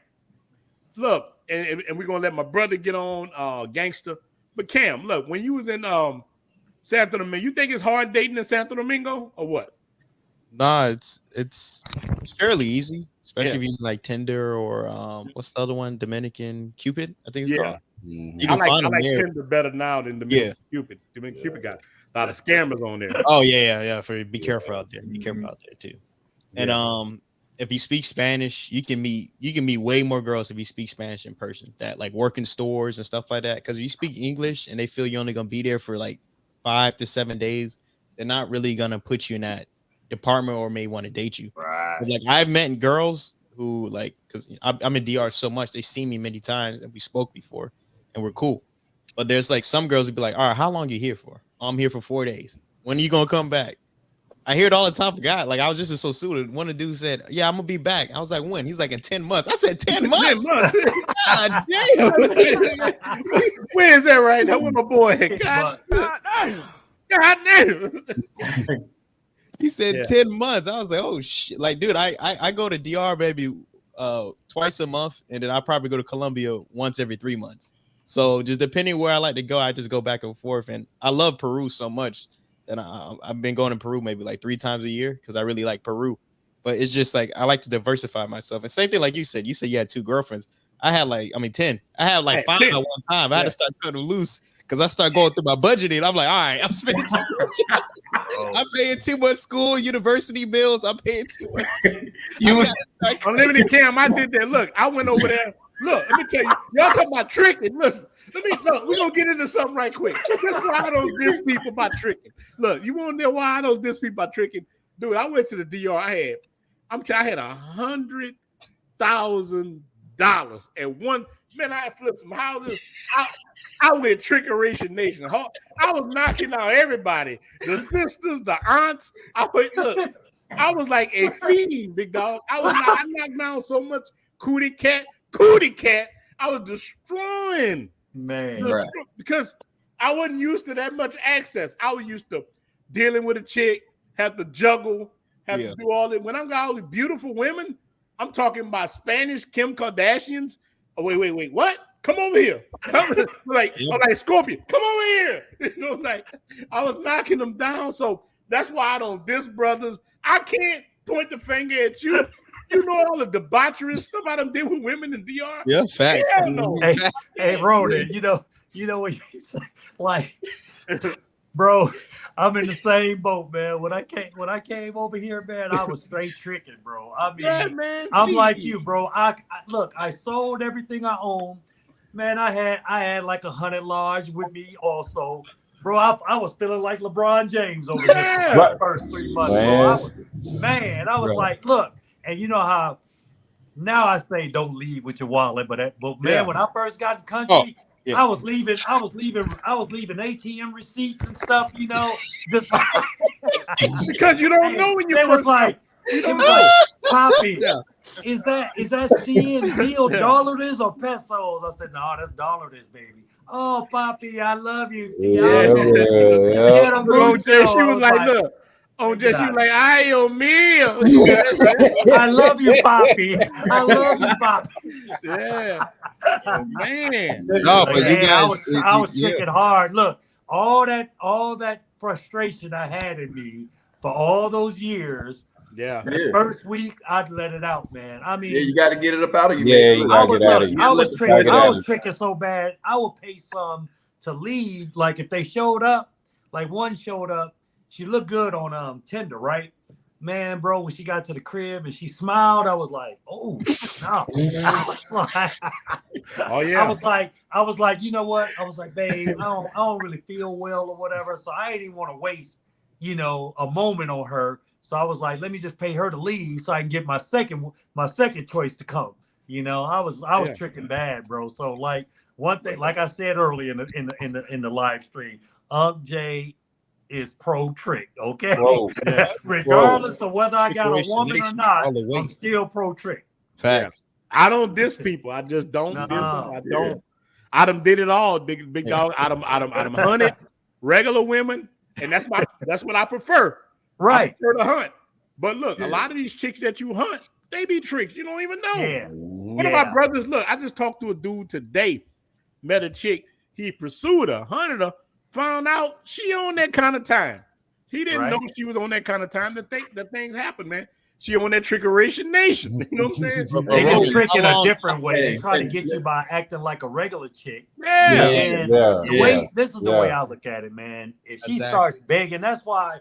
look, and we're gonna let my brother get on gangster. But Cam, look, when you was in Santo Domingo, you think it's hard dating in Santo Domingo or what? Nah, it's fairly easy, especially if you use like Tinder or what's the other one? Dominican Cupid, I think it's called. You can I like Tinder better now than Dominican Cupid. Dominican Cupid got a lot of scammers on there. Oh yeah. Be careful out there. Be careful out there too. And if you speak Spanish, you can meet way more girls if you speak Spanish in person. That like work in stores and stuff like that. Because if you speak English and they feel you're only gonna be there for like 5 to 7 days, they're not really gonna put you in that department or may want to date you. Right. But like I've met girls who like, because I'm in DR so much, they see me many times and we spoke before and we're cool. But there's like some girls would be like, all right, how long are you here for? Oh, I'm here for 4 days. When are you gonna come back? I hear it all the time. God, like I was just in Sosuda. One of the dudes said, yeah, I'm gonna be back. I was like, when? He's like, in 10 months. I said 10 months. God damn. Where is that right now? Where my boy? God damn. He said 10 months. I was like, oh shit. Like, dude, I go to DR maybe twice a month, and then I probably go to Colombia once every 3 months. So just depending where I like to go, I just go back and forth. And I love Peru so much that I've been going to Peru maybe like 3 times a year because I really like Peru. But it's just like I like to diversify myself. And same thing like you said. You said you had 2 girlfriends. I had 10. I had like 5 at one time. I had to start cutting loose because I started going through my budgeting. I'm like, all right, I'm spending too much. I'm paying too much school, university bills. I'm paying too much. Unlimited Cam, I did that. Look, I went over there. Look, let me tell you, y'all talking about tricking. Listen, look, we're gonna get into something right quick. That's why I don't diss people about tricking. Look, you wanna know why I don't diss people about tricking? Dude, I went to the DR. I had $100,000 and one man. I had flipped some houses. I went trickeration nation. I was knocking out everybody, the sisters, the aunts. I was like a fiend, big dog. I knocked down so much cootie cat. I was destroying, man, because I wasn't used to that much access. I was used to dealing with a chick, have to juggle, have to do all that. When I got all these beautiful women, I'm talking about Spanish Kim Kardashians. Oh, wait, what? Come over here. I'm like Scorpion, come over here. You know, like I was knocking them down. So that's why I don't diss brothers. I can't point the finger at you. You know all the debauchery stuff I done did with women in DR. Yeah, facts. Yeah, no. Hey, Ronin, you know what you say? Like, bro, I'm in the same boat, man. When I came over here, man, I was straight tricking, bro. I mean, man, I'm like you, bro. I sold everything I owned. Man, I had like 100 large with me also. Bro, I was feeling like LeBron James over here for the first 3 months, bro. I was like, look, and you know how now I say don't leave with your wallet, but man, when I first got in the country, I was leaving ATM receipts and stuff, you know, just because you don't know when you first was like, Poppy, is that CNB or dollars or pesos? I said, no, that's dollars, baby. Oh, Poppy, I love you. She was like, look. On just you like, ay, oh, mío. I love you, Poppy. I love you, Poppy. Yeah. Man. No, but you guys, I was tricking hard. Look, all that frustration I had in me for all those years. Yeah. First week, I'd let it out, man. I mean, you got to get it up out of you. Yeah, you got to get out of you. I was tricking so bad. I would pay some to leave. Like if they showed up, like one showed up. She looked good on Tinder, right? Man, bro, when she got to the crib and she smiled, I was like, oh no. I was like, you know what? I was like, babe, I don't really feel well or whatever. So I didn't want to waste, you know, a moment on her. So I was like, let me just pay her to leave so I can get my second choice to come. You know, I was tricking bad, bro. So like one thing, like I said earlier in the live stream, Jay is pro trick, okay? Regardless of whether I got a woman or not, I'm still pro trick. Facts. I don't diss people. I just don't diss them. I don't. I done did it all, big dog. I done hunted regular women, and that's what I prefer. Right. I prefer to hunt. But look, a lot of these chicks that you hunt, they be tricks. You don't even know. Yeah. One of my brothers, look, I just talked to a dude today, met a chick. He pursued her, hunted her, found out she on that kind of time. He didn't know she was on that kind of time. The things happen, man. She on that trickeration nation. You know what I'm saying? They just trick in a different way. They try to get you by acting like a regular chick. This is the way I look at it, man. If she starts begging, that's why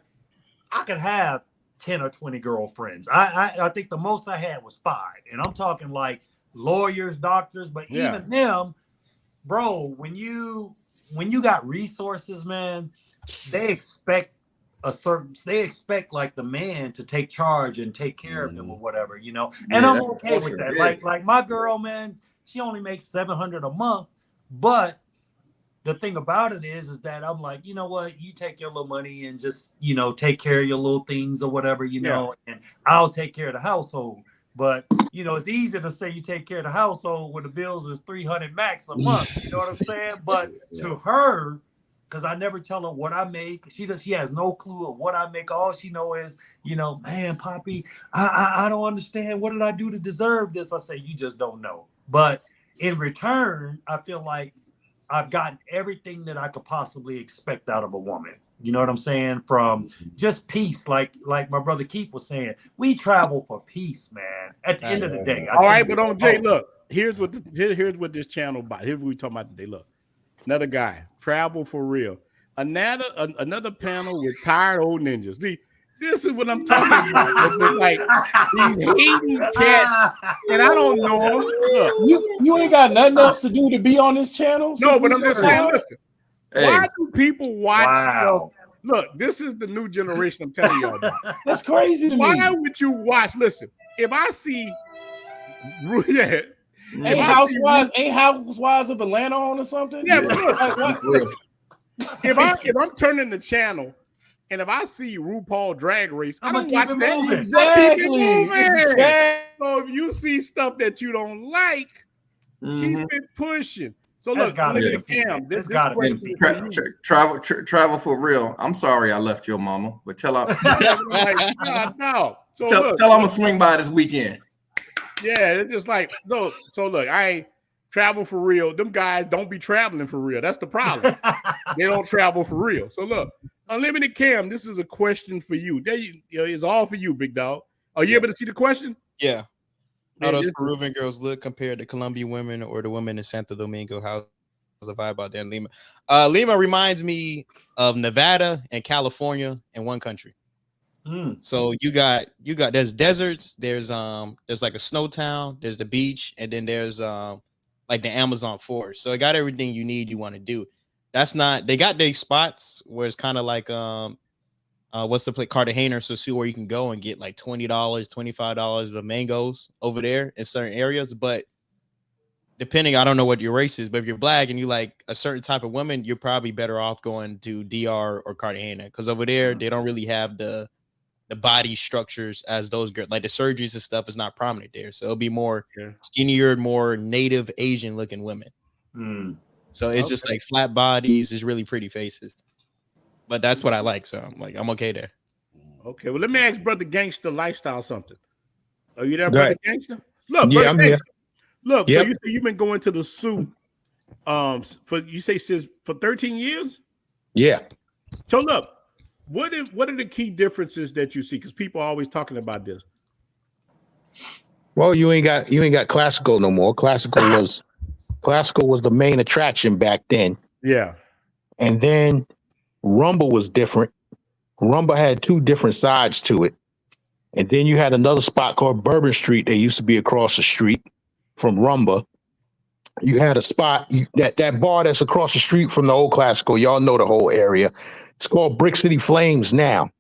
I could have 10 or 20 girlfriends. I think the most I had was 5. And I'm talking like lawyers, doctors, but even them, bro, when you got resources, man, they expect like the man to take charge and take care of them or whatever, you know. And I'm okay with that. Like my girl, man, she only makes $700 a month, but the thing about it is that I'm like, you know what, you take your little money and just, you know, take care of your little things or whatever, you know, and I'll take care of the household. But, you know, it's easy to say you take care of the household when the bills is $300 max a month. You know what I'm saying? But to her, because I never tell her what I make, she has no clue of what I make. All she know is, you know, man, Poppy, I don't understand. What did I do to deserve this? I say, you just don't know. But in return, I feel like I've gotten everything that I could possibly expect out of a woman. You know what I'm saying? From just peace, like my brother Keith was saying, we travel for peace, man. At the end of the day. All right, but on Jay, look, here's what this channel about. Here's what we talking about today. Look, another guy, travel for real. Another panel with tired old ninjas. This is what I'm talking about. It's like these hating cats, and I don't know them. Look, you ain't got nothing else to do to be on this channel. No, but I'm just saying, listen. Hey. Why do people watch stuff? Look, this is the new generation. I'm telling y'all about. That's crazy to me. Why would you watch? Listen, if I see, ain't Housewives of Atlanta on or something? Yeah, but listen, if I'm turning the channel. And if I see RuPaul Drag Race, I don't watch that. Exactly. So if you see stuff that you don't like, keep it pushing. So look, Cam, this travel for real. I'm sorry I left your mama, but tell her. No. So tell I'm gonna swing by this weekend. Yeah, it's just like so. Look, I travel for real. Them guys don't be traveling for real. That's the problem. They don't travel for real. So look. Unlimited Cam, this is a question for you. It's all for you, big dog. Are you able to see the question? Yeah. How those Peruvian girls look compared to Colombian women or the women in Santo Domingo? How's the vibe out there in Lima? Lima reminds me of Nevada and California in one country. So you got there's deserts, there's like a snow town, there's the beach, and then there's like the Amazon forest. So it got everything you need you want to do. That's not, they got their spots where it's kind of like what's the place, Cartagena, so see where you can go and get like $20, $25 of mangoes over there in certain areas. But depending, I don't know what your race is, but if you're black and you like a certain type of woman, you're probably better off going to DR or Cartagena, because over there they don't really have the body structures as those girls, like the surgeries and stuff is not prominent there. So it'll be more skinnier, more native Asian looking women. So it's just like flat bodies, is really pretty faces. But that's what I like. So I'm okay there. Okay. Well, let me ask Brother Gangster Lifestyle something. Are you there, Brother Gangster? Look, yeah, Brother I'm Gangster. Here. Look, so you've been going to the suit for 13 years? Yeah. So look, what are the key differences that you see? Because people are always talking about this. Well, you ain't got classical no more. Classical was the main attraction back then. Yeah. And then Rumble was different. Rumble had two different sides to it. And then you had another spot called Bourbon Street that used to be across the street from Rumba. You had a spot, that bar that's across the street from the old Classical. Y'all know the whole area. It's called Brick City Flames now.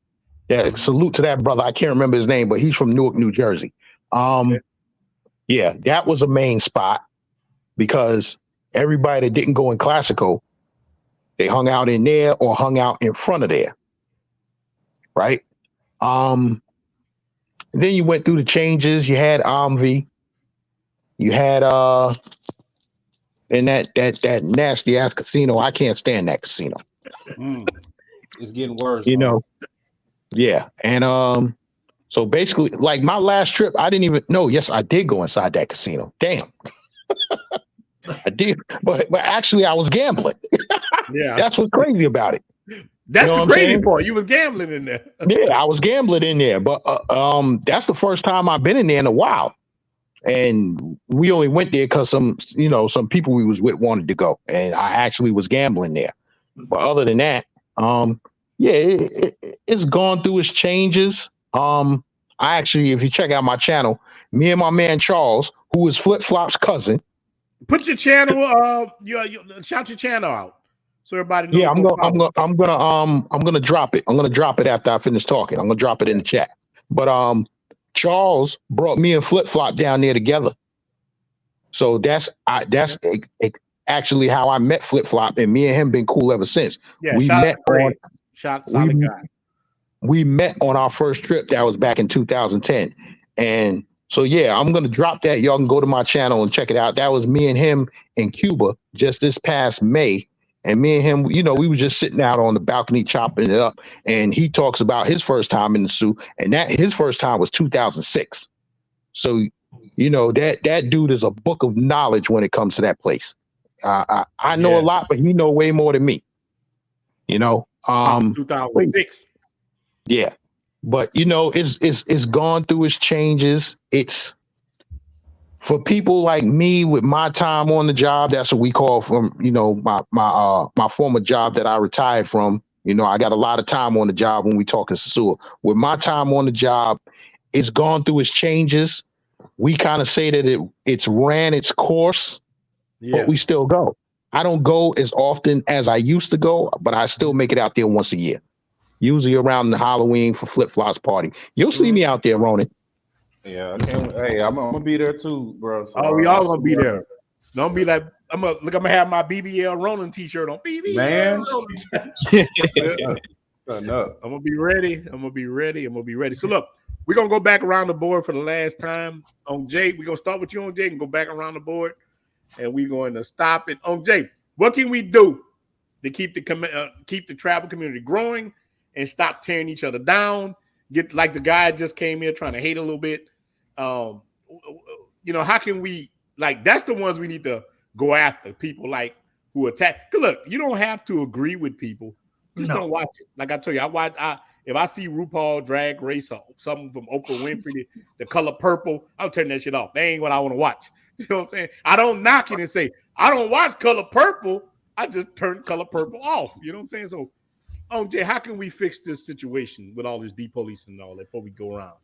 Salute to that brother. I can't remember his name, but he's from Newark, New Jersey. Yeah, that was a main spot because everybody that didn't go in Classical, they hung out in there or hung out in front of there. Right? Then you went through the changes. You had Omvi. You had and that nasty ass casino. I can't stand that casino. It's getting worse. You know. Yeah. And so basically, like my last trip, I didn't even know. Yes, I did go inside that casino. Damn. I did, but actually I was gambling. Yeah. That's what's crazy about it. That's the crazy part. You was gambling in there. Yeah, I was gambling in there, but that's the first time I've been in there in a while. And we only went there because some people we was with wanted to go, and I actually was gambling there. But other than that, it's gone through its changes. I actually, if you check out my channel, me and my man Charles, who is Flip Flop's cousin. Put your channel, shout your channel out so everybody knows. Yeah, I'm gonna drop it. I'm gonna drop it after I finish talking. I'm gonna drop it in the chat. But Charles brought me and Flip Flop down there together. So that's actually how I met Flip Flop, and me and him been cool ever since. Yeah, we met on our first trip. That was back in 2010. And so, yeah, I'm going to drop that. Y'all can go to my channel and check it out. That was me and him in Cuba just this past May. And me and him, we were just sitting out on the balcony chopping it up. And he talks about his first time in the zoo. And his first time was 2006. So, that dude is a book of knowledge when it comes to that place. I know a lot, but he know way more than me. 2006. Yeah. But it's gone through its changes. It's for people like me with my time on the job. That's what we call from my former job that I retired from. You know, I got a lot of time on the job when we talking Sasua. With my time on the job, it's gone through its changes. We kind of say that it's ran its course, but we still go. I don't go as often as I used to go, but I still make it out there once a year. Usually around the Halloween for Flip Flops party. You'll see me out there, Ronin. Yeah, hey, I'm gonna be there too, bro. So, we all gonna be there. Don't be like I'm gonna have my BBL Ronin t-shirt on. BBL Man. Ronin. I'm gonna be ready. So look, we're gonna go back around the board for the last time. On Jay, we're gonna start with you on Jay and go back around the board, and we're going to stop it on Jay. What can we do to keep the travel community growing and stop tearing each other down? Get like the guy just came here trying to hate a little bit. You know, how can we, like, that's the ones we need to go after, people like who attack. Look, you don't have to agree with people. Just don't watch it. Like I tell you, if I see RuPaul Drag Race or something from Oprah Winfrey, the color purple, I'll turn that shit off. That ain't what I want to watch. You know what I'm saying? I don't knock it and say, I don't watch color purple. I just turn color purple off. You know what I'm saying? So, Jay, how can we fix this situation with all this depolicing and all that before we go around?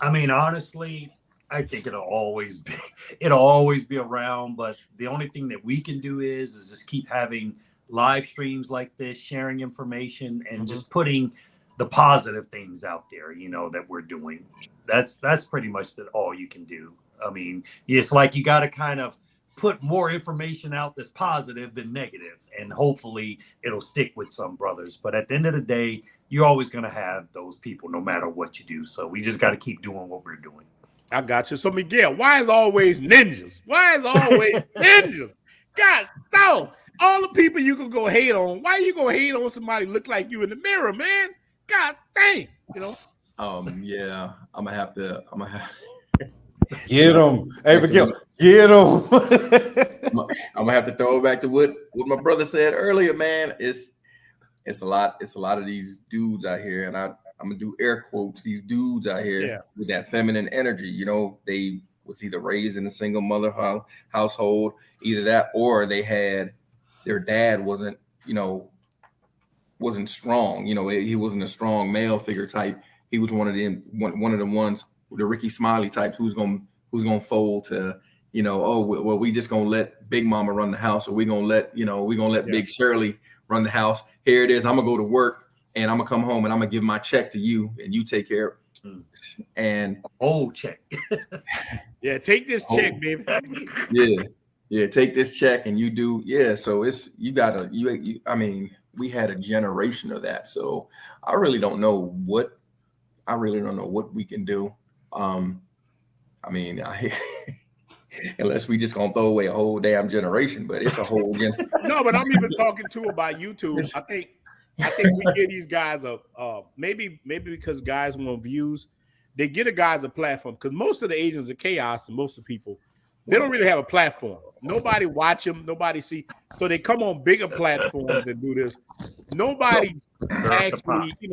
I mean, honestly, I think it'll always be around. But the only thing that we can do is just keep having live streams like this, sharing information, and just putting the positive things out there, you know, that we're doing. That's pretty much all you can do. I mean, it's like you got to kind of put more information out that's positive than negative, and hopefully it'll stick with some brothers. But at the end of the day, you're always going to have those people no matter what you do. So we just got to keep doing what we're doing. I got you. So Miguel, why is always ninjas? Why is always ninjas? God damn. All the people you can go hate on, why you gonna hate on somebody look like you in the mirror, man? God dang, you know. Yeah, I'm gonna have get him. Hey, Miguel, get him. I'm gonna have to throw it back to what my brother said earlier, man. It's a lot of these dudes out here, and I'm gonna do air quotes, these dudes out here with that feminine energy. You know, they was either raised in a single mother household, either that or they had their dad wasn't strong. You know, he wasn't a strong male figure type. He was one of the ones, the Ricky Smiley types, who's gonna fold to, you know, oh well, we just gonna let Big Mama run the house, or we gonna let Big Shirley run the house. Here it is. I'm gonna go to work and I'm gonna come home and I'm gonna give my check to you and you take care of it. And check. Yeah, take this check, baby. Yeah, take this check and you do. Yeah, so it's I mean, we had a generation of that. So I really don't know what we can do. I mean, unless we just gonna throw away a whole damn generation, but it's a whole generation. No, but I'm even talking too about YouTube. I think we give these guys maybe because guys want views, they get a guys a platform, because most of the agents of chaos and most of the people, they don't really have a platform. Nobody watch them. Nobody see. So they come on bigger platforms and do this. Nobody actually, you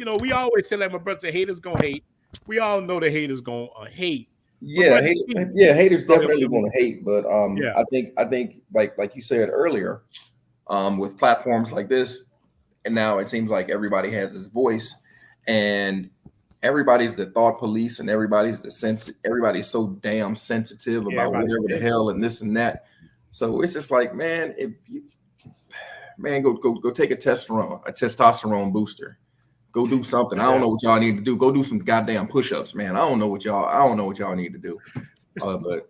know, we always say, like my brother said, haters gonna hate. We all know the haters gonna hate. Yeah, haters definitely want to hate, but I think like you said earlier, with platforms like this, and now it seems like everybody has his voice, and everybody's the thought police, and everybody's so damn sensitive about whatever the hell and this and that. So it's just like, man, go take a testosterone booster. Go do something. I don't know what y'all need to do. Go do some goddamn push-ups, man. I don't know what y'all need to do. But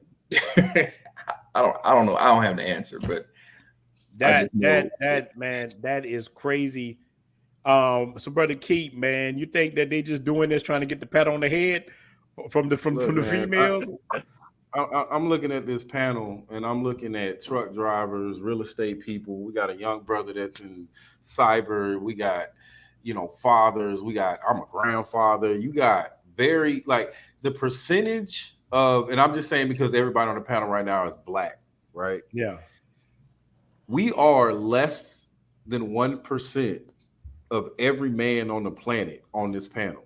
I don't know. I don't have the answer, but that is crazy. So brother Keith, man, you think that they just doing this trying to get the pat on the head from the females? I'm looking at this panel and I'm looking at truck drivers, real estate people. We got a young brother that's in cyber. We got, fathers. I'm a grandfather. You got the percentage of, and I'm just saying because everybody on the panel right now is black, right? Yeah. We are less than 1% of every man on the planet on this panel.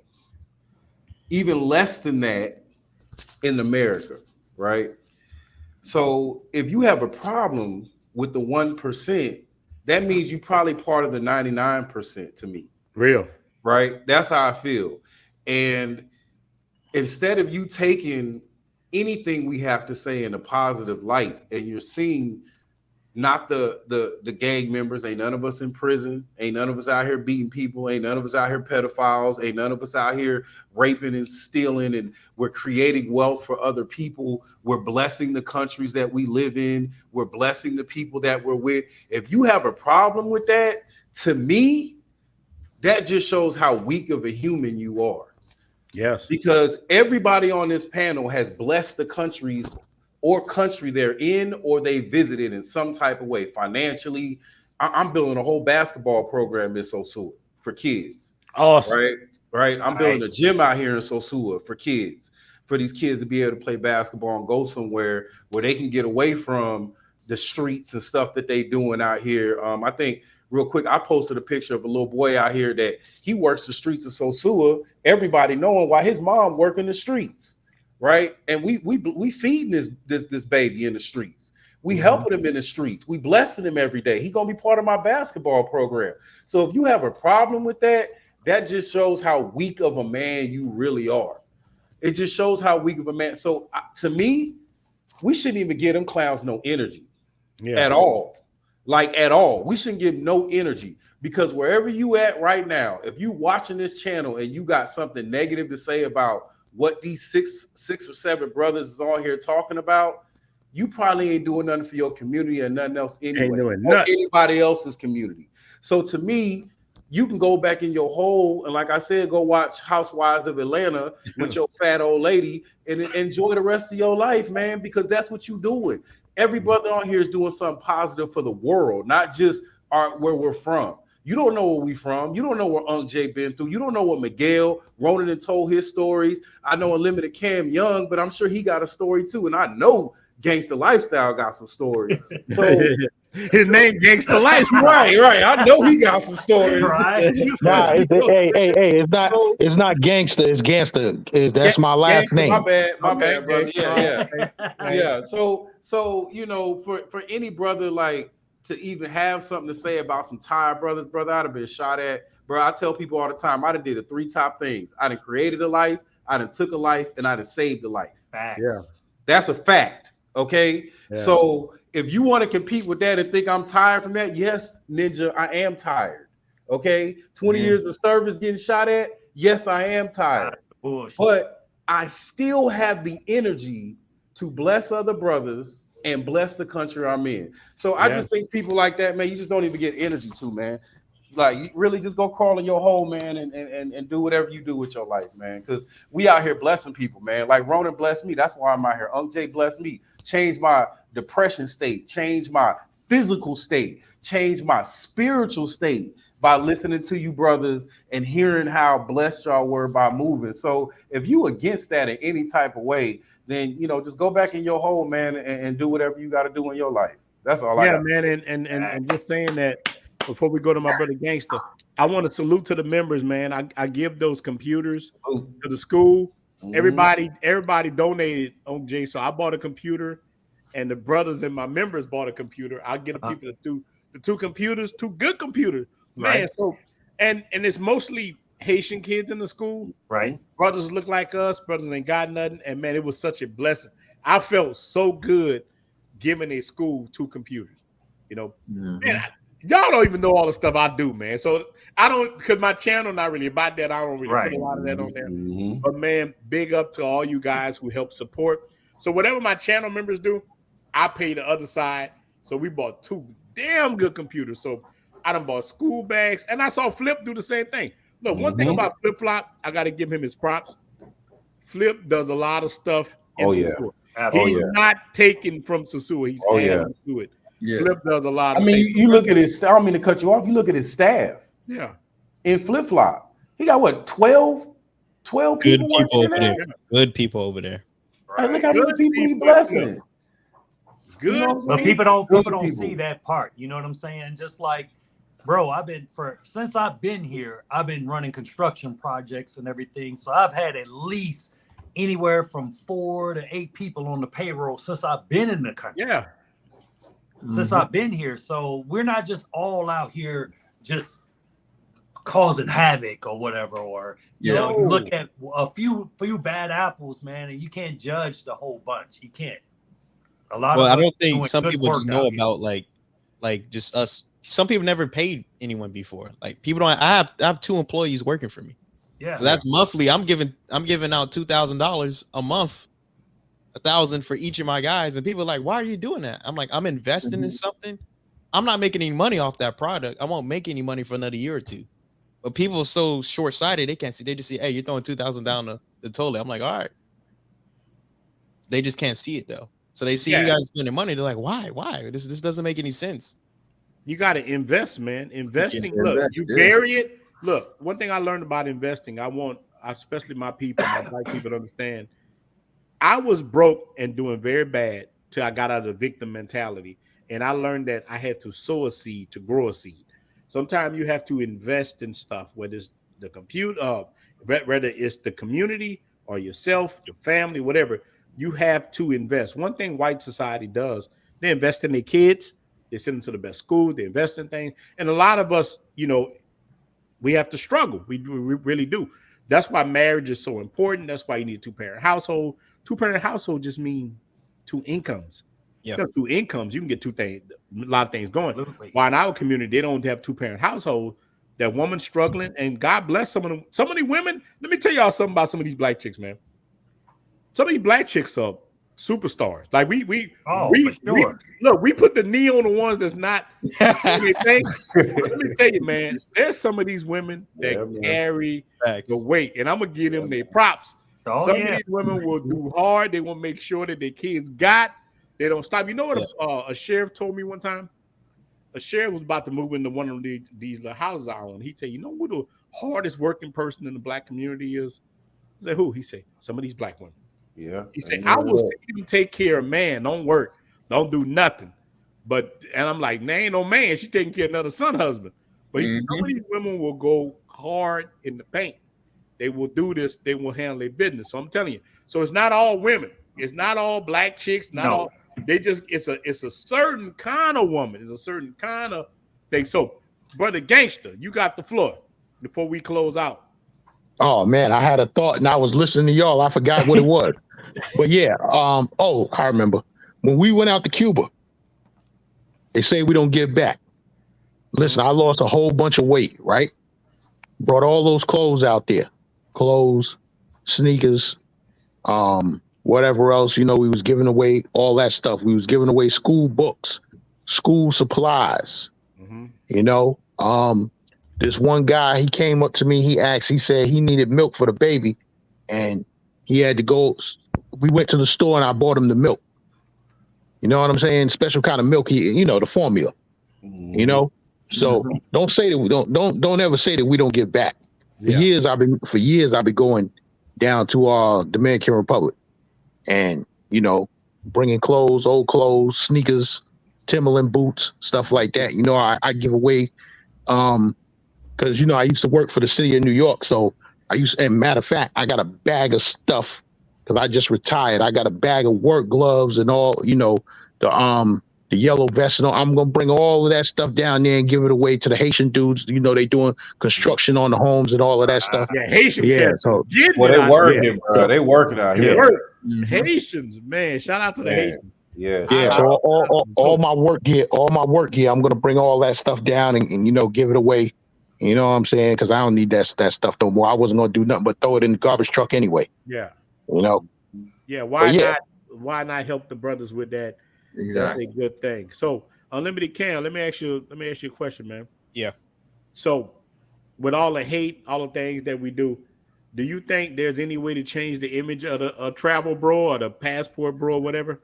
Even less than that in America, right? So if you have a problem with the 1%, that means you're probably part of the 99% to me. Real. Right? That's how I feel. And instead of you taking anything we have to say in a positive light, and you're seeing not the gang members, ain't none of us in prison, ain't none of us out here beating people, ain't none of us out here pedophiles, ain't none of us out here raping and stealing, and we're creating wealth for other people. We're blessing the countries that we live in. We're blessing the people that we're with. If you have a problem with that, to me, that just shows how weak of a human you are. Yes. Because everybody on this panel has blessed the countries or country they're in, or they visited in some type of way financially. I'm building a whole basketball program in Sosua for kids. Awesome. Right. I'm building a gym out here in Sosua for kids, for these kids to be able to play basketball and go somewhere where they can get away from the streets and stuff that they doing out here. I think real quick, I posted a picture of a little boy out here that he works the streets of Sosua. Everybody knowing why his mom working the streets. Right, and we feeding this baby in the streets. We helping him in the streets. We blessing him every day. He gonna be part of my basketball program. So if you have a problem with that, that just shows how weak of a man you really are. It just shows how weak of a man. So to me, we shouldn't even give them clowns no energy at all. Like at all, we shouldn't give no energy, because wherever you at right now, if you watching this channel and you got something negative to say about what these six or seven brothers is on here talking about, you probably ain't doing nothing for your community or nothing else anyway, or anybody else's community. So to me, you can go back in your hole and, like I said, go watch Housewives of Atlanta with your fat old lady and enjoy the rest of your life, man, because that's what you're doing. Every brother on here is doing something positive for the world, not just where we're from. You don't know where we from. You don't know what Unc Jay been through. You don't know what Miguel Ronin told his stories. I know Unlimited Cam Young, but I'm sure he got a story too. And I know Gangsta Lifestyle got some stories. So his name Gangsta Lifestyle. Right. I know he got some stories. Right. Nah, it's not gangster, it's gangster. That's my last name. My bad, brother. Yeah. So you know, for any brother like to even have something to say about some tired brothers, brother, I'd have been shot at. Bro, I tell people all the time, I done did the 3 top things. I done created a life, I done took a life, and I done saved a life. Facts. Yeah. That's a fact, okay? Yeah. So if you want to compete with that and think I'm tired from that, yes, Ninja, I am tired, okay? 20 years of service getting shot at, yes, I am tired. But I still have the energy to bless other brothers and bless the country I'm in. So I just think people like that, man, you just don't even get energy to, man. Like, you really just go crawl in your hole, man, and do whatever you do with your life, man. Because we out here blessing people, man. Like Ronin blessed me. That's why I'm out here. Unc Jay blessed me. Changed my depression state. Changed my physical state. Changed my spiritual state by listening to you brothers and hearing how blessed y'all were by moving. So if you against that in any type of way, then, you know, just go back in your hole, man, and do whatever you got to do in your life. That's all I got. Yeah, man, and just saying that before we go to my brother Gangster, I want to salute to the members, man. I give those computers to the school. Everybody donated on Jay, so I bought a computer, and the brothers and my members bought a computer. I'll get the people the two computers, 2 good computers, man. Right. So and it's mostly Haitian kids in the school, right? Brothers look like us, brothers ain't got nothing, and man, it was such a blessing. I felt so good giving a school 2 computers. You know, man, y'all don't even know all the stuff I do, man. So I don't, because my channel not really about that. I don't really put a lot of that on there. But man, big up to all you guys who help support. So whatever my channel members do, I pay the other side. So we bought 2 damn good computers. So I done bought school bags, and I saw Flip do the same thing. Look, one thing about Flip Flop, I got to give him his props. Flip does a lot of stuff in Sosua. He's not taken from Sosua. He's adding to it. Yeah. Flip does a lot of things. You look at his, I don't mean to cut you off. You look at his staff. Yeah. In Flip Flop, he got what, 12 good people over there. Good people over there. Right. Hey, look how many people he blessing. Good. You know, but people don't see that part. You know what I'm saying? Just like, bro, since I've been here, I've been running construction projects and everything. So I've had at least anywhere from 4 to 8 people on the payroll since I've been in the country. Yeah. since I've been here. So we're not just all out here just causing havoc or whatever, or you know, you look at a few bad apples, man, and you can't judge the whole bunch. You can't. A lot Well, of I us don't think doing some good people work just know out here. about like just us. Some people never paid anyone before. Like people don't. I have 2 employees working for me. Yeah. So that's monthly. I'm giving out $2,000 a month, 1,000 for each of my guys, and people are like, "Why are you doing that?" I'm like, "I'm investing in something. I'm not making any money off that product. I won't make any money for another year or 2." But people are so short sighted; they can't see. They just see, "Hey, you're throwing 2,000 down the toilet." I'm like, "All right." They just can't see it though. So they see you guys spending money. They're like, "Why? Why? This doesn't make any sense." You got to invest, man. Investing. Yeah, Look, invest, you yeah. bury it. Look, one thing I learned about investing, I want, especially my people, my black people, to understand. I was broke and doing very bad till I got out of the victim mentality, and I learned that I had to sow a seed to grow a seed. Sometimes you have to invest in stuff, whether it's the computer, whether it's the community or yourself, your family, whatever. You have to invest. One thing white society does, they invest in their kids. They send them to the best schools. They invest in things. And a lot of us, you know, we have to struggle. We really do. That's why marriage is so important. That's why you need a 2-parent household. 2-parent household just mean 2 incomes. Yeah. You know, 2 incomes. You can get 2 things, a lot of things going. Absolutely. While in our community, they don't have 2-parent household. That woman's struggling, and God bless some of them. Some of these women. Let me tell y'all something about some of these black chicks, man. Some of these black chicks are superstars. Like we for sure. look, we put the knee on the ones that's not anything. Let me tell you, man, there's some of these women that carry the weight, and I'm gonna give them their props. Some of these women will do hard. They will make sure that their kids got. They don't stop. You know what a sheriff told me one time? A sheriff was about to move into one of these little houses I own. He said, "You know who the hardest working person in the black community is?" I said, "Who?" He said, "Some of these black women." Yeah. He said, "I will see them take care of man, don't work, don't do nothing." And I'm like, "Nah, ain't no man. She's taking care of another son husband." But he said, "Some of these women will go hard in the paint. They will do this. They will handle their business." So I'm telling you. So it's not all women. It's not all black chicks. Not all. They just it's a certain kind of woman. It's a certain kind of thing. So, brother Gangster, you got the floor before we close out. Oh man, I had a thought and I was listening to y'all. I forgot what it was. But yeah, I remember. When we went out to Cuba, they say we don't give back. Listen, I lost a whole bunch of weight, right? Brought all those clothes out there. Clothes, sneakers, whatever else, you know, we was giving away all that stuff. We was giving away school books, school supplies, you know. This one guy, he came up to me, he said he needed milk for the baby, and he had to go. We went to the store and I bought him the milk. You know what I'm saying? Special kind of milk, you know, the formula. You know? So don't say that we don't ever say that we don't give back. For years I've been going down to Dominican Republic and, you know, bringing clothes, old clothes, sneakers, Timberland boots, stuff like that. You know, I give away because, you know, I used to work for the city of New York. So and matter of fact, I got a bag of stuff because I just retired. I got a bag of work gloves and all, you know, the yellow vest. I'm going to bring all of that stuff down there and give it away to the Haitian dudes. You know, they doing construction on the homes and all of that stuff. Yeah, Haitian cats. So, well, they working, bro. They working out here. Haitians, man. Shout out to the Haitians. Yeah. So all my work gear, I'm going to bring all that stuff down and, you know, give it away. You know what I'm saying? Because I don't need that stuff no more. I wasn't going to do nothing but throw it in the garbage truck anyway. Yeah. You know? Yeah. Why not help the brothers with that? Exactly. That's a good thing. So, Unlimited Cam, let me ask you a question, man. Yeah. So, with all the hate, all the things that we do you think there's any way to change the image of the travel bro or the passport bro or whatever?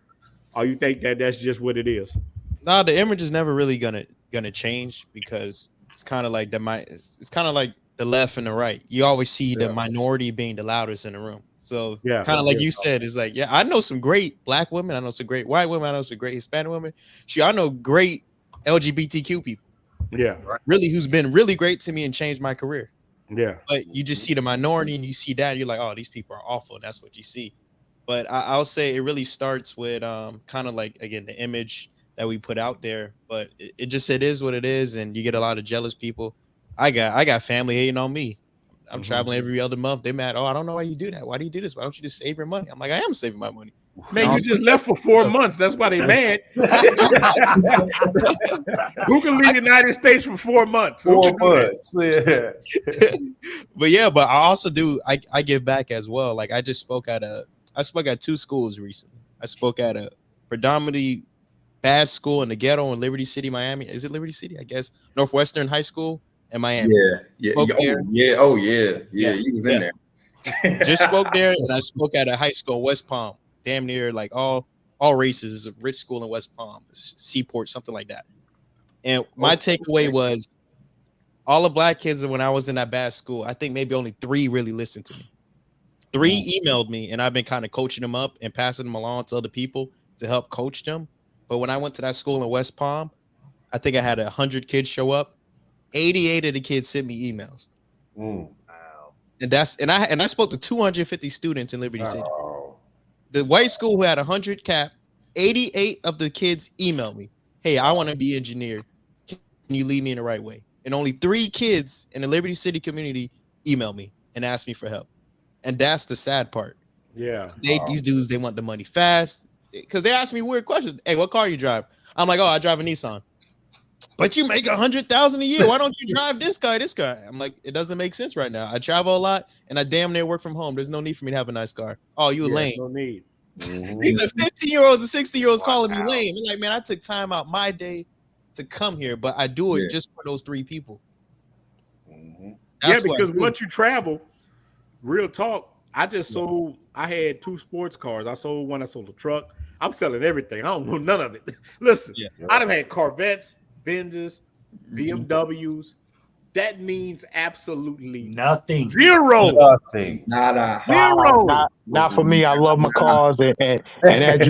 Or you think that that's just what it is? No, the image is never really gonna change because it's kind of like it's kind of like the left and the right. You always see the minority being the loudest in the room. So kind of like you said, it's like, I know some great black women, I know some great white women, I know some great Hispanic women. I know great LGBTQ people. Yeah. Really, who's been really great to me and changed my career. Yeah. But you just see the minority and you see that, and you're like, oh, these people are awful. And that's what you see. But I'll say it really starts with kind of like, again, the image. that we put out there. But it is what it is, and you get a lot of jealous people. I got family hating on me. I'm traveling every other month. They mad. Oh, I don't know why you do that. Why do you do this? Why don't you just save your money? I'm like, I am saving my money. Man, you just left for 4 months. That's why they mad. Who can leave the United States for 4 months? 4 months. Yeah. But I also do. I give back as well. Like I spoke at 2 schools recently. I spoke at a predominantly bad school in the ghetto in Liberty City, Miami. Is it Liberty City? I guess Northwestern High School in Miami. Yeah. You was in there. Just spoke there, and I spoke at a high school in West Palm. Damn near like all races. Is a rich school in West Palm, Seaport, something like that. And my takeaway was all the black kids when I was in that bad school, I think maybe only 3 really listened to me. 3 emailed me, and I've been kind of coaching them up and passing them along to other people to help coach them. But when I went to that school in West Palm, I think I had 100 kids show up. 88 of the kids sent me emails. Wow. And I spoke to 250 students in Liberty City. The white school who had 100 cap, 88 of the kids emailed me, hey, I want to be engineer. Can you lead me in the right way? And only 3 kids in the Liberty City community emailed me and asked me for help. And that's the sad part. Yeah. These dudes, they want the money fast. Because they ask me weird questions. Hey, what car you drive? I'm like, oh, I drive a Nissan. But you make $100,000 a year. Why don't you drive this guy? I'm like, it doesn't make sense right now. I travel a lot and I damn near work from home. There's no need for me to have a nice car. Oh, you lame. No need. These are 15-years and 60-years calling me lame. I'm like, man, I took time out my day to come here, but I do it just for those 3 people. Yeah, because once you travel, real talk, I had 2 sports cars. I sold one, I sold a truck. I'm selling everything. I don't know none of it. Listen, I done had Corvettes, Benzes, BMWs. That means absolutely nothing. Zero. Nothing. Nada. Zero. Not for me. I love my cars, and as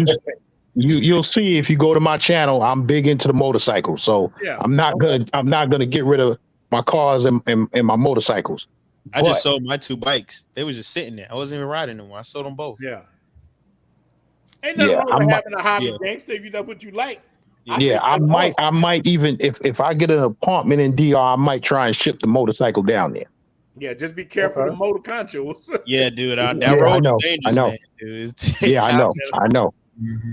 you'll see if you go to my channel, I'm big into the motorcycles. So I'm not gonna get rid of my cars and my motorcycles. I just sold my 2 bikes. They was just sitting there. I wasn't even riding them. I sold them both. Yeah. Ain't nothing wrong with having a hobby, gangster, if that's what you like. I might even if I get an apartment in DR, I might try and ship the motorcycle down there. Yeah, just be careful of the motor conchos. Yeah, dude, that road is dangerous. I know. Man, dude. Yeah, I know.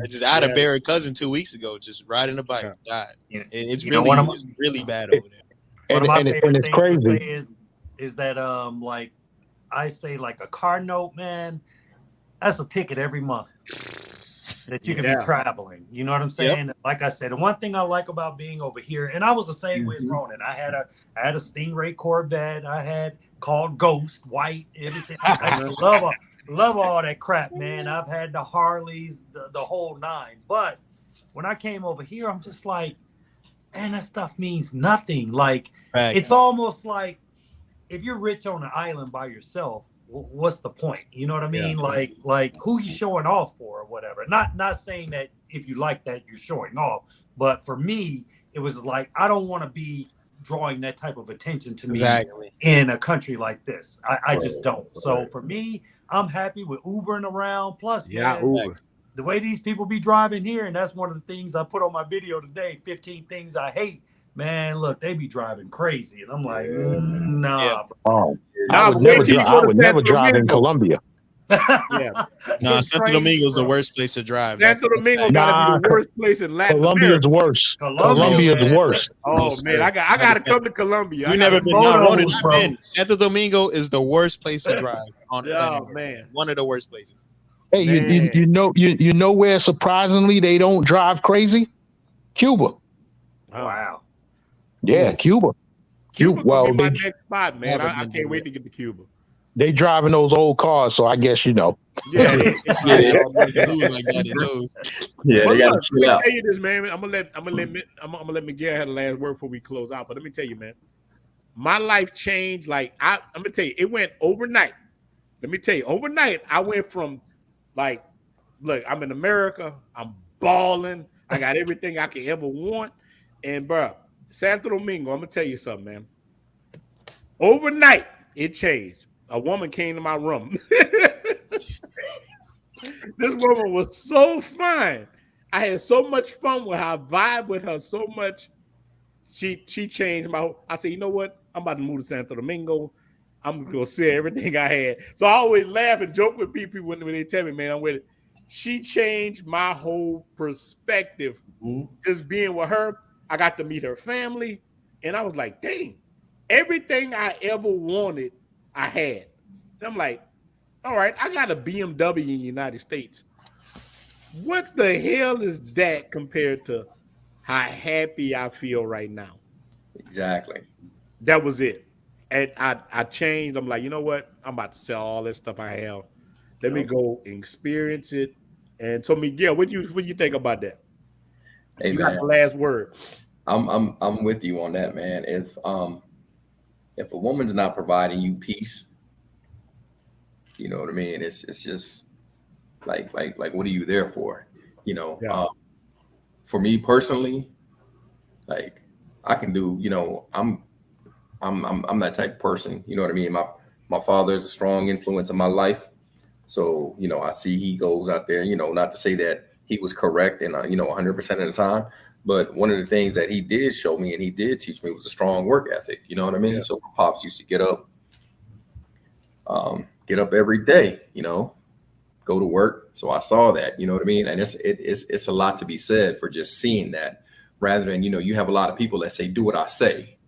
I just had a buried cousin 2 weeks ago, just riding a bike, died. It's really bad over there. One of my favorite it's things crazy. to say is that like I say, like a car note, man, that's a ticket every month that you can be traveling. You know what I'm saying? Yep. Like I said, the one thing I like about being over here, and I was the same way as Ronin. I had a Stingray Corvette. I had called Ghost, white, everything. I love all that crap, man. I've had the Harleys, the whole 9. But when I came over here, I'm just like, man, that stuff means nothing. Like, it's almost like if you're rich on an island by yourself, what's the point? You know what I mean? Yeah. Like who you showing off for or whatever. Not saying that if you like that you're showing off, but for me, it was like I don't want to be drawing that type of attention to me in a country like this. I just don't. So for me, I'm happy with Ubering around. Plus, man, the way these people be driving here, and that's one of the things I put on my video today, 15 things I hate. Man, look, they be driving crazy. And I'm like, nah. Oh, I would never drive in Colombia. Santo Domingo is the worst place to drive. Santo Domingo gotta be the worst place in Latin Colombia's America. worse. Colombia's worse. Oh man, I gotta come to Colombia. You never been down. I've been. Santo Domingo is the worst place to drive. Man, one of the worst places. Hey, you know where surprisingly they don't drive crazy? Cuba. Oh, wow. Yeah, Cuba. Well, my next spot, man. I can't wait to get to Cuba. They driving those old cars, so I guess you know. Yeah, they got to chill out. Tell you this, man. I'm gonna let Miguel have the last word before we close out. But let me tell you, man, my life changed. Like I'm gonna tell you, it went overnight. Let me tell you, overnight, I went from like, look, I'm in America, I'm balling, I got everything I could ever want, and bro. Santo Domingo, I'm gonna tell you something, man. Overnight, it changed. A woman came to my room. This woman was so fine. I had so much fun with her. I vibe with her so much. She changed my whole. I said, you know what? I'm about to move to Santo Domingo. I'm gonna sell everything I had. So I always laugh and joke with people when they tell me, man, I'm with it. She changed my whole perspective. Just being with her, I got to meet her family, and I was like, dang, everything I ever wanted, I had. And I'm like, all right, I got a BMW in the United States. What the hell is that compared to how happy I feel right now? Exactly. That was it. And I changed. I'm like, you know what? I'm about to sell all this stuff I have. Let me go and experience it. And so, Miguel, what you think about that? Hey, you man, got the last word. I'm with you on that, man. If a woman's not providing you peace, you know what I mean? It's just like what are you there for? You know, Yeah. For me personally, like I can do, you know, I'm that type of person. You know what I mean? My father is a strong influence in my life. So, you know, I see he goes out there, you know, not to say that he was correct and, you know, 100% of the time, but one of the things that he did show me and he did teach me was a strong work ethic. You know what I mean? Yeah. So my pops used to get up every day, you know, go to work. So I saw that, you know what I mean? And it's a lot to be said for just seeing that rather than, you know, you have a lot of people that say, do what I say,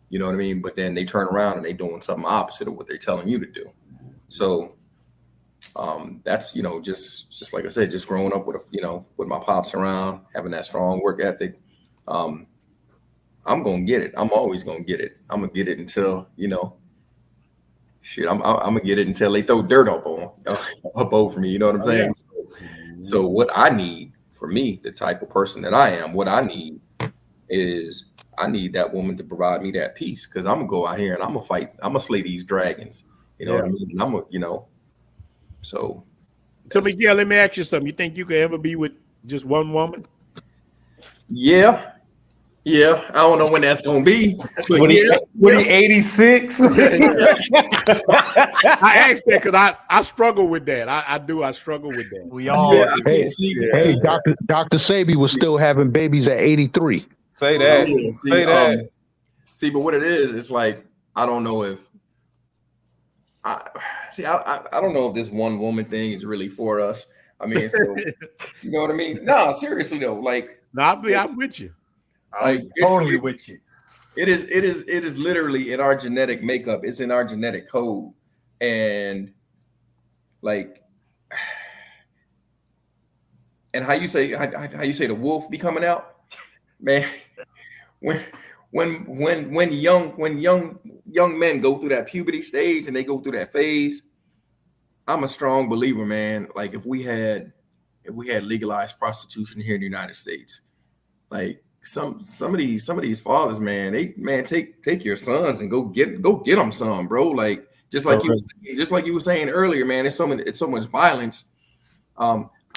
you know what I mean? But then they turn around and they doing something opposite of what they're telling you to do. So that's, you know, just like I said, just growing up with, you know, with my pops around, having that strong work ethic. I'm going to get it. I'm always going to get it. I'm going to get it until, you know, shit, I'm going to get it until they throw dirt up over me. You know what I'm saying? Yeah. So what I need for me, the type of person that I am, what I need is I need that woman to provide me that peace. Cause I'm gonna go out here and I'm gonna fight. I'm gonna slay these dragons. You know what I mean? And I'm gonna, you know, so Miguel, let me ask you something. You think you could ever be with just one woman? Yeah. I don't know when that's gonna be. But when he 86. I asked that because I struggle with that. I struggle with that. We all Hey, Dr. Sabi was still having babies at 83. Say that. Say that. See, but what it is, it's like I don't know if I don't know if this one woman thing is really for us. I mean, so you know what I mean? No, seriously though, like I'm with you. Like I'm totally with you. It is literally in our genetic makeup. It's in our genetic code, and like, and how you say the wolf be coming out, man. When young men go through that puberty stage and they go through that phase, I'm a strong believer, man. Like if we had legalized prostitution here in the United States, like some of these fathers, man, take your sons and go get them some, bro. Like just like you were saying earlier, man. It's so much violence.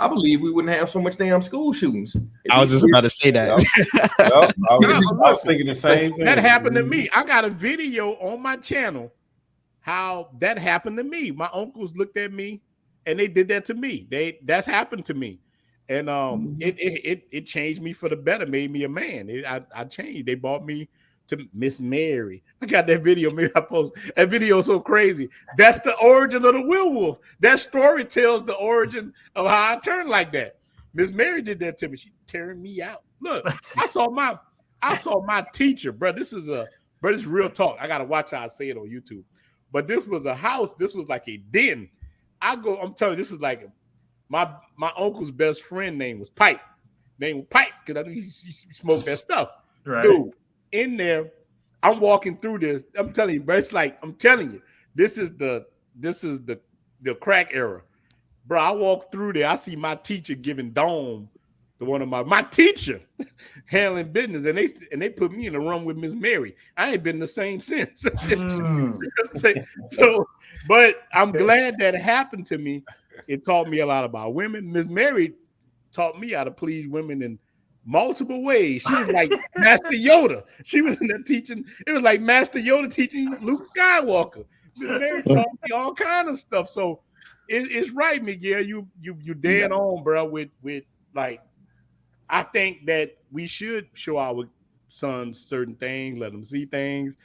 I believe we wouldn't have so much damn school shootings. I was just about to say that. I was thinking the same thing. That happened to me. I got a video on my channel how that happened to me. My uncles looked at me and they did that to me. That's happened to me. And it changed me for the better, made me a man. I changed. They bought me to Miss Mary. I got that video. Maybe I post that video. So crazy. That's the origin of the werewolf. That story tells the origin of how I turned like that. Miss Mary did that to me. She tearing me out. Look, I saw my teacher, bro. This is real talk. I gotta watch how I say it on YouTube. But this was a house. This was like a den. I'm telling you, this is like my uncle's best friend name was Pipe. Because I knew he smoked that stuff. Right. Dude, in there, I'm walking through this. I'm telling you, bro. It's like I'm telling you, this is the crack era, bro. I walk through there. I see my teacher giving dome to one of my teacher handling business, and they put me in the room with Miss Mary. I ain't been the same since. So, but I'm glad that happened to me. It taught me a lot about women. Miss Mary taught me how to please women in multiple ways. She was like Master Yoda. She was in there teaching. It was like Master Yoda teaching Luke Skywalker. Miss Mary taught me all kind of stuff. So it's right, Miguel. You dead on, bro. With like I think that we should show our sons certain things, let them see things.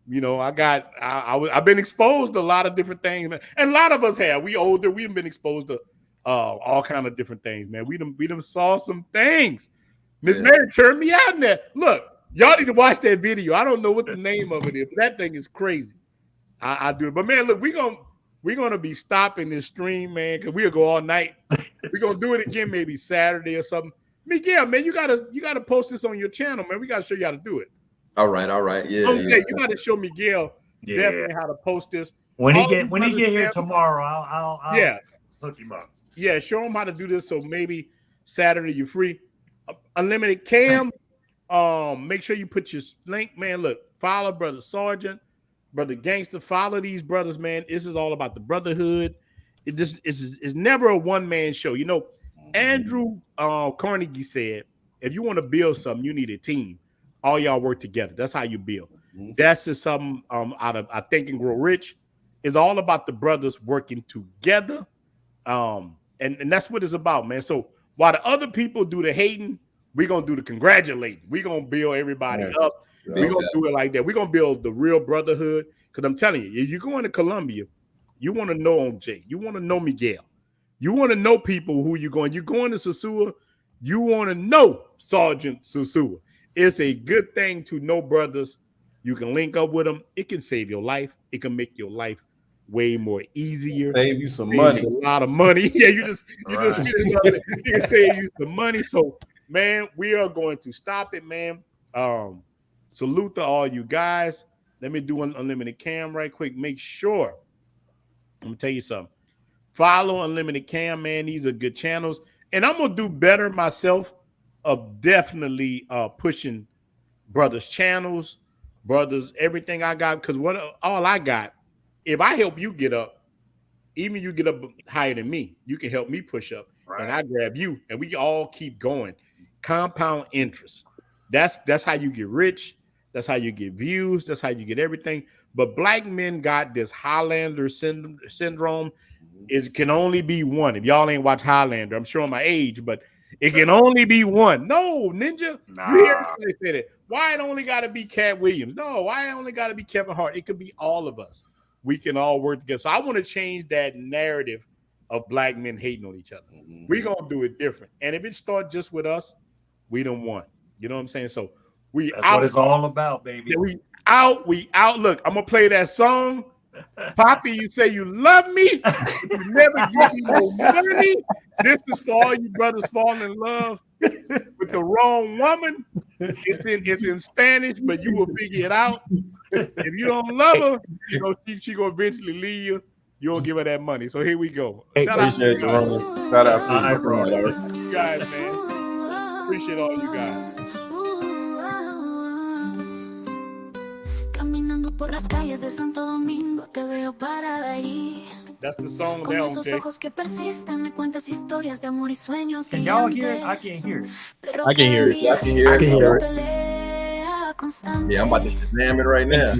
You know, I've been exposed to a lot of different things, man. And a lot of us have. We older, we've been exposed to all kind of different things, man. We done saw some things. Miss Mary turned me out in there. Look, y'all need to watch that video. I don't know what the name of it is, but that thing is crazy. I do it. But man, look, we're gonna be stopping this stream, man, because we'll go all night. We're gonna do it again maybe Saturday or something. Miguel, man, you gotta post this on your channel, man. We gotta show you how to do it. All right. Yeah. You gotta show Miguel definitely how to post this. When he get here tomorrow, I'll hook him up. Yeah, show him how to do this. So maybe Saturday you're free. Unlimited Cam. Make sure you put your link, man. Look, follow Brother Sergeant, Brother Gangster. Follow these brothers, man. This is all about the brotherhood. It's never a one-man show. You know, Andrew Carnegie said, if you want to build something, you need a team. All y'all work together. That's how you build. That's just something out of I Think and Grow Rich. It's all about the brothers working together. And that's what it's about, man. So while the other people do the hating, we're gonna do the congratulating. We're gonna build everybody up. We're gonna do it like that. We're gonna build the real brotherhood. Because I'm telling you, if you're going to Colombia, you want to know OJ, you want to know Miguel, you want to know people who you're going to Sosua, you want to know Sergeant Sosua. It's a good thing to know brothers. You can link up with them. It can save your life. It can make your life way more easier. Save you some money. A lot of money. Yeah, you just it can save you some money. So, man, we are going to stop it, man. Salute to all you guys. Let me do an Unlimited Cam right quick. Make sure. I'm gonna tell you something. Follow Unlimited Cam, man. These are good channels. And I'm gonna do better myself of definitely pushing brothers' channels, brothers, everything I got. Because all I got, if I help you get up, even you get up higher than me, you can help me push up. Right. And I grab you, and we all keep going. Compound interest. That's how you get rich. That's how you get views. That's how you get everything. But black men got this Highlander syndrome. It can only be one. If y'all ain't watch Highlander, I'm showing my age, but it can only be one. No, Ninja. Nah. You hear everybody say that. Why it only got to be Cat Williams? No, why it only got to be Kevin Hart? It could be all of us. We can all work together. So I want to change that narrative of black men hating on each other. We're going to do it different. And if it starts just with us, we don't want. You know what I'm saying? So that's what it's all about, baby. We out. Look, I'm gonna play that song. Poppy, you say you love me. You never give me no money. This is for all you brothers falling in love with the wrong woman. It's in Spanish, but you will figure it out. If you don't love her, you know she gonna eventually leave you. You don't give her that money. So here we go. Shout out to you guys. Shout out to you guys, man. Appreciate all you guys. Por las calles de Santo Domingo te veo parada ahí. That's the song Con now, esos ojos que persisten me cuentas historias de amor y sueños. Can y'all hear it? I can't hear it. I can hear it. Yeah, I can hear it. Yeah, I'm about to Shazam it right now.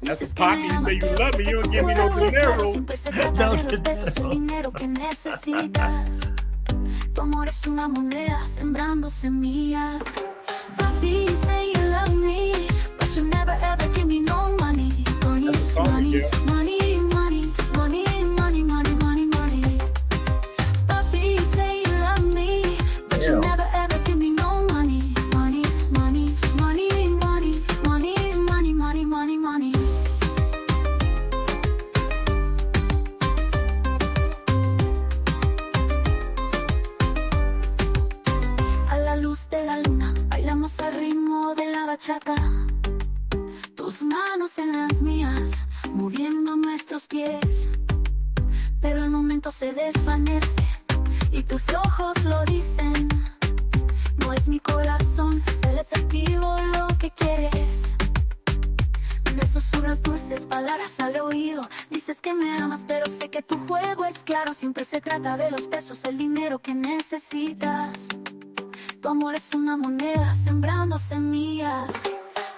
That's Poppy. You say you love me, you don't give me no dinero. Tu amor es una moneda sembrando semillas. Papi, you say you love me, but you never ever give me no money. Money, money, money, money, money, money, money, money, money. Papi, you say you love me, but you never ever give me no money. Money, money, money, money, money, money, money, money, money. A la luz de la luna bailamos al ritmo de la bachata. Tus manos en las mías, moviendo nuestros pies. Pero el momento se desvanece y tus ojos lo dicen. No es mi corazón, es el efectivo lo que quieres. Me susurras dulces palabras al oído. Dices que me amas, pero sé que tu juego es claro. Siempre se trata de los pesos, el dinero que necesitas. Tu amor es una moneda sembrando semillas.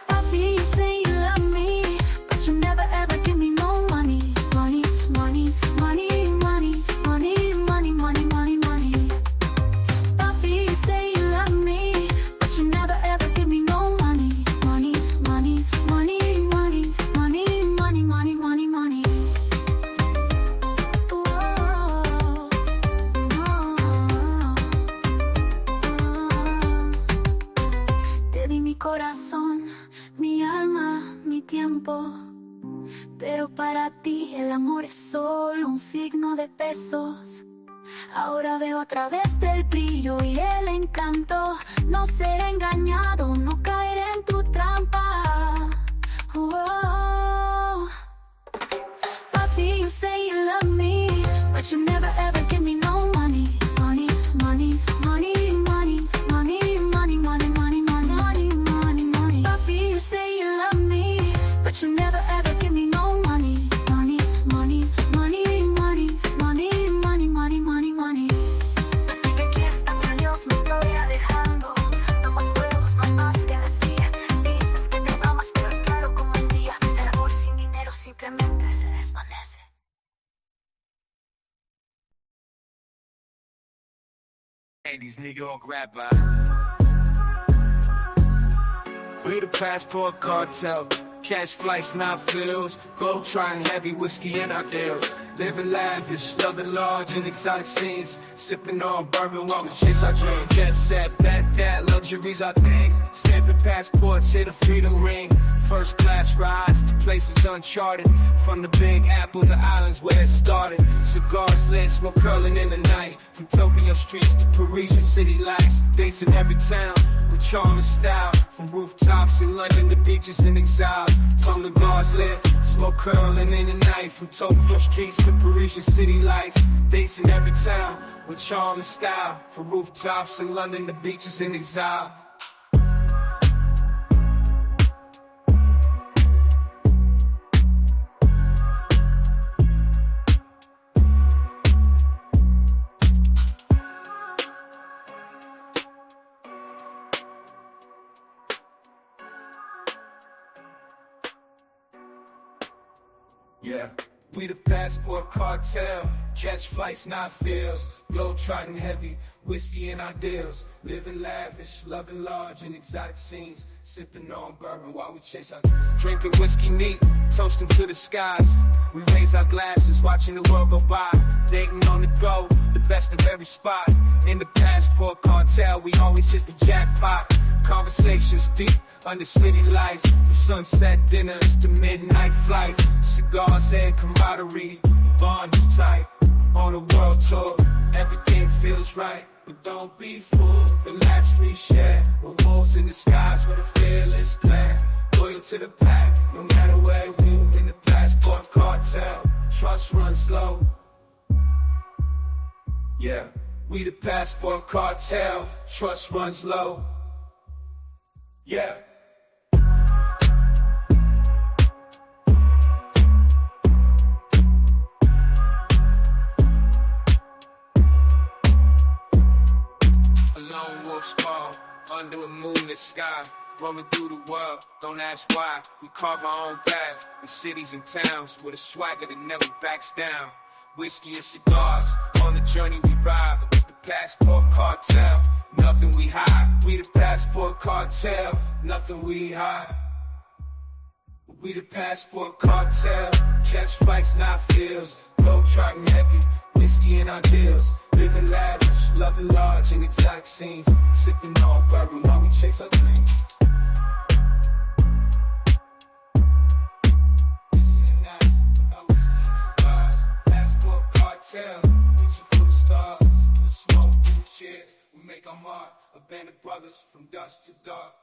Papi, you say you love me, but you never ever give me no money. Money, money, money, money, money, money, money, money, money. tiempo. Pero para ti el amor es solo un signo de pesos. Ahora veo a través del brillo y el encanto. No seré engañado, no caeré en tu trampa. Oh. Papi, you say you love me, but you never ever give me no money. Money, money, money, money, money, money, money, money, money, money, money, money. Papi, you say you love me, but you never ever give me no money. Money, money, money, money, money, money, money, money, money. Así que aquí está, por Dios me estoy alejando. No más juegos, no hay más que decir. Dices que te amas, pero es claro como el día. El amor sin dinero simplemente se desvanece. Hey, these niggas all grab by. We the passport cartel. Cash flights, not fills. Globe trying heavy whiskey in our deals. Living lavish, loving large and exotic scenes. Sipping on bourbon while we chase our dreams. Jet set, that, luxuries I think. Stamping passports, hit a freedom ring. First class rides to places uncharted. From the Big Apple, the islands where it started. Cigars lit, smoke curling in the night. From Tokyo streets to Parisian city lights. Dates in every town with charm and style. From rooftops in London to beaches in exile. Some cigars lit, smoke curling in the night. From Tokyo streets to Parisian city lights. Dates in every town with charm and style. From rooftops in London to beaches in exile. Yeah, we the passport cartel. Catch flights, not feels. Globe trotting heavy, whiskey in our deals. Living lavish, loving large and exotic scenes. Sipping on bourbon while we chase our dreams. Drinking whiskey neat, toasting to the skies. We raise our glasses, watching the world go by. Dating on the go, the best of every spot. In the passport cartel, we always hit the jackpot. Conversations deep under city lights. From sunset dinners to midnight flights. Cigars and camaraderie, bond is tight. On a world tour, everything feels right. But don't be fooled, the laughs we share. We're wolves in the skies with a fearless plan. Loyal to the pack, no matter where we move. In the passport cartel, trust runs low. Yeah, we the passport cartel, trust runs low. Yeah. A lone wolf's call, under a moonlit sky, roaming through the world, don't ask why. We carve our own path in cities and towns with a swagger that never backs down. Whiskey and cigars, on the journey we ride with the passport cartel. Nothing we hide, we the passport cartel. Nothing we hide. We the passport cartel. Catch flights, not feels. Globe trotting heavy, whiskey in our deals. Living lavish, loving large and exotic scenes. Sipping on bourbon while we chase our dreams. Reaching for the stars, the smoke and the cheers. We make our mark, a band of brothers from dusk to dark.